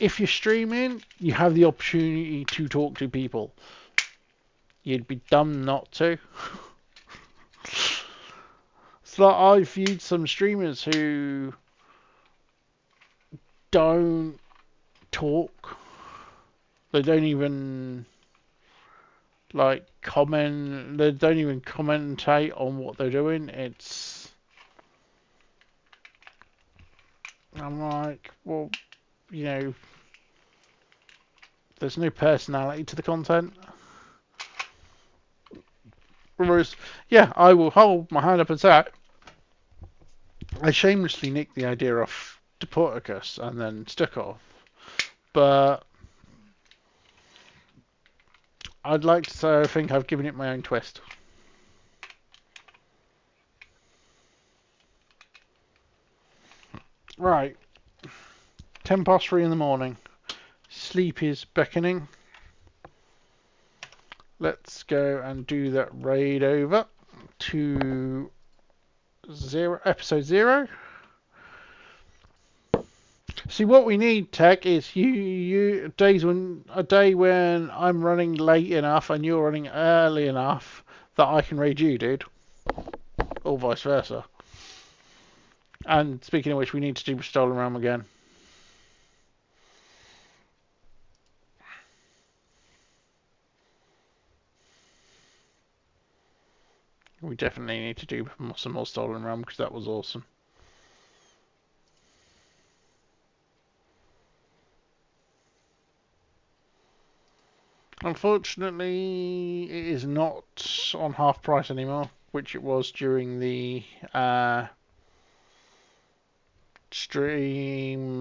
if you're streaming, you have the opportunity to talk to people. You'd be dumb not to. So I've viewed some streamers who don't talk. They don't even like comment. They don't even commentate on what they're doing. I'm like, well, you know, there's no personality to the content. Whereas, yeah, I will hold my hand up and say, I shamelessly nicked the idea off Deporticus and then Stukov. But I'd like to say I think I've given it my own twist. Right, 3 in the morning. Sleep is beckoning. Let's go and do that raid over to episode 0. See, what we need, Tech, is a day when I'm running late enough and you're running early enough that I can raid you, dude, or vice versa. And speaking of which, we need to do Stolen Realm again. We definitely need to do some more Stolen Realm because that was awesome. Unfortunately, it is not on half price anymore, which it was during the stream,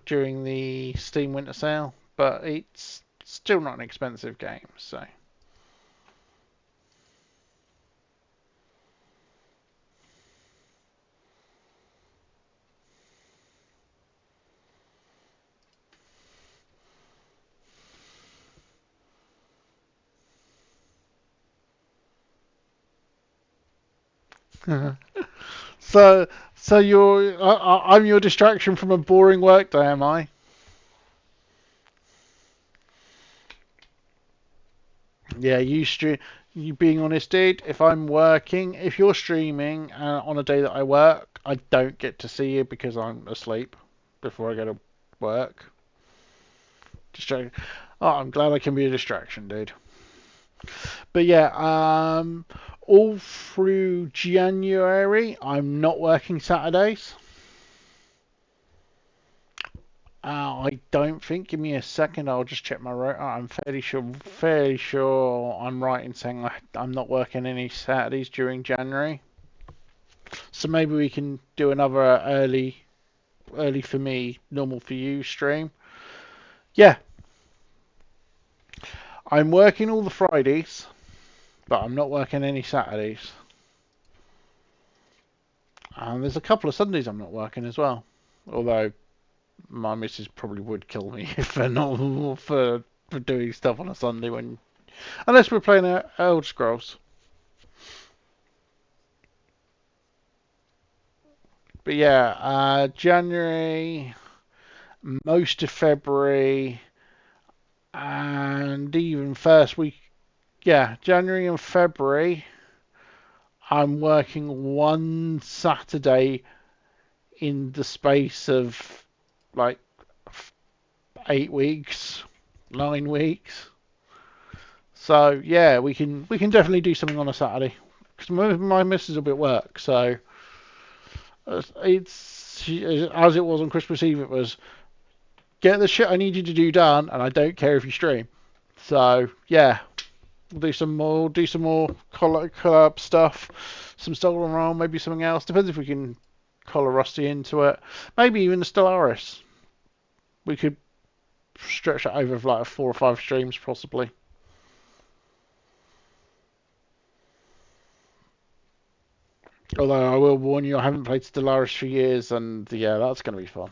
during the Steam Winter Sale, but it's still not an expensive game, so. So I'm your distraction from a boring work day, am I? Yeah, you being honest, dude. If I'm working, if you're streaming on a day that I work, I don't get to see you because I'm asleep before I go to work. Distraction. Oh, I'm glad I can be a distraction, dude. But yeah, all through January, I'm not working Saturdays. I don't think. Give me a second. I'll just check my route. I'm fairly sure I'm right in saying I'm not working any Saturdays during January. So maybe we can do another early for me, normal for you stream. Yeah, I'm working all the Fridays, but I'm not working any Saturdays. And there's a couple of Sundays I'm not working as well. Although my missus probably would kill me for not for doing stuff on a Sunday unless we're playing Elder Scrolls. But yeah, January, most of February, and even first week. Yeah, January and February, I'm working one Saturday in the space of like 8 weeks, 9 weeks. So yeah, we can definitely do something on a Saturday because my missus will be at work. So it's as it was on Christmas Eve. It was get the shit I need you to do done, and I don't care if you stream. So yeah, we'll do some more collab stuff, some Stolen Realm, maybe something else. Depends if we can collar Rusty into it. Maybe even the Stellaris. We could stretch that over for like 4 or 5 streams, possibly. Although I will warn you, I haven't played Stellaris for years, and yeah, that's going to be fun.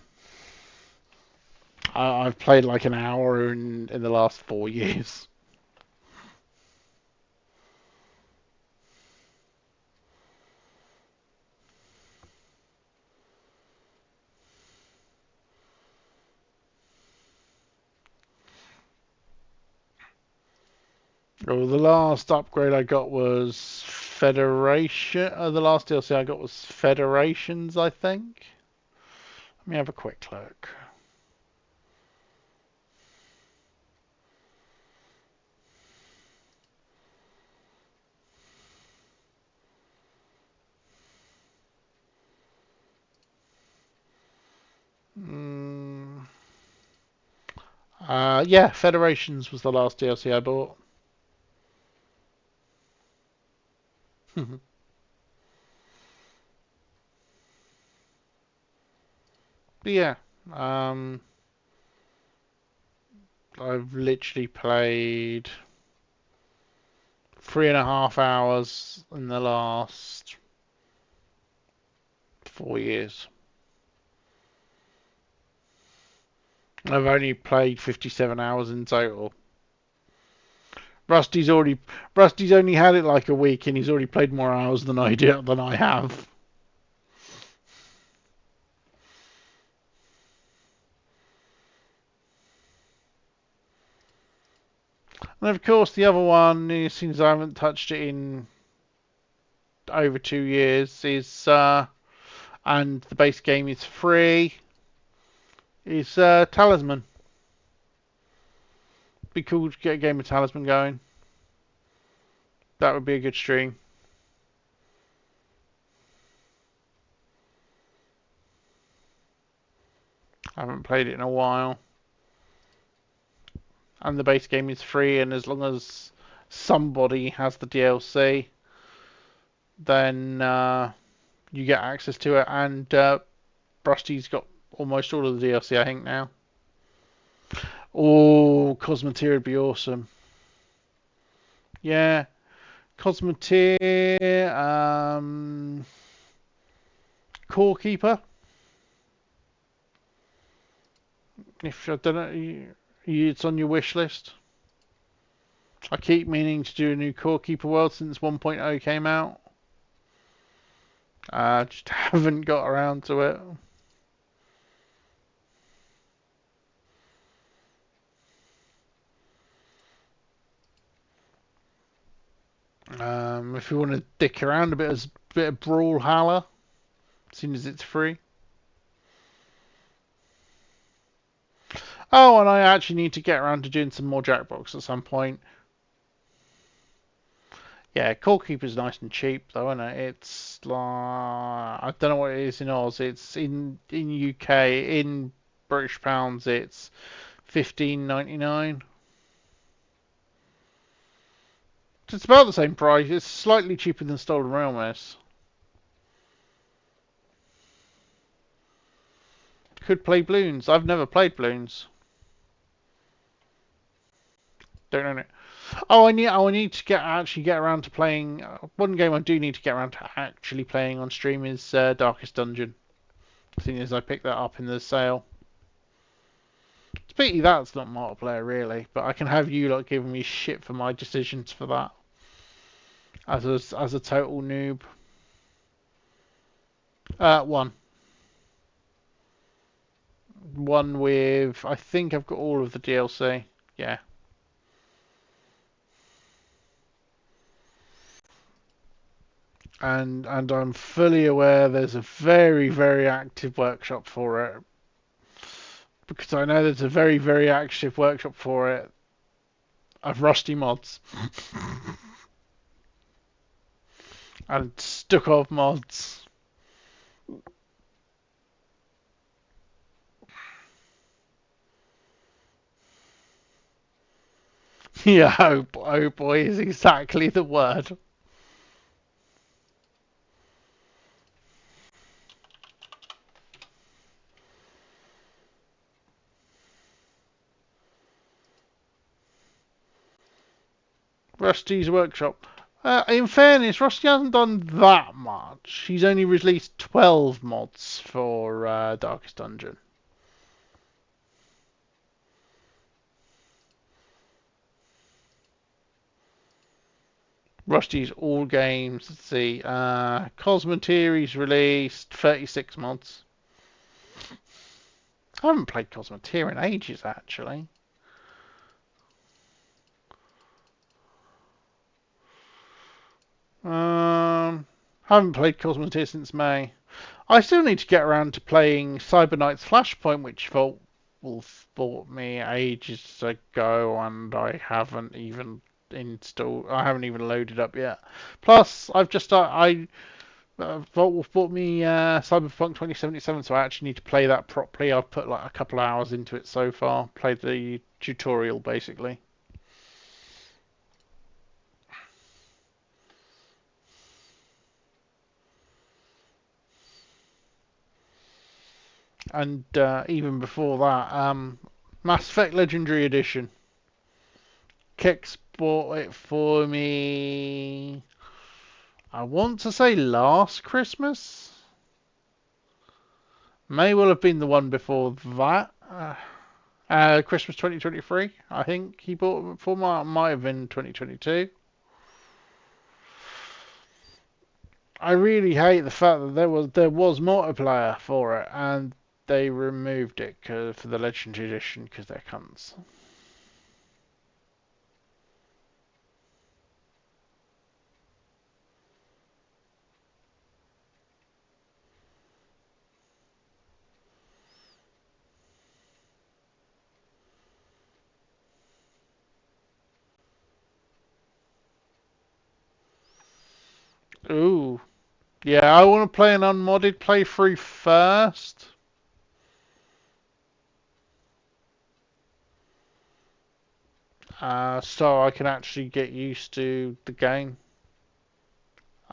I've played like an hour in the last 4 years. Well, the last upgrade I got was Federation. The last DLC I got was Federations, I think. Let me have a quick look. Yeah, Federations was the last DLC I bought. But yeah, I've literally played 3.5 hours in the last 4 years. I've only played 57 hours in total. Rusty's only had it like a week, and he's already played more hours than I have. And of course, the other one, since I haven't touched it in over 2 years, is and the base game is free. Is Talisman. Be cool to get a game of Talisman going. That would be a good stream. I haven't played it in a while. And the base game is free, and as long as somebody has the DLC, then you get access to it. And Brusty's got almost all of the DLC, I think, now. Oh, Cosmoteer would be awesome. Yeah, Cosmoteer, Core Keeper. If I don't know, it's on your wish list. I keep meaning to do a new Core Keeper world since 1.0 came out. Just haven't got around to it. If you want to dick around a bit, as a bit of Brawlhalla, as soon as it's free. Oh, and I actually need to get around to doing some more Jackbox at some point. Yeah, Core Keeper's nice and cheap though, isn't it? It's like, I don't know what it is in Oz. It's in UK, in British pounds, it's 15.99. It's about the same price. It's slightly cheaper than Stolen Realms. Could play Bloons. I've never played Bloons. Don't own it. Oh, I need to actually get around to playing. One game I do need to get around to actually playing on stream is Darkest Dungeon. Seeing as I picked that up in the sale. It's a pity that's not multiplayer really, but I can have you like giving me shit for my decisions for that. As a total noob. One. One with, I think I've got all of the DLC. Yeah. And I'm fully aware there's a very, very active workshop for it. Because I know there's a very, very active workshop for it of Rusty mods. And Stukov mods. Yeah, oh boy is exactly the word. Rusty's workshop. In fairness, Rusty hasn't done that much. He's only released 12 mods for Darkest Dungeon. Rusty's all games. Let's see. Cosmoteer, he's released 36 mods. I haven't played Cosmoteer in ages, actually. Haven't played Cosmoteer since May. I still need to get around to playing Cyber Knight's Flashpoint, which Wolf bought me ages ago, and I haven't even installed. I haven't even loaded up yet. Plus, I've just Wolf bought me Cyberpunk 2077, so I actually need to play that properly. I've put like a couple of hours into it so far. Played the tutorial basically. And even before that, Mass Effect Legendary Edition. Kex bought it for me. I want to say last Christmas. May well have been the one before that. Christmas 2023, I think he bought it for. Might have been 2022. I really hate the fact that there was multiplayer for it and they removed it for the Legendary Edition because they're cunts. Ooh. Yeah, I want to play an unmodded playthrough first. So I can actually get used to the game.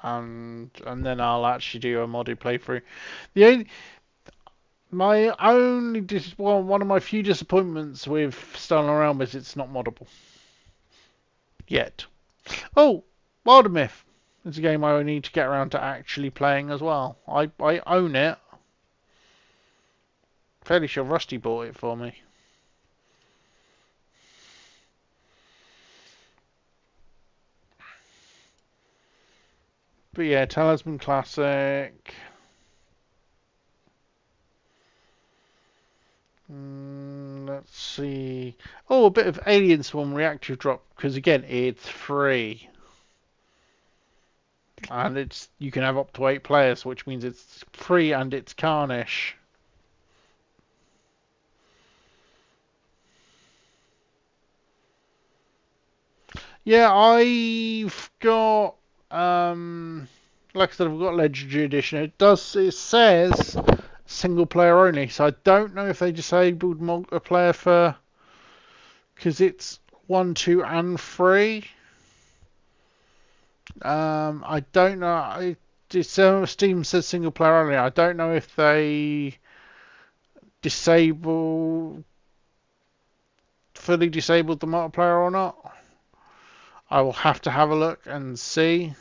And then I'll actually do a modded playthrough. The only, my only one of my few disappointments with Stolen Realm is it's not moddable. Yet. Oh, Wilder Myth. It's a game I need to get around to actually playing as well. I own it. Fairly sure Rusty bought it for me. But yeah, Talisman Classic. Let's see. Oh, a bit of Alien Swarm Reactive Drop, because again, it's free. And you can have up to 8 players, which means it's free and it's Carnish. Yeah, I've got like I said, I've got Legendary Edition. It says single player only, so I don't know if they disabled multiplayer because it's 1, 2, and 3. I don't know. Steam says single player only. I don't know if they fully disabled the multiplayer or not. I will have to have a look and see.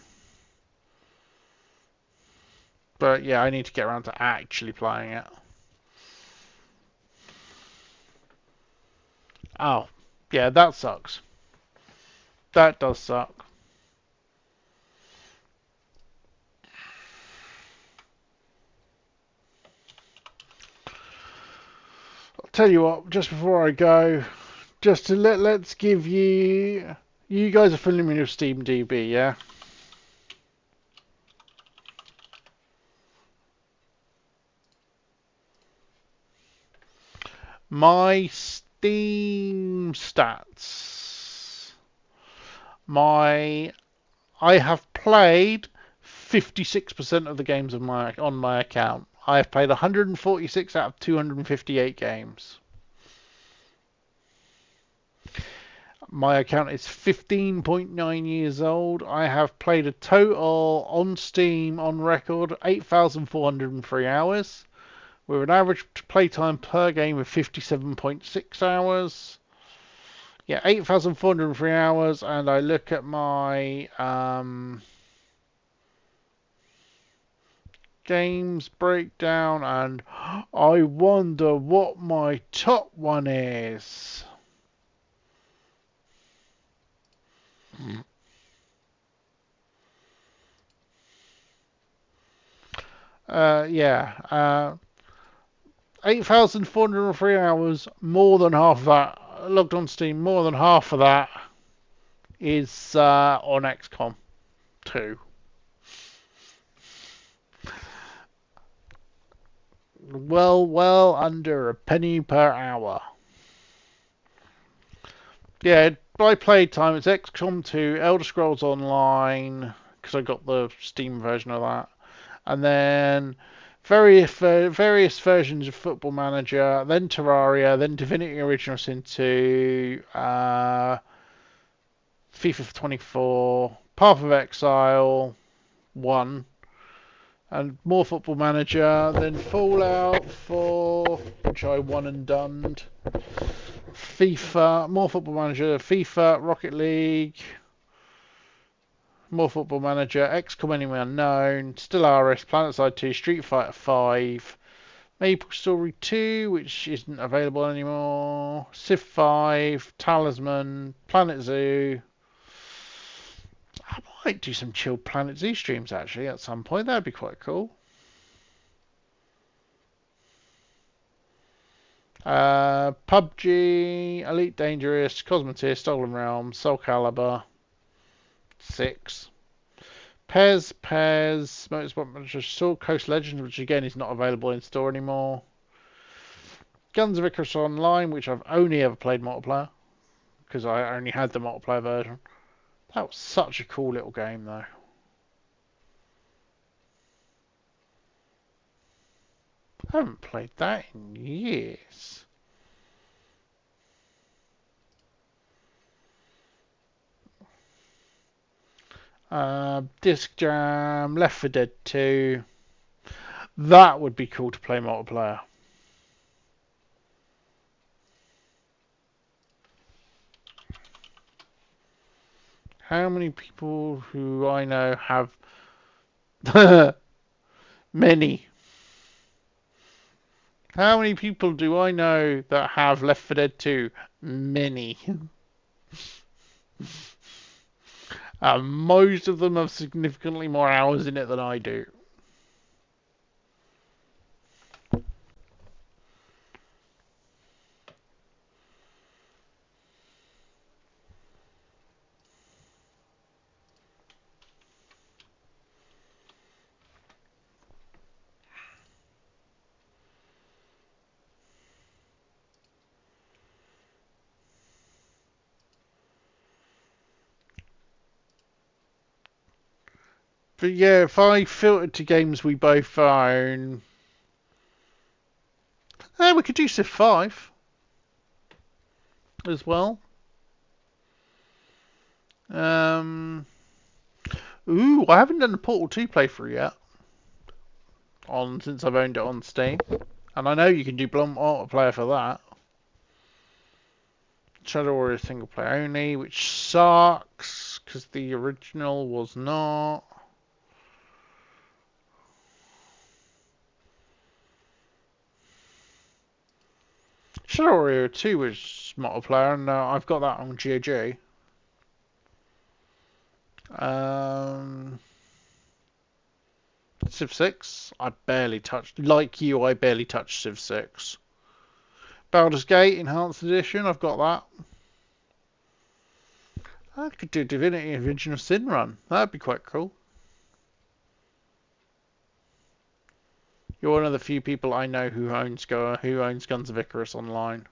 But yeah, I need to get around to actually playing it. Oh, yeah, that sucks. That does suck. I'll tell you what, just before I go, just to let's give you guys are familiar with SteamDB, yeah? My Steam stats. I have played 56% of the games on my account. I have played 146 out of 258 games. My account is 15.9 years old. I have played a total on Steam on record 8,403 hours, with an average playtime per game of 57.6 hours. Yeah, 8,403 hours, and I look at my games breakdown, and I wonder what my top one is. Yeah. 8,403 hours, more than half of that, logged on Steam, more than half of that is on XCOM2. Well under a penny per hour. Yeah, by playtime, it's XCOM2, Elder Scrolls Online, because I got the Steam version of that, and then various versions of Football Manager, then Terraria, then Divinity Original Sin 2, FIFA 24, Path of Exile 1, and more Football Manager, then Fallout 4, which I won and done. FIFA, more Football Manager, FIFA, Rocket League, more Football Manager, XCOM Enemy Unknown, Stellaris, PlanetSide 2, Street Fighter 5, Maple Story 2, which isn't available anymore, Civ 5, Talisman, Planet Zoo. I might do some chilled Planet Zoo streams actually at some point. That'd be quite cool. PUBG, Elite Dangerous, Cosmoteer, Stolen Realms, Soul Calibur 6. Pairs, Motorsport Manager, Sword Coast Legends, which again is not available in store anymore. Guns of Icarus Online, which I've only ever played multiplayer, because I only had the multiplayer version. That was such a cool little game though. I haven't played that in years. Disc Jam, Left 4 Dead 2. That would be cool to play multiplayer. How many people who I know have... Many. How many people do I know that have Left 4 Dead 2? Many. Most of them have significantly more hours in it than I do. But yeah, if I filtered to games we both own... we could do Civ 5 as well. Ooh, I haven't done the Portal 2 playthrough yet. Since I've owned it on Steam. And I know you can do multiplayer for that. Shadow Warrior single player only, which sucks, because the original was not. Shadow Warrior 2 was multiplayer, and I've got that on GOG. Civ 6, I barely touched. Like you, I barely touched Civ 6. Baldur's Gate Enhanced Edition, I've got that. I could do Divinity Original Sin run. That'd be quite cool. You're one of the few people I know who owns Guns of Icarus Online.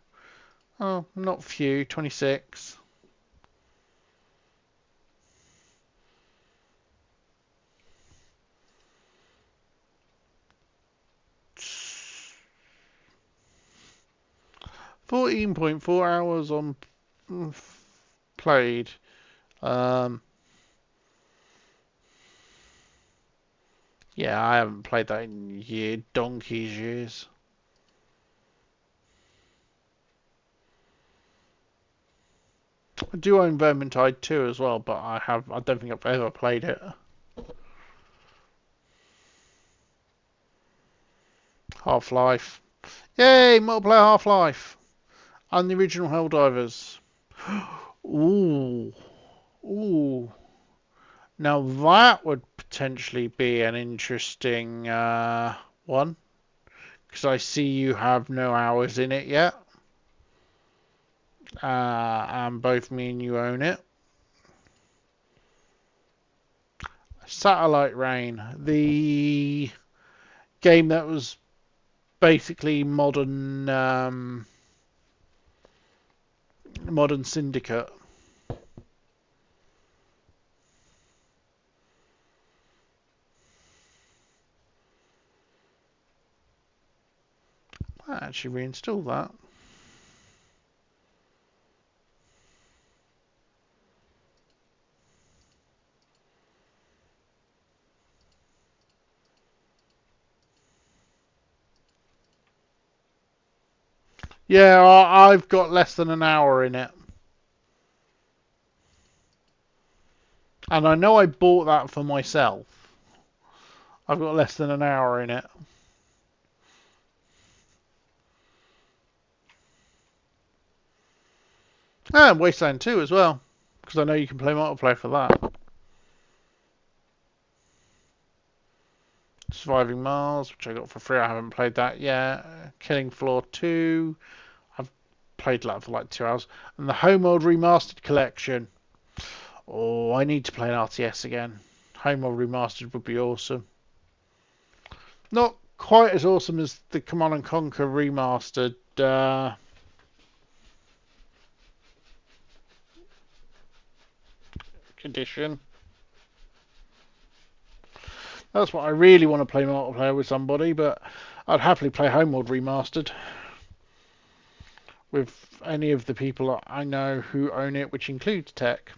Oh, not few. 26. $14.4 on played. Yeah, I haven't played that in donkey's years. I do own Vermintide 2 as well, but I don't think I've ever played it. Half-Life. Yay, multiplayer Half-Life. And the original Helldivers. Ooh. Ooh. Now that would potentially be an interesting one. Because I see you have no hours in it yet. And both me and you own it. Satellite Rain. The game that was basically modern Syndicate. I actually reinstalled that. Yeah, I've got less than an hour in it. And I know I bought that for myself. I've got less than an hour in it. And Wasteland 2 as well. Because I know you can play multiplayer for that. Surviving Mars, which I got for free. I haven't played that yet. Killing Floor 2. I've played that for like 2 hours. And the Homeworld Remastered Collection. Oh, I need to play an RTS again. Homeworld Remastered would be awesome. Not quite as awesome as the Command and Conquer Remastered edition. That's what I really want to play multiplayer with somebody, but I'd happily play Homeworld Remastered with any of the people I know who own it, which includes Tech,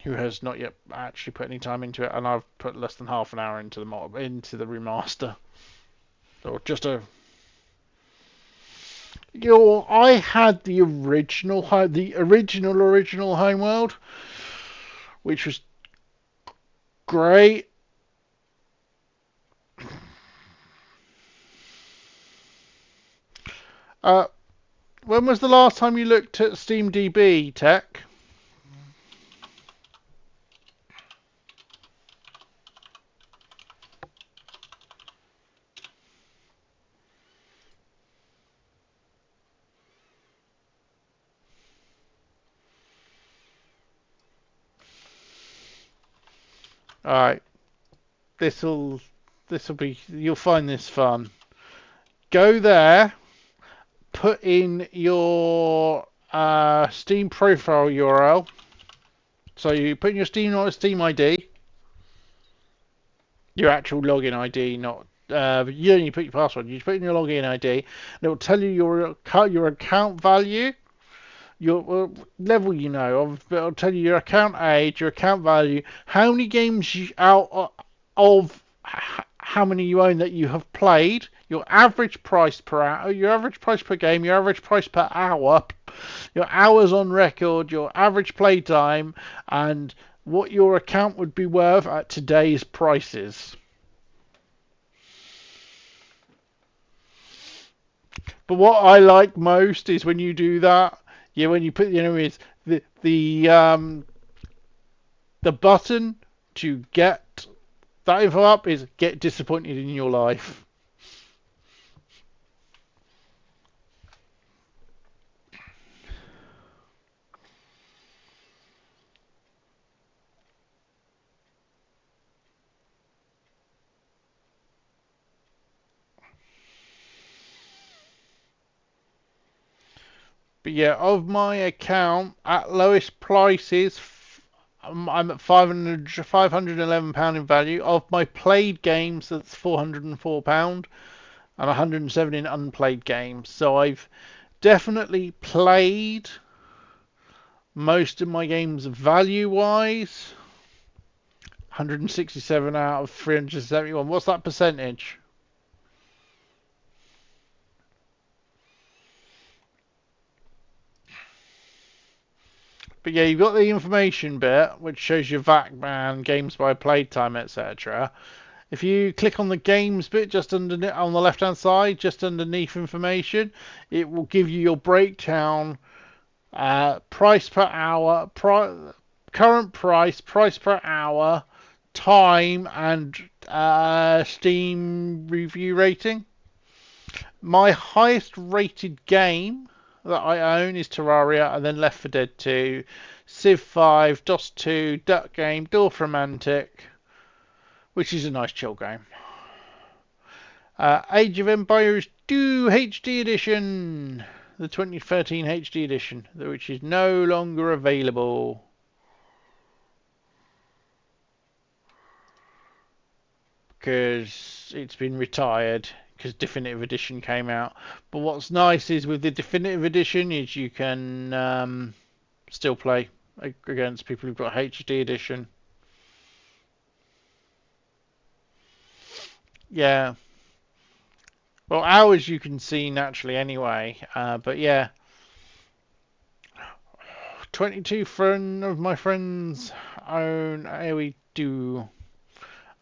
who has not yet actually put any time into it, and I've put less than half an hour into the remaster. Or just a I had the original Homeworld, which was great. When was the last time you looked at SteamDB, Tech? Alright. This'll be, you'll find this fun. Go there, put in your Steam profile URL. So you put in your Steam ID, your actual login ID, not you don't need to put your password. You just put in your login ID, and it will tell you your account value, your level, it'll tell you your account age, your account value, how many games out of how many you own that you have played, your average price per hour, your average price per game, your average price per hour, your hours on record, your average play time, and what your account would be worth at today's prices. But what I like most is when you do that, when you put is the button to get that info up is get disappointed in your life. But yeah, of my account at lowest prices, I'm at £511 in value. Of my played games, that's £404 and 107 in unplayed games. So I've definitely played most of my games value wise. 167 out of 371. What's that percentage? But yeah, you've got the information bit, which shows your VAC ban, games by playtime, etc. If you click on the games bit just underneath on the left hand side, just underneath information, it will give you your breakdown, price per hour, current price per hour, time, and Steam review rating. My highest rated game that I own is Terraria, and then Left 4 Dead 2, Civ 5, DOS 2, Duck Game, Dorf Romantic, which is a nice chill game. Age of Empires 2 HD Edition, the 2013 HD Edition, which is no longer available. Because it's been retired, because Definitive Edition came out. But what's nice is with the Definitive Edition is you can still play against people who've got HD Edition. Yeah. Well, ours you can see naturally anyway. But yeah, 22 of my friends own AoE 2.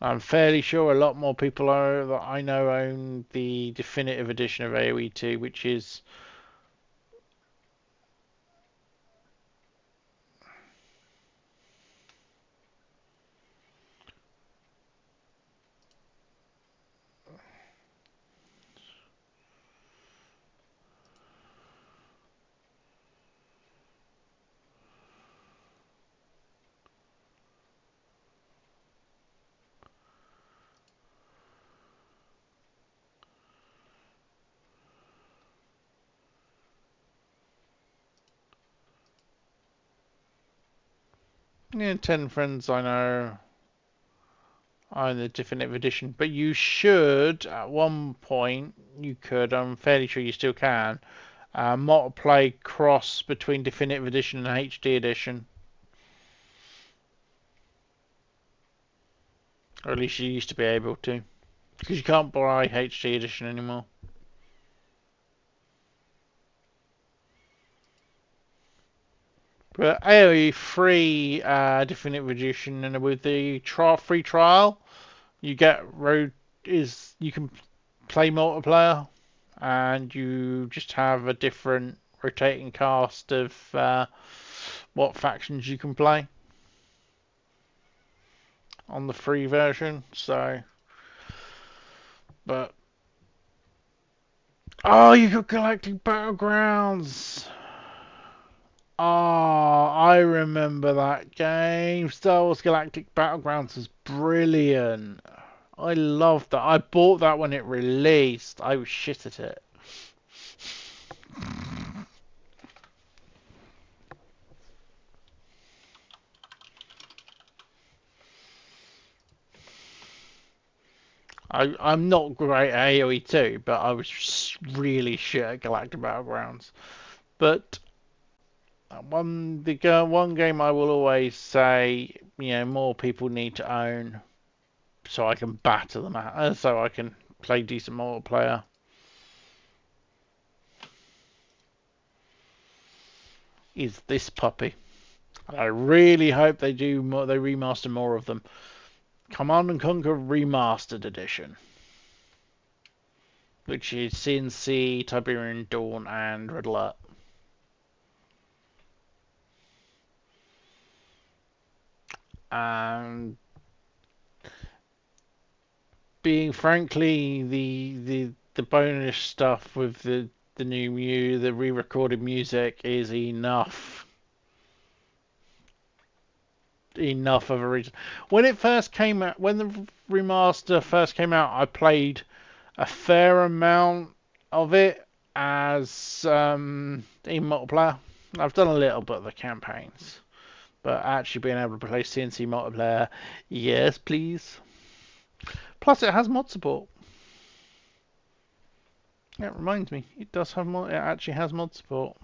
I'm fairly sure a lot more people that I know own the definitive edition of AoE 2, which is yeah, 10 friends I know own the definitive edition. But you should, at one point, you could, I'm fairly sure you still can, multiplay cross between definitive edition and HD edition. Or at least you used to be able to. Because you can't buy HD edition anymore. But AoE free definitive edition, and with the free trial, you get you can play multiplayer, and you just have a different rotating cast of what factions you can play on the free version. So, but oh, you got Galactic Battlegrounds. Oh, I remember that game. Star Wars Galactic Battlegrounds was brilliant. I loved that. I bought that when it released. I was shit at it. I'm not great at AoE 2, but I was really shit at Galactic Battlegrounds. But one game I will always say, more people need to own, so I can batter them out, so I can play decent multiplayer, is this puppy. I really hope they do more, they remaster more of them. Command and Conquer Remastered Edition, which is CNC, Tiberian Dawn, and Red Alert. And being frankly, the bonus stuff with the the re-recorded music is enough of a reason. When it first came out, when the remaster first came out, I played a fair amount of it as in multiplayer. I've done a little bit of the campaigns, but actually being able to play CNC multiplayer, yes, please. Plus, it has mod support. Yeah, it reminds me, it does have mod. It actually has mod support.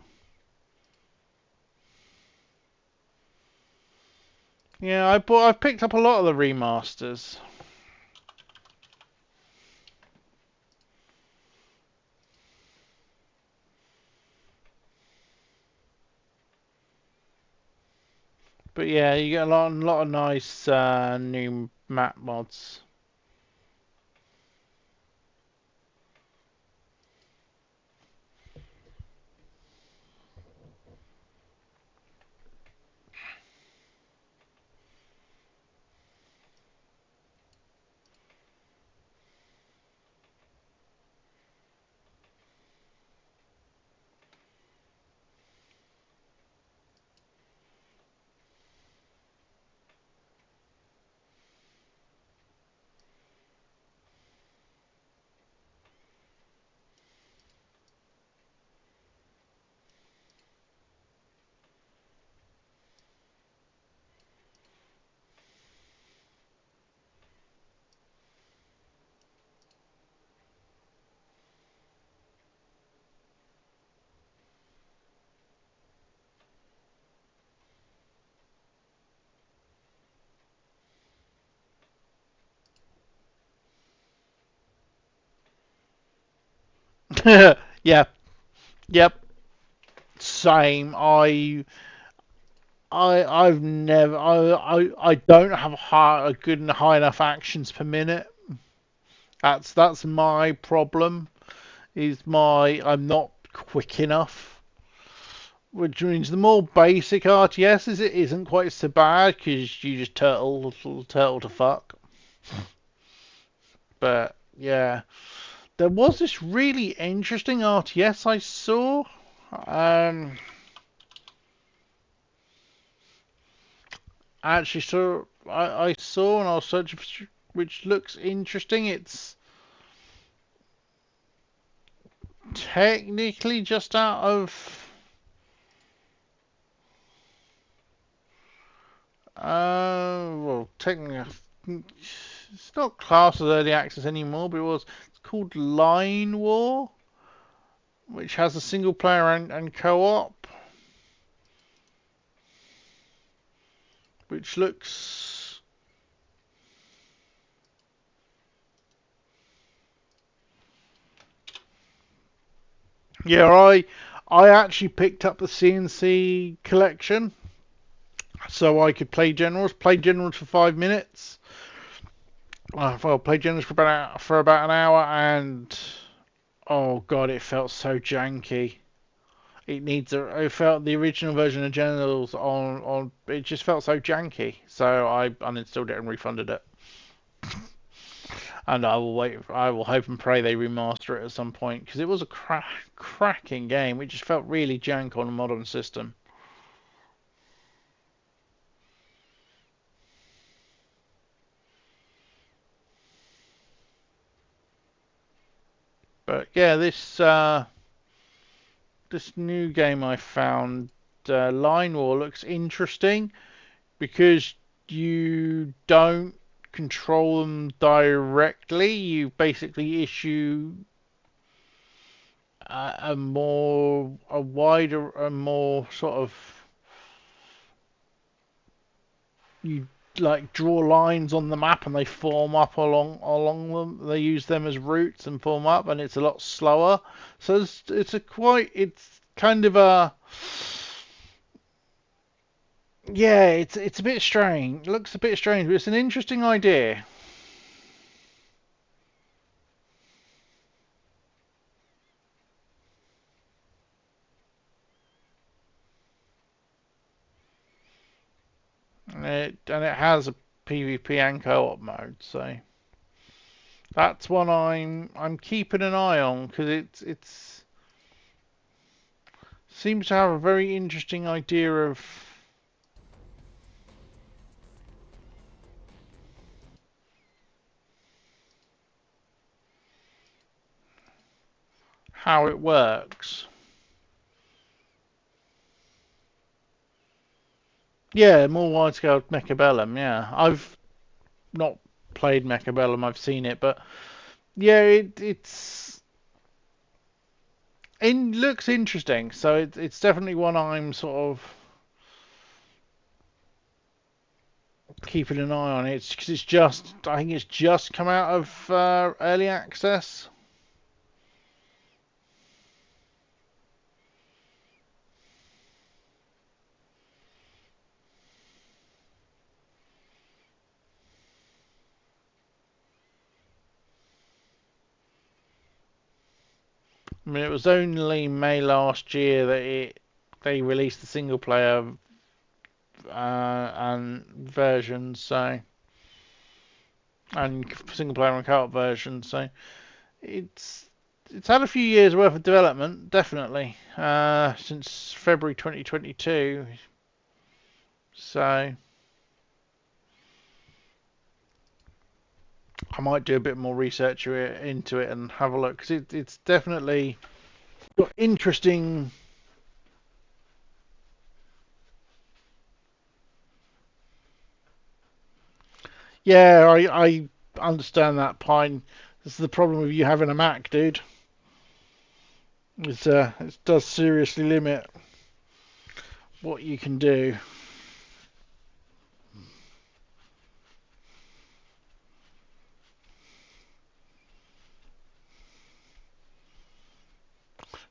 Yeah, I've picked up a lot of the remasters. But yeah, you get a lot of nice new map mods. Yeah, yep, same. I've never, I don't have a good and high enough actions per minute. That's my problem. I'm not quick enough. Which means the more basic RTSs, it isn't quite so bad because you just turtle to fuck. But yeah, there was this really interesting RTS I saw. Um, actually saw I saw and I was searching for, which looks interesting. It's technically just out of well, technically it's not classed as early access anymore, but it's called Line War, which has a single player and co-op, which looks yeah. I actually picked up the CNC collection so I could play generals. Played generals for 5 minutes. Well, played generals for about an hour, and oh god, it felt so janky. It felt the original version of generals on. It just felt so janky. So I uninstalled it and refunded it. And I will wait. I will hope and pray they remaster it at some point because it was a cracking game. It just felt really jank on a modern system. But yeah, this new game I found, Line War, looks interesting because you don't control them directly. You basically issue a wider, a more sort of you like draw lines on the map and they form up along them. They use them as routes and form up, and it's a lot slower. So it's kind of a yeah. It's a bit strange. It looks a bit strange, but it's an interesting idea. And it has a PvP and co-op mode, so that's one I'm keeping an eye on because it's seems to have a very interesting idea of how it works. Yeah, more wide-scale Mechabellum. Yeah, I've not played Mechabellum. I've seen it, but yeah, it looks interesting. So it's definitely one I'm sort of keeping an eye on. It's because I think it's just come out of early access. I mean, it was only May last year that they released the single player and version, so and single player and co-op version. So it's it's had a few years worth of development, definitely, since February 2022. So I might do a bit more research into it and have a look because it's definitely got interesting. Yeah, I understand that, Pine. This is the problem with you having a Mac, dude. It does seriously limit what you can do.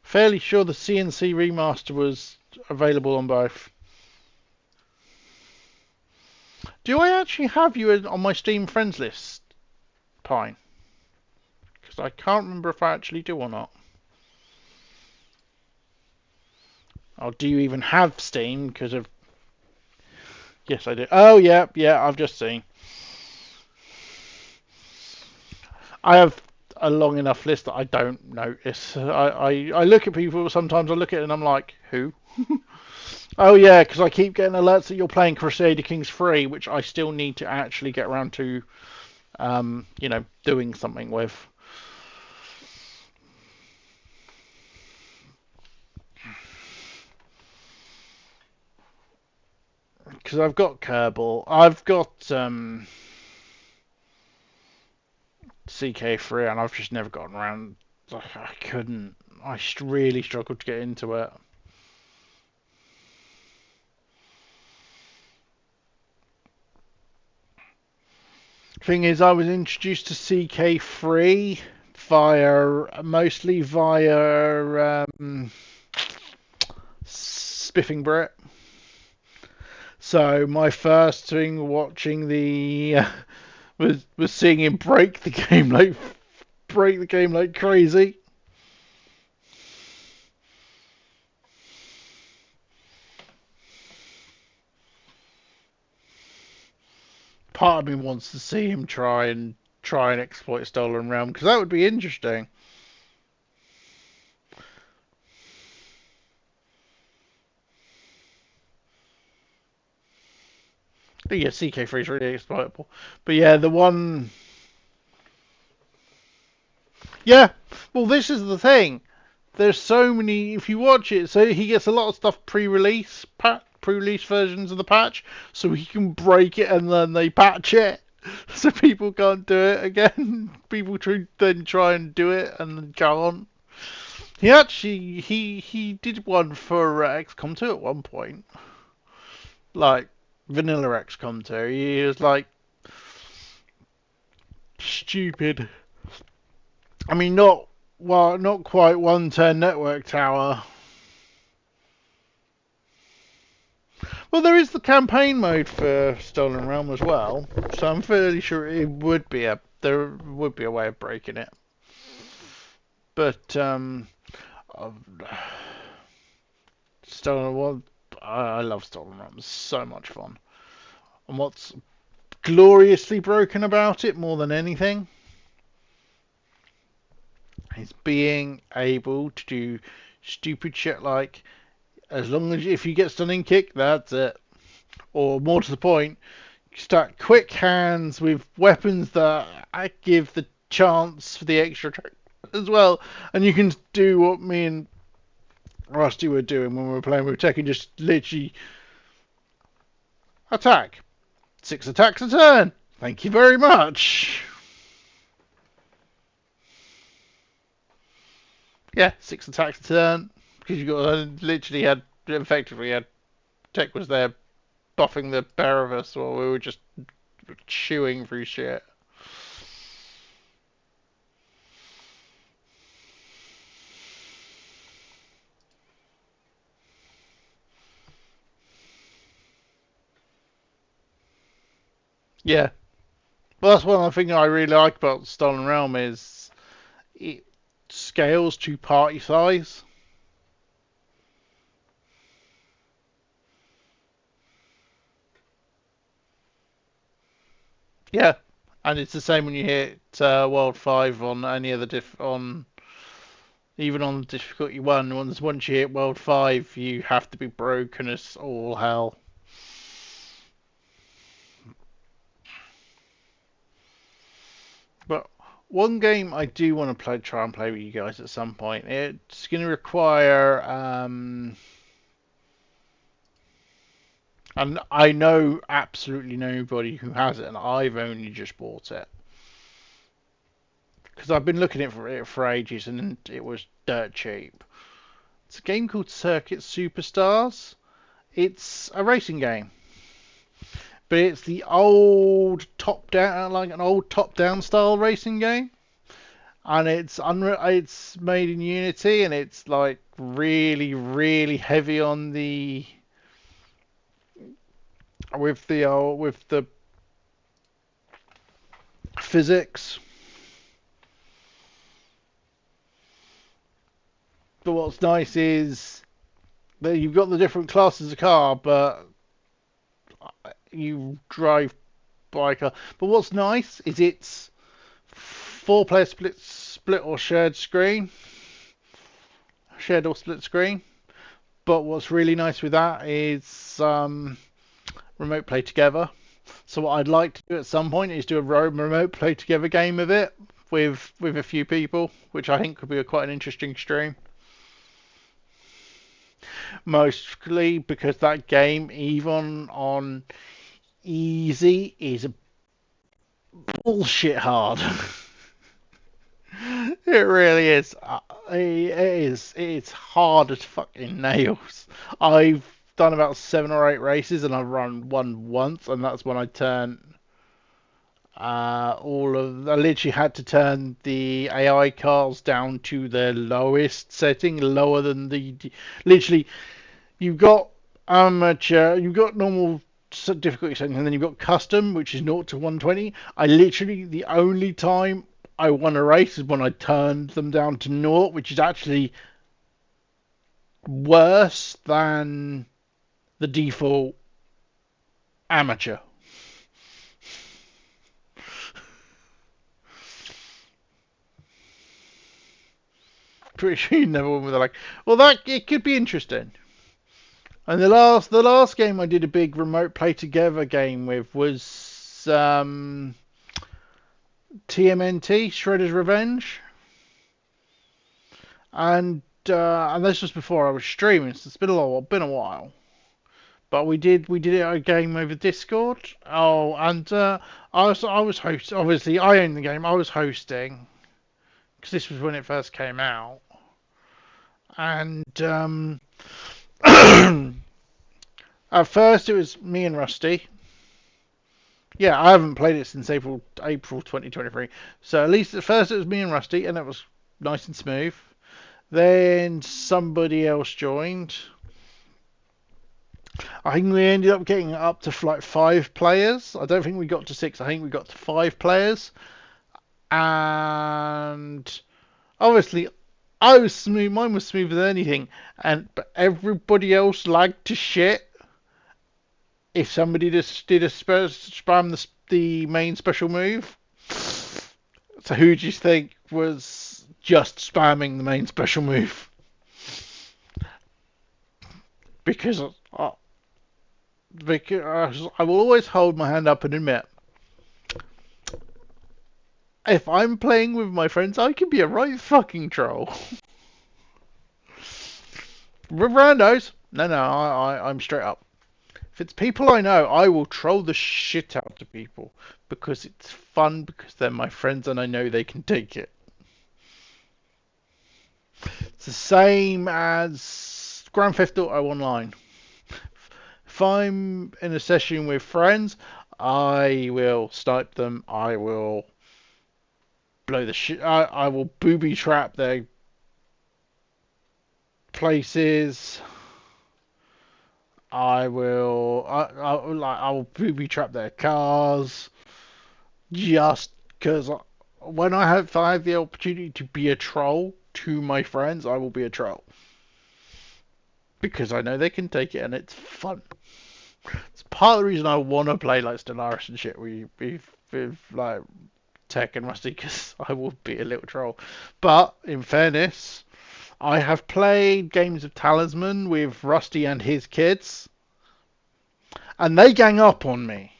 Fairly sure the CNC remaster was available on both. Do I actually have you on my Steam friends list, Pine? Because I can't remember if I actually do or not. Or do you even have Steam because of... Yes, I do. Oh, yeah, I've just seen. I have a long enough list that I don't notice. I look at people, sometimes I look at it and I'm like, who? Oh, yeah, because I keep getting alerts that you're playing Crusader Kings 3, which I still need to actually get around to, doing something with. Because I've got Kerbal, I've got CK3, and I've just never gotten around. I couldn't. I really struggled to get into it. Thing is, I was introduced to CK3 mostly via Spiffing Brit. So my first thing watching the was seeing him break the game like crazy. Part of me wants to see him try and exploit Stolen Realm because that would be interesting. But yeah, CK3 is really exploitable. But yeah, the one. Yeah, well, this is the thing. There's so many. If you watch it, so he gets a lot of stuff pre-release versions of the patch, so he can break it and then they patch it, so people can't do it again. People then try and do it and then can't. He actually he did one for XCOM2 at one point, like vanilla XCOM2. He was like stupid. I mean, not quite 110 network tower. Well, there is the campaign mode for Stolen Realm as well, so I'm fairly sure there would be a way of breaking it. But Stolen Realm, I love Stolen Realm. It's so much fun. And what's gloriously broken about it more than anything is being able to do stupid shit like, as long as if you get stunning kick, that's it. Or more to the point, start quick hands with weapons that give the chance for the extra attack as well. And you can do what me and Rusty were doing when we were playing with Tekken, just literally attack. 6 attacks a turn. Thank you very much. Yeah, 6 attacks a turn. Because you got literally had effectively had Tech was there buffing the pair of us while we were just chewing through shit. Yeah. Well, that's one of the things I really like about Stolen Realm is it scales to party size. Yeah, and it's the same when you hit World 5 on any of the even on difficulty 1. Once you hit World 5, you have to be broken as all hell. But one game I do want to try and play with you guys at some point. It's going to require, and I know absolutely nobody who has it, and I've only just bought it because I've been looking at it for ages, and it was dirt cheap. It's a game called Circuit Superstars. It's a racing game, but it's the old top-down, like an old top-down style racing game. and it's made in Unity, and it's like really, really heavy on the with the physics. But what's nice is that you've got the different classes of car, but you drive by a car. But what's nice is it's 4-player split or shared or split screen. But what's really nice with that is remote play together. So what I'd like to do at some point is do a remote play together game of it with a few people, which I think could be quite an interesting stream. Mostly because that game, even on easy, is bullshit hard. It really is. It's hard as fucking nails. I've done about 7 or 8 races, and I've run one once, and that's when I turned I literally had to turn the AI cars down to their lowest setting, lower than literally. You've got amateur, you've got normal difficulty setting, and then you've got custom, which is 0 to 120. The only time I won a race is when I turned them down to 0, which is actually worse than the default amateur. Pretty sure you never won with it. Like, well, that it could be interesting. And the last game I did a big remote play together game with was TMNT Shredder's Revenge, and this was before I was streaming, so it's been a while. But we did it a game over Discord. Oh, and I was host. Obviously, I owned the game. I was hosting because this was when it first came out, and at first it was me and Rusty. Yeah, I haven't played it since April 2023. So at least at first it was me and Rusty, and it was nice and smooth. Then somebody else joined. I think we ended up getting up to like 5 players. I don't think we got to 6. I think we got to 5 players. And obviously, I was smooth. Mine was smoother than anything. But everybody else lagged to shit. If somebody just did a spam the main special move. So who do you think was just spamming the main special move? Because I will always hold my hand up and admit, if I'm playing with my friends, I can be a right fucking troll. With randos, no, I'm straight up. If it's people I know, I will troll the shit out of people because it's fun, because they're my friends and I know they can take it. It's the same as Grand Theft Auto Online. If I'm in a session with friends, I will snipe them. I will blow the shit. I will booby trap their places. I will booby trap their cars. Just because when I have the opportunity to be a troll to my friends, I will be a troll. Because I know they can take it and it's fun. It's part of the reason I want to play like Stellaris and shit with like Tech and Rusty, because I will be a little troll. But in fairness, I have played games of Talisman with Rusty and his kids, and they gang up on me.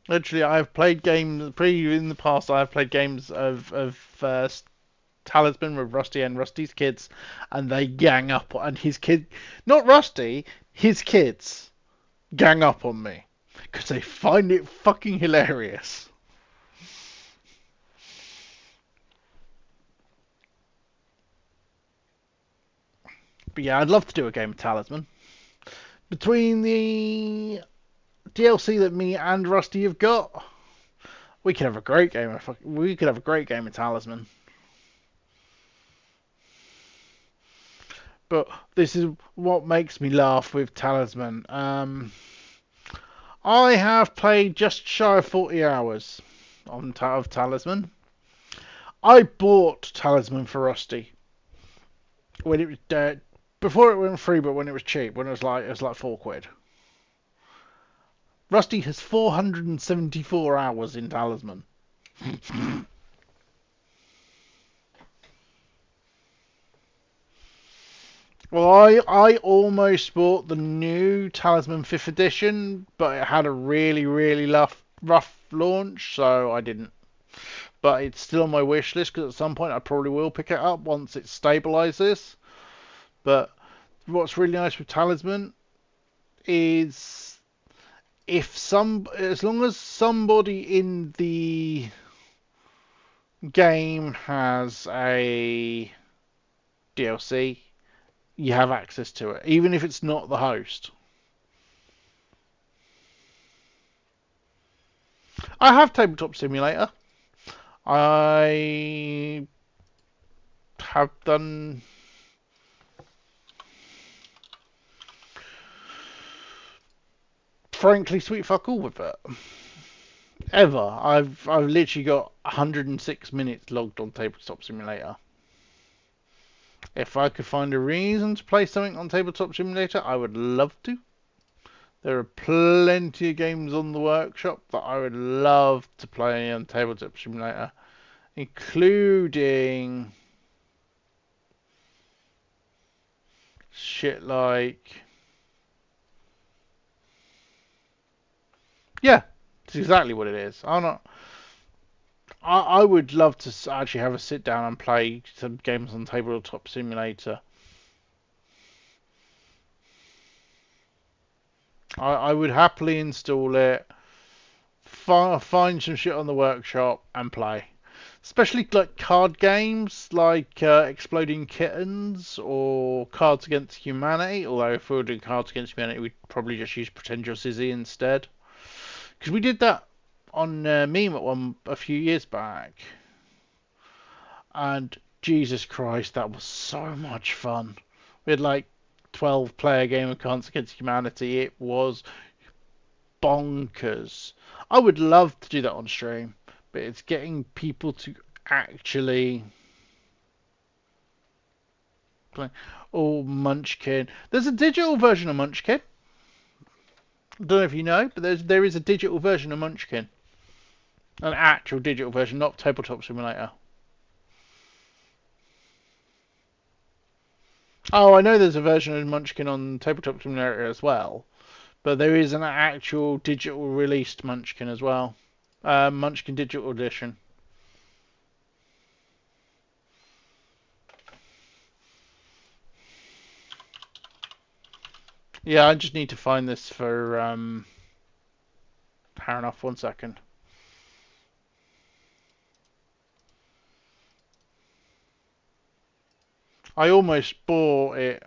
Literally, I've played games in the past. I have played games of Talisman with Rusty and Rusty's kids, and they gang up, and his kid, not Rusty, his kids gang up on me because they find it fucking hilarious. But yeah, I'd love to do a game of Talisman. Between the DLC that me and Rusty have got, we could have a great game of Talisman. But this is what makes me laugh with Talisman. I have played just shy of 40 hours of Talisman. I bought Talisman for Rusty when it was before it went free, but when it was cheap, when it was like £4. Rusty has 474 hours in Talisman. Well, I almost bought the new Talisman 5th edition, but it had a really, really rough launch, so I didn't. But it's still on my wish list because at some point I probably will pick it up once it stabilizes. But what's really nice with Talisman is as long as somebody in the game has a DLC, you have access to it, even if it's not the host. I have Tabletop Simulator. I have done frankly sweet fuck all with it. Ever. I've literally got 106 minutes logged on Tabletop Simulator. If I could find a reason to play something on Tabletop Simulator, I would love to. There are plenty of games on the workshop that I would love to play on Tabletop Simulator, including shit like... Yeah, it's exactly what it is. I would love to actually have a sit down and play some games on Tabletop Simulator. I would happily install it, find some shit on the workshop and play. Especially like card games like Exploding Kittens or Cards Against Humanity. Although if we were doing Cards Against Humanity, we'd probably just use Pretend You're Sizzy instead. Because we did that on Meme at a few years back. And Jesus Christ, that was so much fun. We had like 12-player game of Cards Against Humanity. It was bonkers. I would love to do that on stream, but it's getting people to actually play. Oh, Munchkin. There's a digital version of Munchkin. I don't know if you know, but there is a digital version of Munchkin. An actual digital version, not Tabletop Simulator. Oh, I know there's a version of Munchkin on Tabletop Simulator as well, but there is an actual digital released Munchkin as well. Munchkin Digital Edition. Yeah, I just need to find this for Haranoff. 1 second. I almost bought it.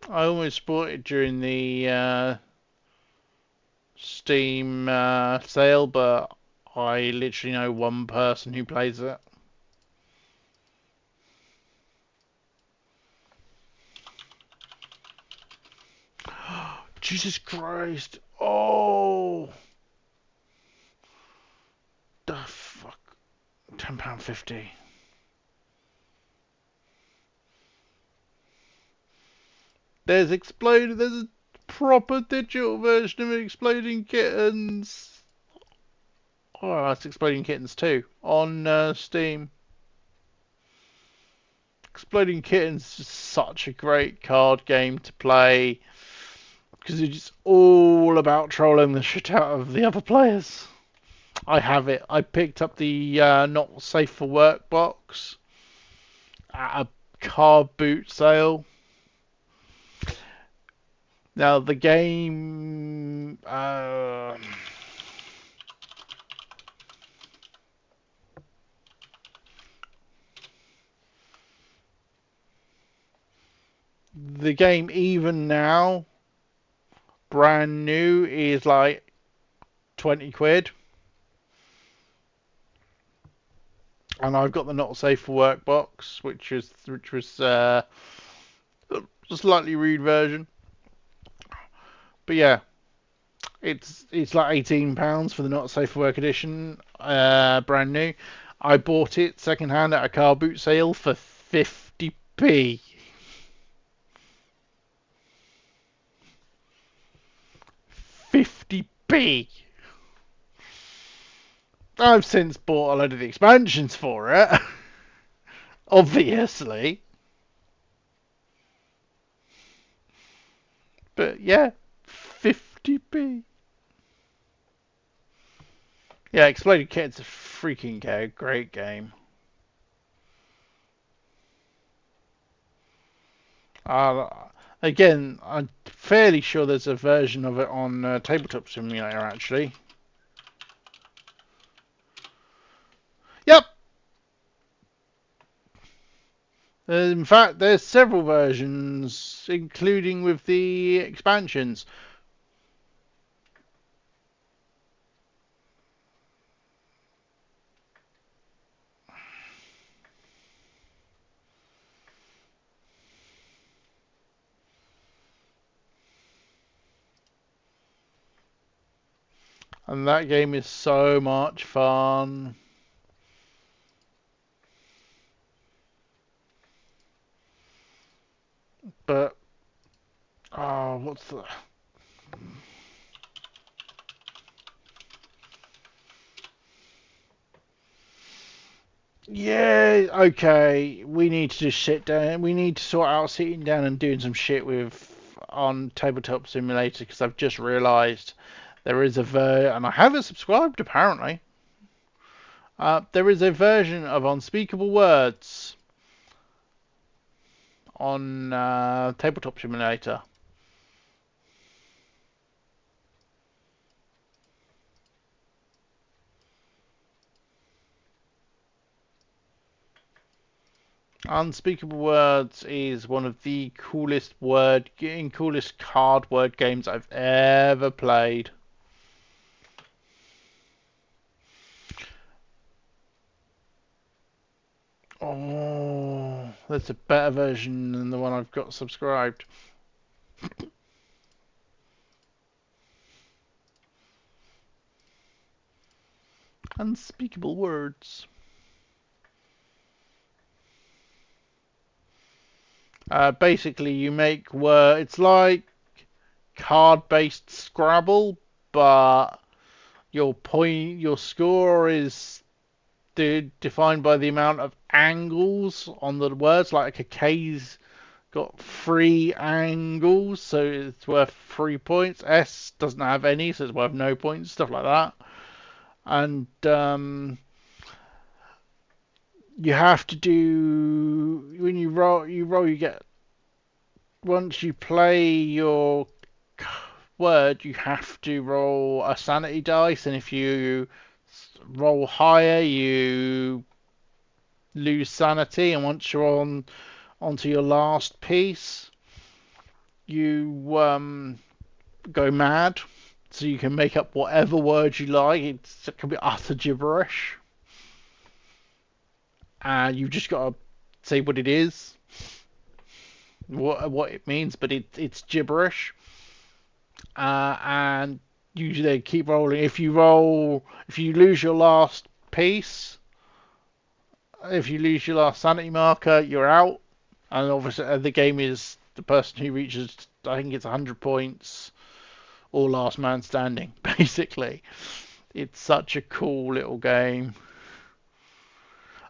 I almost bought it during the Steam sale, but I literally know one person who plays it. Jesus Christ. Oh. The fuck. £10.50. There's a proper digital version of Exploding Kittens. Oh, that's Exploding Kittens 2 on Steam. Exploding Kittens is such a great card game to play because it's all about trolling the shit out of the other players. I have it. I picked up the Not Safe for Work box at a car boot sale. Now the game the game even now, brand new, is like 20 quid. And I've got the not safe for work box, which was a slightly rude version. But yeah, it's like £18 for the not safe for work edition, brand new. I bought it second hand at a car boot sale for 50p. 50p. I've since bought a load of the expansions for it, obviously. But yeah, 50p. Yeah, Exploded Kit's a freaking great game. Uh, Again, I'm fairly sure there's a version of it on Tabletop Simulator, actually. Yep! In fact, there's several versions, including with the expansions. And that game is so much fun. But, oh, what's the... Yeah, okay. We need to just sit down. We need to sort out sitting down and doing some shit with on Tabletop Simulator, because I've just realised there is and I haven't subscribed apparently. There is a version of Unspeakable Words on Tabletop Simulator. Unspeakable Words is one of the coolest card word games I've ever played. Oh, that's a better version than the one I've got subscribed. Unspeakable Words. Basically, you make it's like card-based Scrabble, but your score is defined by the amount of angles on the words. Like a K's got 3 angles, so it's worth 3 points. S doesn't have any, so it's worth no points. Stuff like that. And you have to do when you roll. You get once you play your word, you have to roll a sanity dice, and if you roll higher, you lose sanity. And once you're onto your last piece, you go mad. So you can make up whatever word you like. It can be utter gibberish, and you've just got to say what it is, what it means, but it's gibberish. And you then keep rolling. If you lose your last piece, if you lose your last sanity marker, you're out. And obviously, the game is the person who reaches, I think it's 100 points, or last man standing, basically. It's such a cool little game.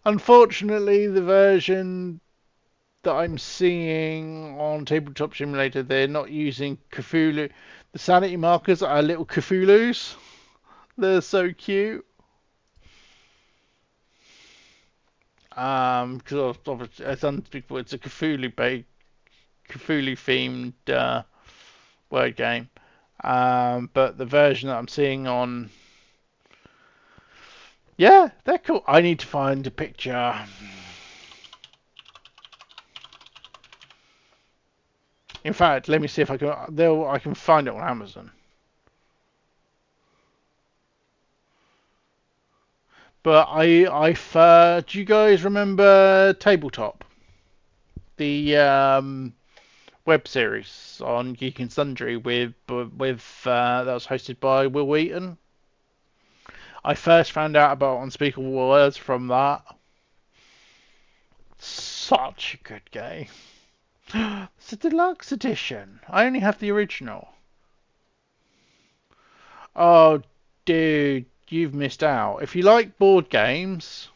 Unfortunately, the version that I'm seeing on Tabletop Simulator, they're not using Cthulhu. The sanity markers are little Cthulhus. They're so cute. Because obviously it's Unspeakable. It's a Cthulhu themed word game. But the version that I'm seeing on, yeah, they're cool. I need to find a picture. In fact, let me see if I can find it on Amazon. But do you guys remember Tabletop, the web series on Geek and Sundry with that was hosted by Will Wheaton? I first found out about Unspeakable Words from that. Such a good game. It's a deluxe edition. I only have the original. Oh, dude, you've missed out. If you like board games,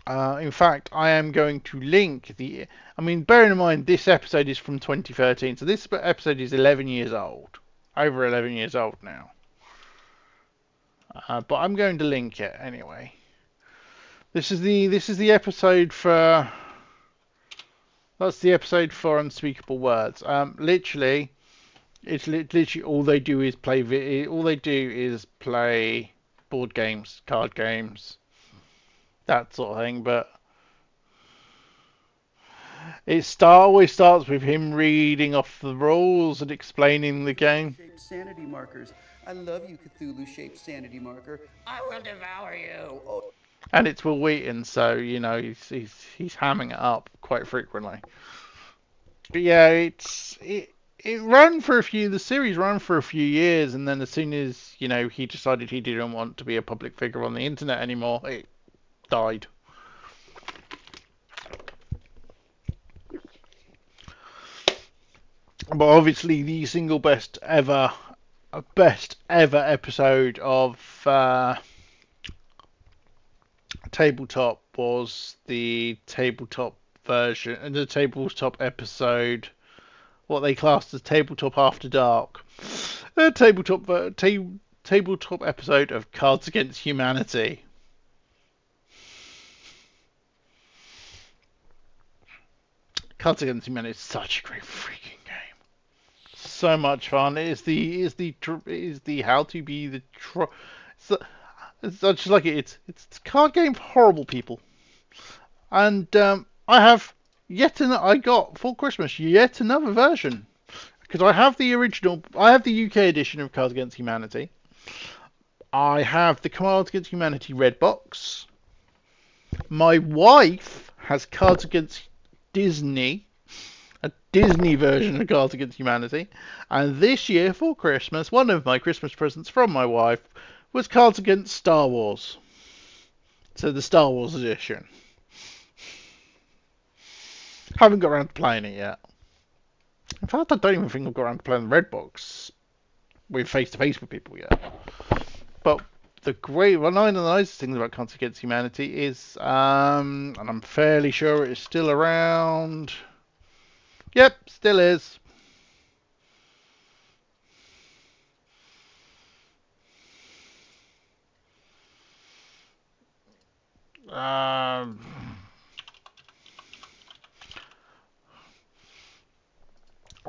in fact, I am going to link the. I mean, bearing in mind this episode is from 2013, so this episode is 11 years old, over 11 years old now. But I'm going to link it anyway. This is the episode for. That's the episode for Unspeakable Words. Literally, it's literally all they do is play. All they do is play board games, card games, that sort of thing. But always starts with him reading off the rules and explaining the game. Cthulhu-shaped sanity markers. I love you, Cthulhu-shaped sanity marker. I will devour you. Oh. And it's Will Wheaton, so you know he's hamming it up quite frequently. But yeah, it ran for a few. The series ran for a few years, and then as soon as he decided he didn't want to be a public figure on the internet anymore, it died. But obviously, the single best ever episode of Tabletop was the tabletop version and the tabletop episode, what they classed as Tabletop After Dark, a tabletop episode of Cards Against Humanity. Cards Against Humanity is such a great freaking game. So much fun. It is the how to be the it's just like it's a card game for horrible people. And I have I got for Christmas yet another version, because I have the original. I have the UK edition of Cards Against Humanity. I have the Cards Against Humanity red box. My wife has Cards Against Disney, a Disney version of Cards Against Humanity. And this year for Christmas, one of my Christmas presents from my wife was Cards Against Star Wars. So the Star Wars edition. Haven't got around to playing it yet. In fact, I don't even think I've got around to playing the red box with face-to-face with people yet. But one of the nicest things about Cards Against Humanity is, and I'm fairly sure it is still around. Yep, still is.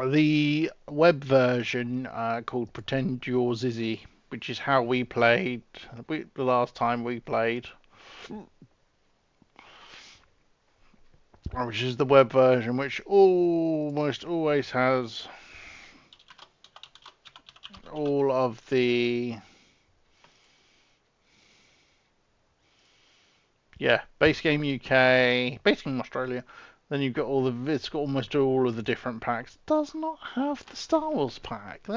The web version called Pretend You're Zizzy, which is how we played the last time we played. Which is the web version, which almost always has all of the base game UK, base game Australia. Then you've got it's got almost all of the different packs. Does not have the Star Wars pack.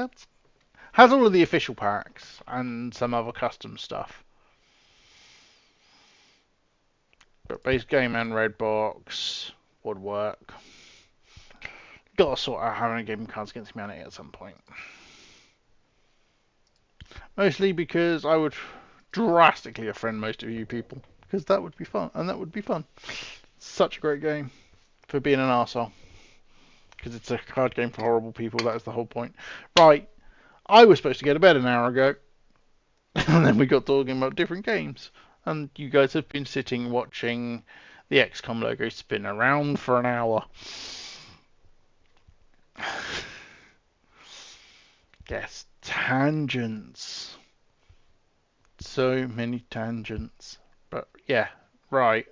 Has all of the official packs and some other custom stuff. But base game and red box would work. Gotta sort out having a game of Cards Against Humanity at some point. Mostly because I would drastically offend most of you people. Because that would be fun, and that would be fun. Such a great game for being an arsehole. Because it's a card game for horrible people, that is the whole point. Right, I was supposed to go to bed an hour ago. And then we got talking about different games. And you guys have been sitting watching the XCOM logo spin around for an hour. Yes, tangents. So many tangents. But yeah, right.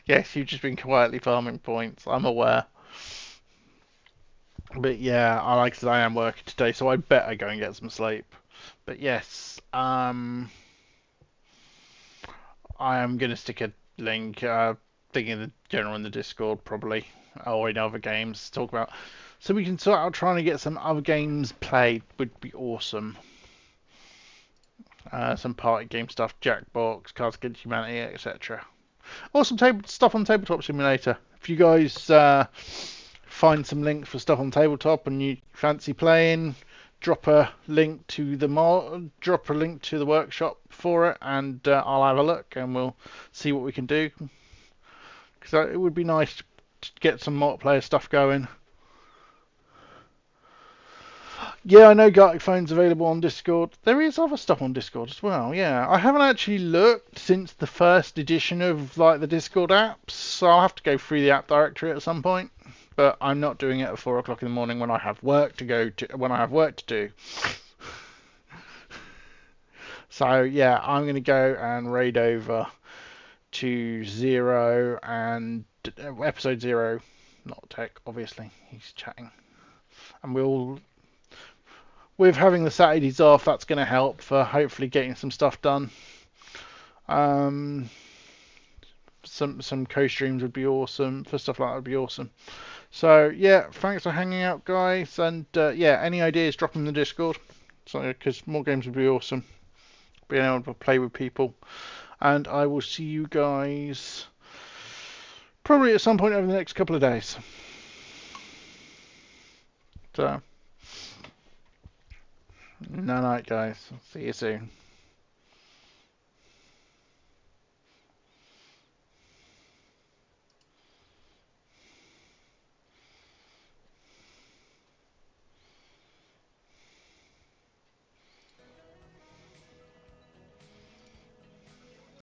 Yes, you've just been quietly farming points. I'm aware. But yeah, like I said, I am working today, so I better go and get some sleep. But yes, I am gonna stick a link, thinking the general in the Discord probably, or in other games to talk about, so we can sort out trying to get some other games played. Would be awesome. Some party game stuff, Jackbox, Cards Against Humanity, etc. Awesome stuff on Tabletop Simulator. If you guys find some links for stuff on tabletop and you fancy playing, drop a link to the workshop for it, and I'll have a look and we'll see what we can do. Because it would be nice to get some multiplayer stuff going. Yeah, I know Gartic Phone's available on Discord. There is other stuff on Discord as well. Yeah, I haven't actually looked since the first edition of like the Discord apps, so I'll have to go through the app directory at some point. But I'm not doing it at 4 o'clock in the morning when I have work to do. So yeah, I'm gonna go and raid over to Zero and episode 0, not Tech, obviously. He's chatting, and with having the Saturdays off, that's going to help for hopefully getting some stuff done. Some co-streams would be awesome. For stuff like that would be awesome. So yeah, thanks for hanging out, guys. And yeah, any ideas, drop them in the Discord. So because more games would be awesome. Being able to play with people. And I will see you guys probably at some point over the next couple of days. So, night, guys. See you soon.